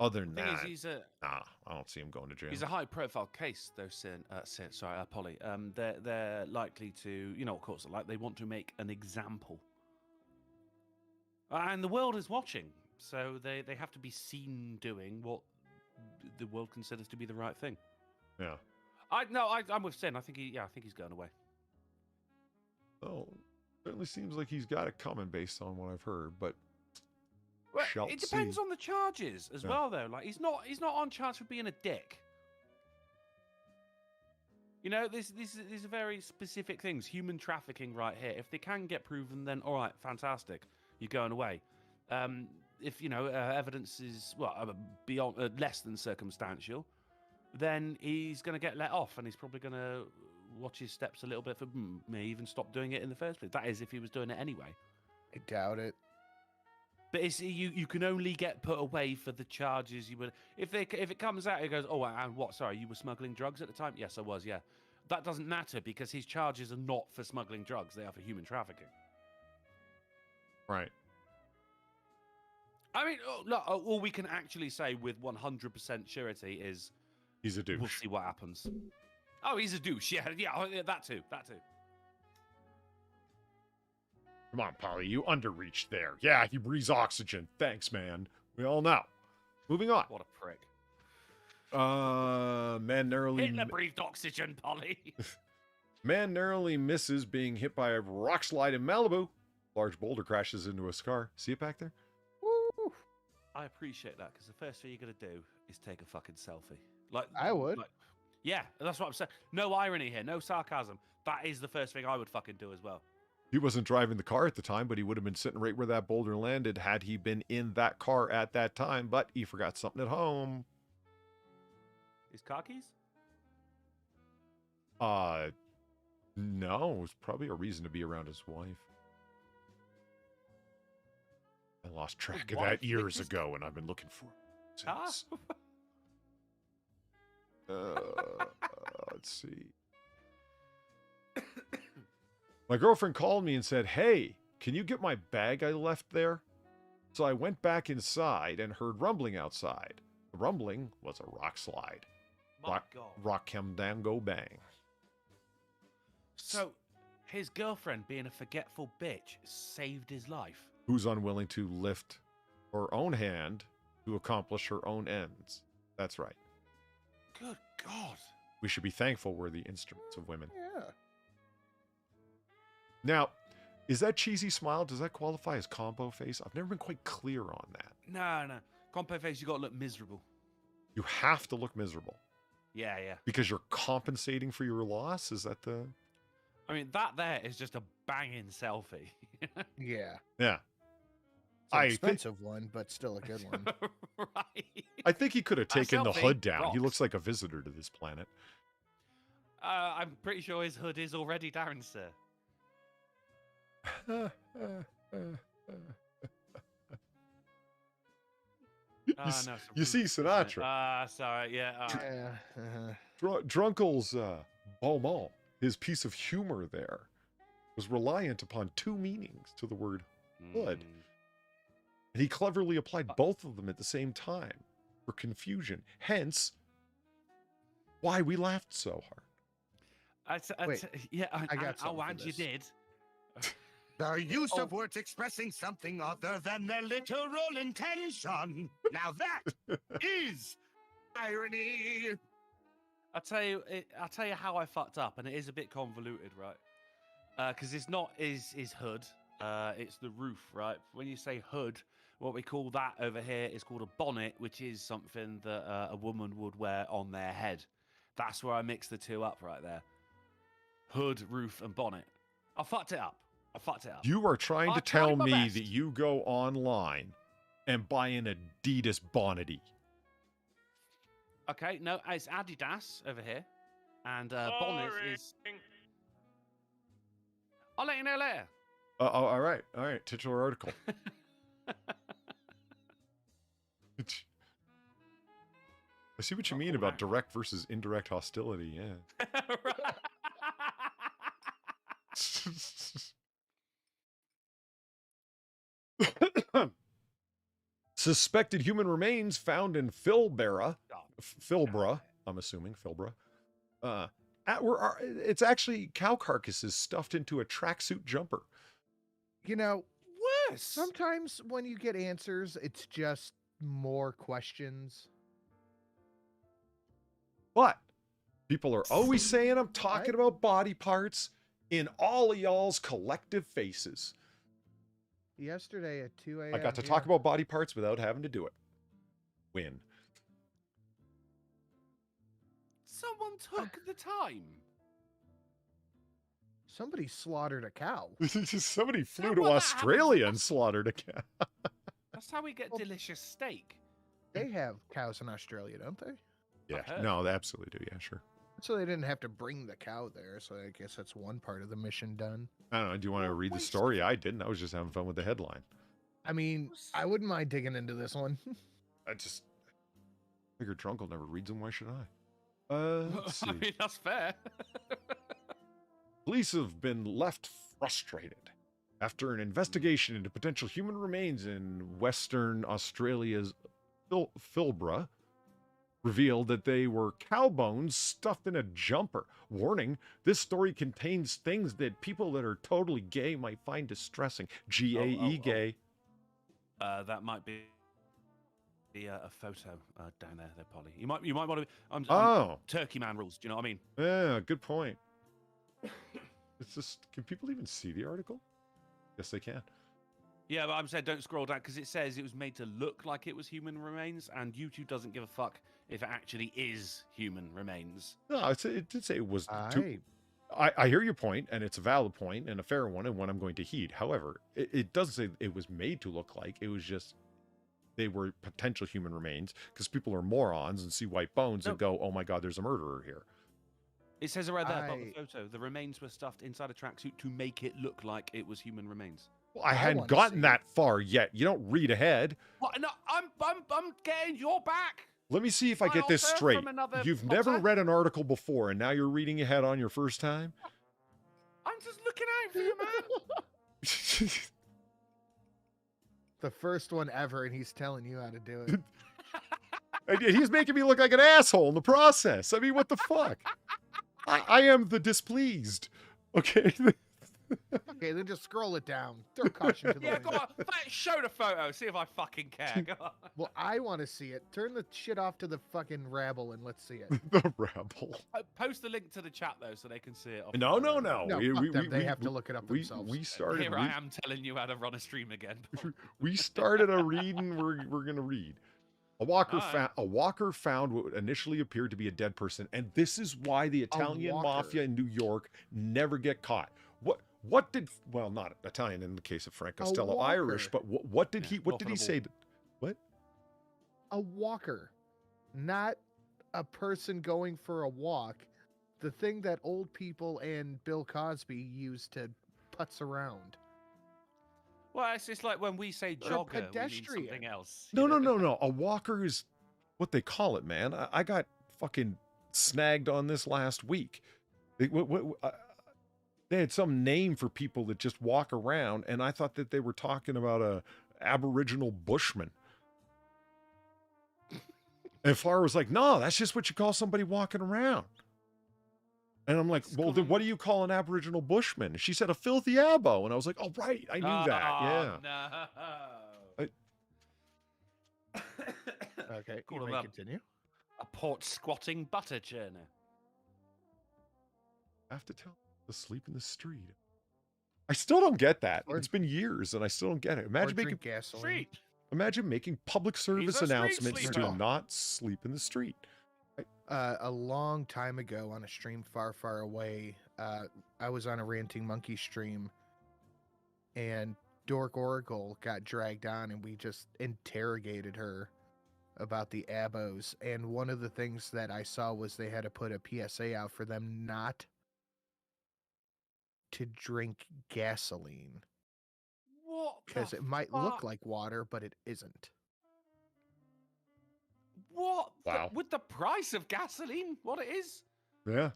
Other than that, I don't see him going to jail. He's a high-profile case, though, Polly. They're likely to, of course, they want to make an example. And the world is watching, so they have to be seen doing what the world considers to be the right thing. Yeah. I'm with Sin. I think he's going away. Oh, certainly seems like he's got it coming based on what I've heard, but well, it depends on the charges as well, though. Like he's not on charge for being a dick. These are very specific things. Human trafficking, right here. If they can get proven, then all right, fantastic. You're going away. If evidence is beyond less than circumstantial, then he's going to get let off, and he's probably going to watch his steps a little bit for may even stop doing it in the first place. That is, if he was doing it anyway. I doubt it. But it's, you can only get put away for the charges you would. If it comes out, it goes, oh, and what? Sorry, you were smuggling drugs at the time? Yes, I was. Yeah, that doesn't matter because his charges are not for smuggling drugs; they are for human trafficking. Right. I mean, look, all we can actually say with 100% surety is he's a douche. We'll see what happens. Oh, he's a douche. Yeah, that too. Come on, Polly, you underreached there. Yeah, he breathes oxygen. Thanks, man. We all know. Moving on. What a prick. Man narrowly... Hitler breathed oxygen, Polly. Man narrowly misses being hit by a rock slide in Malibu. Large boulder crashes into his car. See it back there? Woo! I appreciate that, because the first thing you're going to do is take a fucking selfie. I would. Yeah, that's what I'm saying. No irony here, no sarcasm. That is the first thing I would fucking do as well. He wasn't driving the car at the time, but he would have been sitting right where that boulder landed had he been in that car at that time, but he forgot something at home. His car keys? No, it was probably a reason to be around his wife. I lost track of that years ago, and I've been looking for it since. Let's see. My girlfriend called me and said, "Hey, can you get my bag I left there?" So I went back inside and heard rumbling outside. The rumbling was a rock slide. Rock came down, go bang. So, his girlfriend, being a forgetful bitch, saved his life. Who's unwilling to lift her own hand to accomplish her own ends. That's right. Good God. We should be thankful we're the instruments of women. Yeah. Now, is that cheesy smile? Does that qualify as combo face? I've never been quite clear on that. No. Combo face, you got to look miserable. You have to look miserable. Yeah. Because you're compensating for your loss? Is that the... I mean, that there is just a banging selfie. Yeah. Yeah. It's an expensive one, but still a good one. Right. I think he could have taken the selfie hood down. rocks. He looks like a visitor to this planet. I'm pretty sure his hood is already down, sir. You see Sinatra. Sorry, yeah. Drunkle's Beaumont, his piece of humor there, was reliant upon two meanings to the word hood. And he cleverly applied both of them at the same time for confusion. Hence, why we laughed so hard. Wait, I got something for and you this. did. The use of words expressing something other than their literal intention. Now that is irony. I'll tell you how I fucked up, and it is a bit convoluted, right? Because it's not his hood, it's the roof, right? When you say hood, what we call that over here is called a bonnet, which is something that a woman would wear on their head. That's where I mixed the two up right there. Hood, roof, and bonnet. I fucked it up. You are trying to I tell tried my me best. that you go online and buy an Adidas bonnety. Okay, no, it's Adidas over here, and bonnet is. I'll let you know later. All right. Titular article. I see what you mean about direct versus indirect hostility. Yeah. Suspected human remains found in Filbra, I'm assuming Filbra. It's actually cow carcasses stuffed into a tracksuit jumper. You know, Worse. sometimes when you get answers, it's just more questions. But people are always saying I'm talking about body parts in all of y'all's collective faces. Yesterday at 2 a.m. I got to talk about body parts without having to do it. Win. Someone took the time. Somebody slaughtered a cow. Somebody flew that to what that Australia and slaughtered a cow. That's how we get delicious steak. They have cows in Australia, don't they? Yeah, heard. no, they absolutely do. Yeah, sure. So they didn't have to bring the cow there. So I guess that's one part of the mission done. I don't know. Do you want to read the story? I didn't. I was just having fun with the headline. I mean, I wouldn't mind digging into this one. I just figured drunk will never read them. Why should I? Let's see. I mean, that's fair. Police have been left frustrated after an investigation into potential human remains in Western Australia's Filbra revealed that they were cow bones stuffed in a jumper. Warning, this story contains things that people that are totally gay might find distressing. G-A-E, gay. That might be a photo down there, Polly. You might want to. I'm Turkey man rules. Do you know what I mean? Yeah, good point. It's just, can people even see the article? Yes, they can. Yeah, but I'm saying don't scroll down because it says it was made to look like it was human remains, and YouTube doesn't give a fuck if it actually is human remains. No, it did say it was. I hear your point, and it's a valid point and a fair one, and one I'm going to heed. However, it doesn't say it was made to look like. It was just they were potential human remains because people are morons and see white bones and go, "Oh my God, there's a murderer here." It says right there above the photo, the remains were stuffed inside a tracksuit to make it look like it was human remains. Well, I hadn't gotten that far yet. You don't read ahead. What? No, I'm getting your back. Let me see if I get this straight. You've never read an article before, and now you're reading ahead on your first time? I'm just looking out for you, man. The first one ever, and he's telling you how to do it. And he's making me look like an asshole in the process. I mean, what the fuck? I am the displeased. Okay. Okay, then just scroll it down. Throw caution to the wind. Go on. Show the photo. See if I fucking care. Go on. Well, I want to see it. Turn the shit off to the fucking rabble and let's see it. The rabble. Post the link to the chat though, so they can see it. No. No, fuck them. They have to look it up themselves. We started. Here I am telling you how to run a stream again. We started a reading. We're gonna read. A walker found what initially appeared to be a dead person, and this is why the Italian mafia in New York never get caught. What did, well, not Italian in the case of Frank Costello, Irish, but what did he say? What? A walker, not a person going for a walk. The thing that old people and Bill Cosby used to putz around. Well, it's just like when we say jogger, we mean something else. No. A walker is what they call it, man. I got fucking snagged on this last week. They had some name for people that just walk around, and I thought that they were talking about Aboriginal Bushman. And Flower was like, no, that's just what you call somebody walking around. And I'm like, well, then what do you call an Aboriginal Bushman? And she said, a filthy abo. And I was like, oh, right, I knew that. Yeah. No. Okay, Call you him may up. continue. A port squatting butter churner. I have to tell to sleep in the street. I still don't get that. Or- It's been years and I still don't get it. Or Imagine drink making gasoline. imagine making public service a street announcements to sleeper. not sleep in the street. A long time ago on a stream far, far away, I was on a Ranting Monkey stream, and Dork Oracle got dragged on, and we just interrogated her about the abos. And one of the things that I saw was they had to put a PSA out for them not to drink gasoline What? because it might look like water, but it isn't. What? Wow. With the price of gasoline, what it is? Yeah.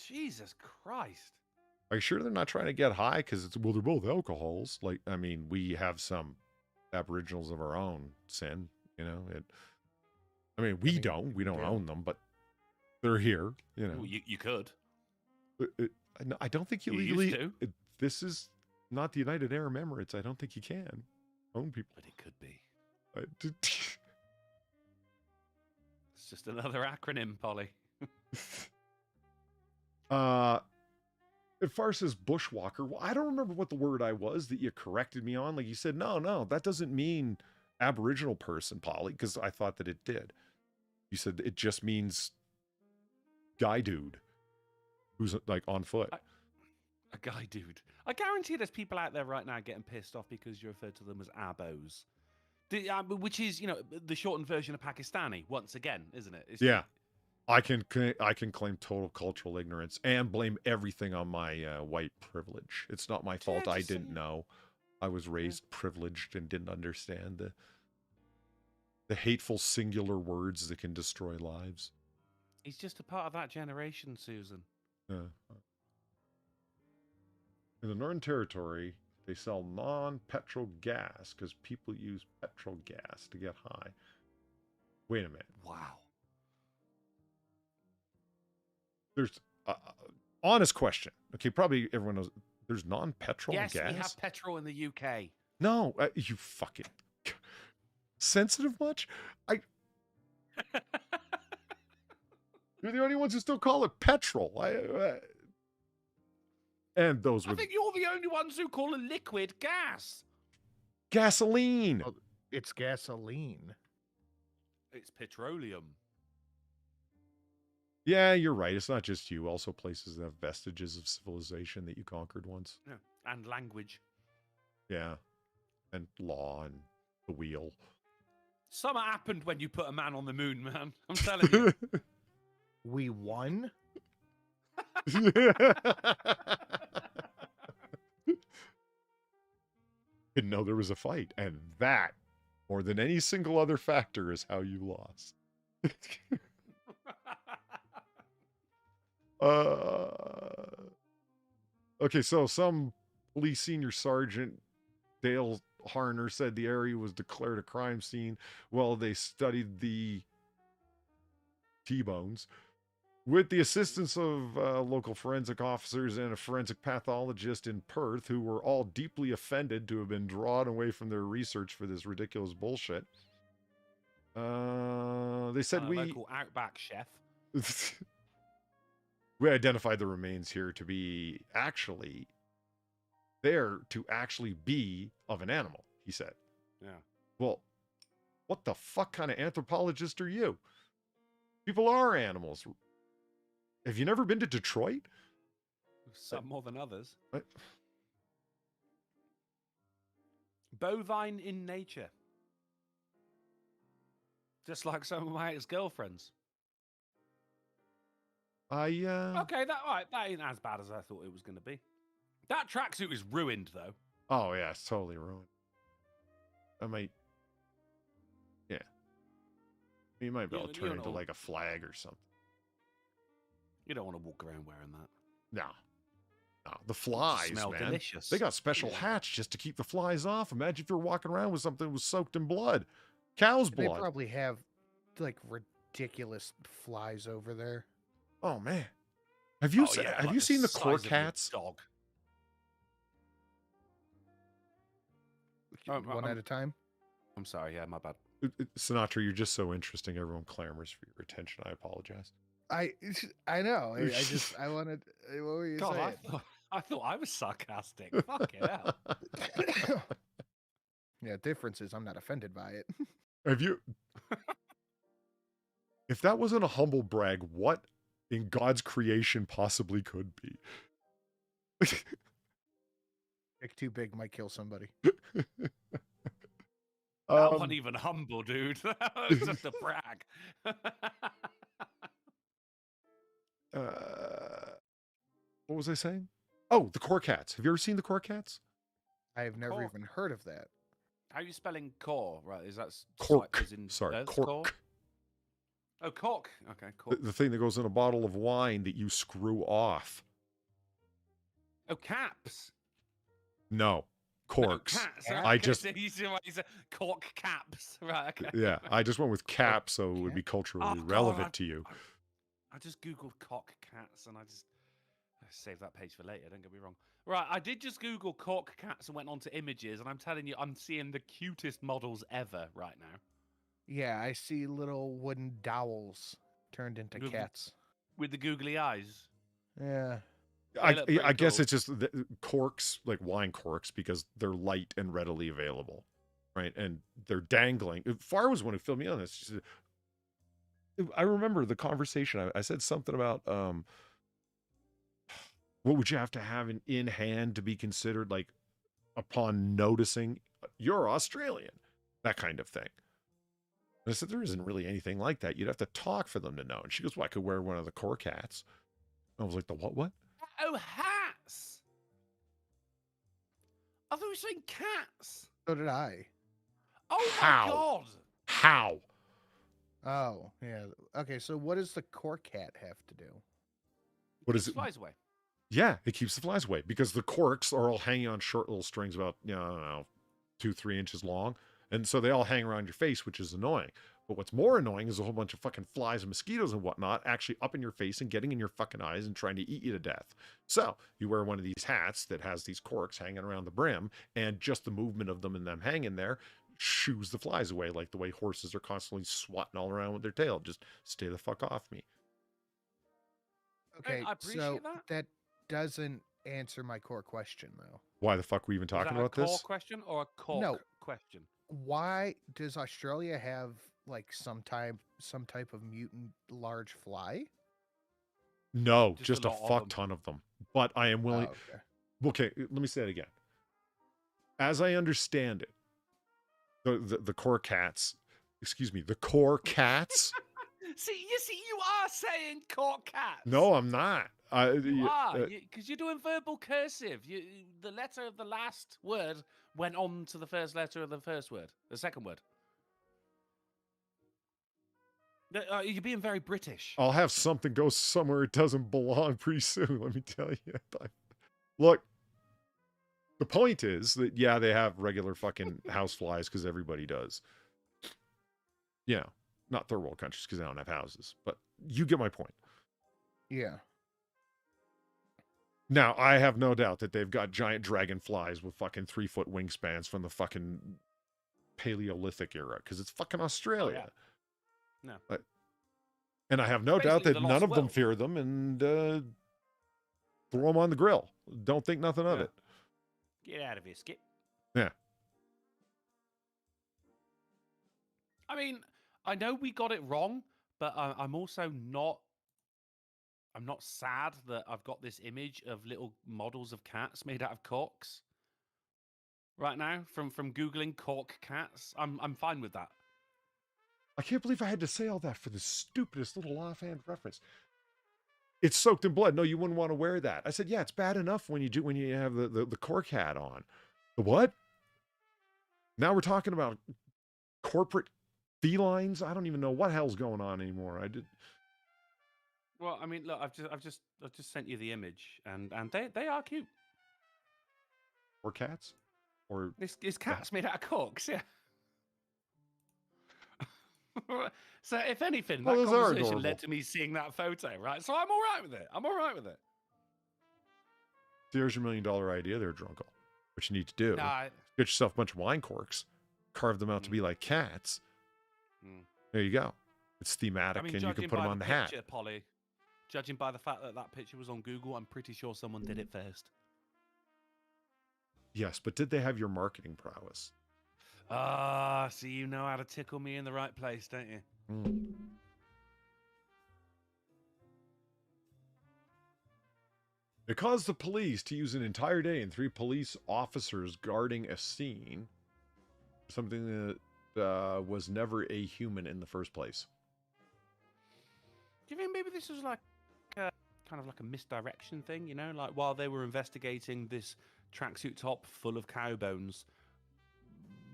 Jesus Christ. Are you sure they're not trying to get high? Because it's, well, they're both alcohols. Like, I mean, we have some Aboriginals of our own, Sin, you know? We don't yeah. own them, but they're here, you know? Well, you could. I don't think you You legally... used to. This is not the United Arab Emirates. I don't think you can own people. But it could be. It's It's just another acronym, Polly. As far as bushwalker, well, I don't remember what the word I was that you corrected me on. Like you said, no, that doesn't mean Aboriginal person, Polly, because I thought that it did. You said it just means guy dude who's like on foot. A guy dude. I guarantee there's people out there right now getting pissed off because you referred to them as abos. Which is, the shortened version of Pakistani, once again, isn't it? Yeah. I can claim total cultural ignorance and blame everything on my white privilege. It's not my fault. I didn't know. I was raised privileged and didn't understand the hateful singular words that can destroy lives. He's just a part of that generation, Susan. Yeah. In the Northern Territory, they sell non-petrol gas because people use petrol gas to get high. Wait a minute. Wow. There's honest question. Okay, probably everyone knows there's non-petrol gas. Yes, we have petrol in the UK. No, you fucking sensitive much? You're the only ones who still call it petrol. And those I think you're the only ones who call it liquid gas. Gasoline. Oh, it's gasoline. It's petroleum. Yeah, you're right. It's not just you. Also places that have vestiges of civilization that you conquered once. Yeah. And language. Yeah. And law and the wheel. Something happened when you put a man on the moon, man. I'm telling you. We won? Didn't know there was a fight. And that, more than any single other factor, is how you lost. Okay, so some police senior sergeant, Dale Harner, said the area was declared a crime scene while they studied the T-bones. With the assistance of local forensic officers and a forensic pathologist in Perth, who were all deeply offended to have been drawn away from their research for this ridiculous bullshit. They said local Outback chef. We identified the remains here to be actually there to actually be of an animal, he said. Yeah. Well, what the fuck kind of anthropologist are you? People are animals. Have you never been to Detroit? Some more than others. What? Bovine in nature. Just like some of my ex-girlfriends. Okay, that ain't as bad as I thought it was going to be. That tracksuit is ruined, though. Oh, yeah, it's totally ruined. Yeah. You might be able to turn into like a flag or something. You don't want to walk around wearing that. No. Oh, the flies, Smell man. delicious. They got special hats just to keep the flies off. Imagine if you're walking around with something that was soaked in blood. Cow's They blood. probably have like ridiculous flies over there. Oh, man. Have you, yeah, have like you seen the size core of your cats? Dog. One at a time. I'm sorry. Yeah, my bad. Sinatra, you're just so interesting. Everyone clamors for your attention. I apologize. I know. I wanted. What were you God, saying? I thought I was sarcastic. Fuck it out. Yeah, difference is I'm not offended by it. Have you? If that wasn't a humble brag, what in God's creation possibly could be? Pick too big might kill somebody. That wasn't even humble, dude. That was just a brag. What was I saying? Oh, the core cats. Have you ever seen the core cats? I have never Cork. even heard of that. How are you spelling core? Right, is that Cork. As in Sorry, Earth cork. core? Oh, cork. Okay, cork. The thing that goes in a bottle of wine that you screw off. Oh, caps. No, corks. No, cats. Yeah. I just, You see what he said? Cork caps. Right. Okay. yeah, I just went with cap, so it would be culturally Oh, God, relevant to you. I just googled cock cats and I saved that page for later. Don't get me wrong. Right, I did just Google cork cats and went onto images, and I'm telling you, I'm seeing the cutest models ever right now. Yeah, I see little wooden dowels turned into Google- cats. With the googly eyes. Yeah. I look pretty guess cool. it's just corks, like wine corks, because they're light and readily available, right? And they're dangling. Far was one who filled me on this. She said, I remember the conversation. I said something about what would you have to have in hand to be considered, like, upon noticing you're Australian, that kind of thing. And I said, there isn't really anything like that. You'd have to talk for them to know. And she goes, well, I could wear one of the core cats. I was like, the what? Oh, hats! I thought you were saying cats. So did I. Oh How? my god! How? Oh, yeah. Okay, so what does the core cat have to do? What is it? Flies away. Yeah, it keeps the flies away because the corks are all hanging on short little strings about, I don't know, 2-3 inches long. And so they all hang around your face, which is annoying. But what's more annoying is a whole bunch of fucking flies and mosquitoes and whatnot actually up in your face and getting in your fucking eyes and trying to eat you to death. So you wear one of these hats that has these corks hanging around the brim, and just the movement of them and them hanging there shoos the flies away, like the way horses are constantly swatting all around with their tail. Just stay the fuck off me. Okay, I appreciate so that. doesn't answer my core question, though. Why the fuck are we even Is talking that about a core this? question or a cork No. question? Why does Australia have like some type of mutant large fly? No, Just just a a lot of fuck them. ton of them. But I am willing. Oh, Okay, let me say it again. As I understand it, the core cats, the core cats. See, you are saying cork cats. No, I'm not. You are, because you're doing verbal cursive. The letter of the last word went on to the first letter of the first word, the second word. You're being very British. I'll have something go somewhere it doesn't belong pretty soon, let me tell you. Look, the point is that, yeah, they have regular fucking house flies because everybody does. You know, not third world countries because they don't have houses, but you get my point. yeah. Now, I have no doubt that they've got giant dragonflies with fucking 3-foot wingspans from the fucking Paleolithic era because it's fucking Australia. No. And I have no doubt Basically that the none lost of them world. fear them and throw them on the grill. Don't think nothing of Yeah. it. Get out of here, Skip. Yeah. I mean, I know we got it wrong, but I'm also not. I'm not sad that I've got this image of little models of cats made out of corks. Right now, from googling cork cats, I'm fine with that. I can't believe I had to say all that for the stupidest little offhand reference. It's soaked in blood. No, you wouldn't want to wear that. I said, yeah, it's bad enough when you have the cork hat on. The what? Now we're talking about corporate felines. I don't even know what hell's going on anymore. Well, I mean, look, I've just sent you the image, and they are cute. Or cats? Or This cat's made out of corks, yeah. So, if anything, Well, that those are conversation adorable. led to me seeing that photo, right? So I'm all right with it. I'm all right with it. there's your $1 million idea there, Drunkle. What you need to do, Nah, get yourself a bunch of wine corks, carve them out to be like cats. There you go. It's thematic, I mean, and you can judging put them by on the the hat. picture, Polly, judging by the fact that that picture was on Google, I'm pretty sure someone did it first. Yes, but did they have your marketing prowess? Ah, so you know how to tickle me in the right place, don't you? It caused the police to use an entire day and 3 police officers guarding a scene. Something that was never a human in the first place. Do you think maybe this was like a, kind of like a misdirection thing, you know? Like while they were investigating this tracksuit top full of cow bones,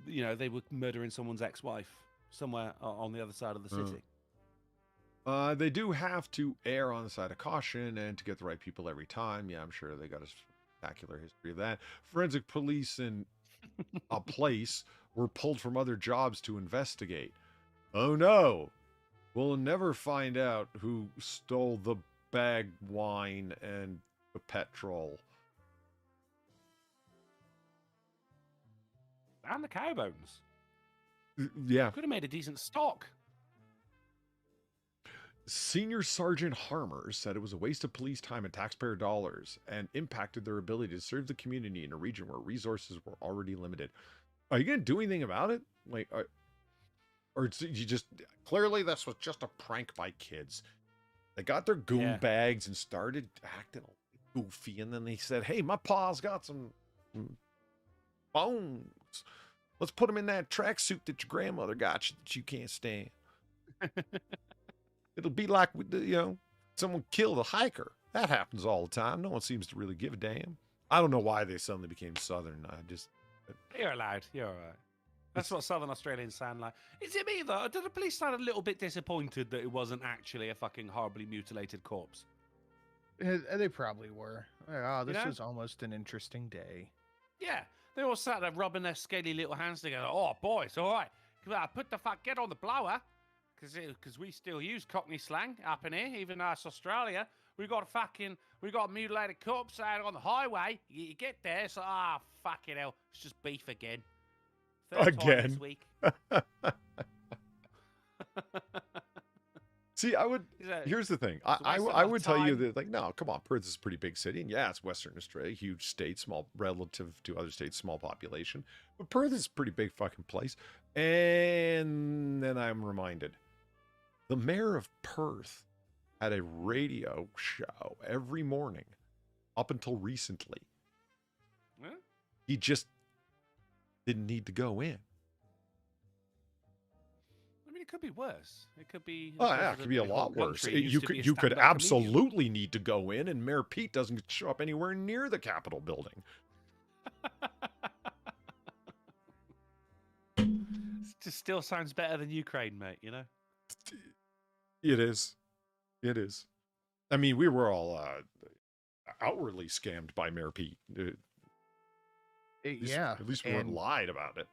you know, they were murdering someone's ex-wife somewhere on the other side of the city. They do have to err on the side of caution and to get the right people every time. Yeah, I'm sure they got a spectacular history of that. Forensic police in a place were pulled from other jobs to investigate. Oh no! We'll never find out who stole the bagged wine and the petrol. And the cow bones. Yeah. Could have made a decent stock. Senior Sergeant Harmer said it was a waste of police time and taxpayer dollars and impacted their ability to serve the community in a region where resources were already limited. Are you going to do anything about it? Like, or you just, clearly this was just a prank by kids. They got their goon bags and started acting goofy. And then they said, hey, my pa's got some bones. Let's put them in that tracksuit that your grandmother got you that you can't stand. It'll be like, you know, someone killed a hiker. That happens all the time. No one seems to really give a damn. I don't know why they suddenly became Southern. You're allowed. You're all right. That's what Southern Australians sound like. Is it me, though? Did the police sound a little bit disappointed that it wasn't actually a fucking horribly mutilated corpse? They probably were. Oh, this You know? is almost an interesting day. Yeah. They all sat there rubbing their scaly little hands together. Oh, boys, all right. Put the get on the blower. Because we still use Cockney slang up in here, even though it's Australia. We got a mutilated corpse out on the highway. You get there, it's like, fucking hell, it's just beef again. Third time this week. See, here's the thing. I would tell you that, like, no, come on, Perth is a pretty big city. And yeah, it's Western Australia, huge state, small relative to other states, small population. But Perth is a pretty big fucking place. And then I'm reminded. The mayor of Perth had a radio show every morning up until recently. Huh? He just didn't need to go in. I mean, it could be worse. It could be. Oh, yeah, it could be a lot worse. You could absolutely need to go in, and Mayor Pete doesn't show up anywhere near the Capitol building. It just still sounds better than Ukraine, mate, you know? It is. It is. I mean, we were all outwardly scammed by Mayor Pete. At least we weren't lied about it.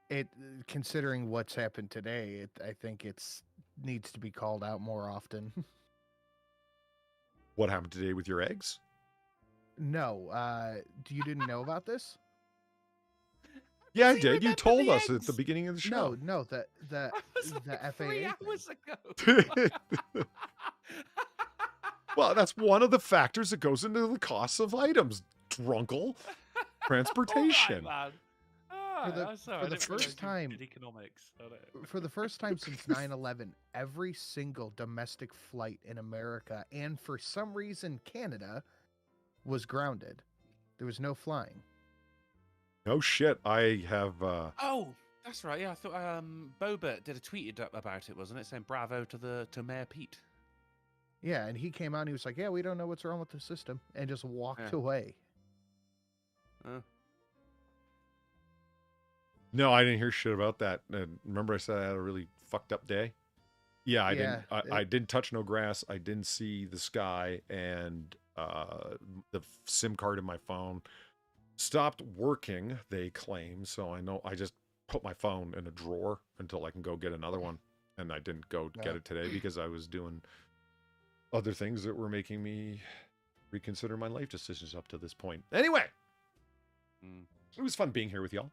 Yeah. Considering what's happened today, I think it's needs to be called out more often. What happened today with your eggs? No, you didn't know about this? Yeah, I did. You told us at the beginning of the show. No, the FAA 3 hours thing. ago. Well, that's one of the factors that goes into the cost of items. Drunkle. Transportation. All right, man. For the first time economics. For the first time since 9/11, every single domestic flight in America and for some reason Canada was grounded. There was no flying. No shit. I have. Oh, that's right. Yeah, I thought Boba did a tweet about it, wasn't it? Saying bravo to Mayor Pete. Yeah, and he came out and he was like, "Yeah, we don't know what's wrong with the system," and just walked away. No, I didn't hear shit about that. Remember I said I had a really fucked up day? Yeah, I Yeah, I didn't touch no grass. I didn't see the sky, and the SIM card in my phone stopped working, they claim. So I know I just put my phone in a drawer until I can go get another one. And I didn't go get it today because I was doing other things that were making me reconsider my life decisions up to this point. Anyway, it was fun being here with y'all.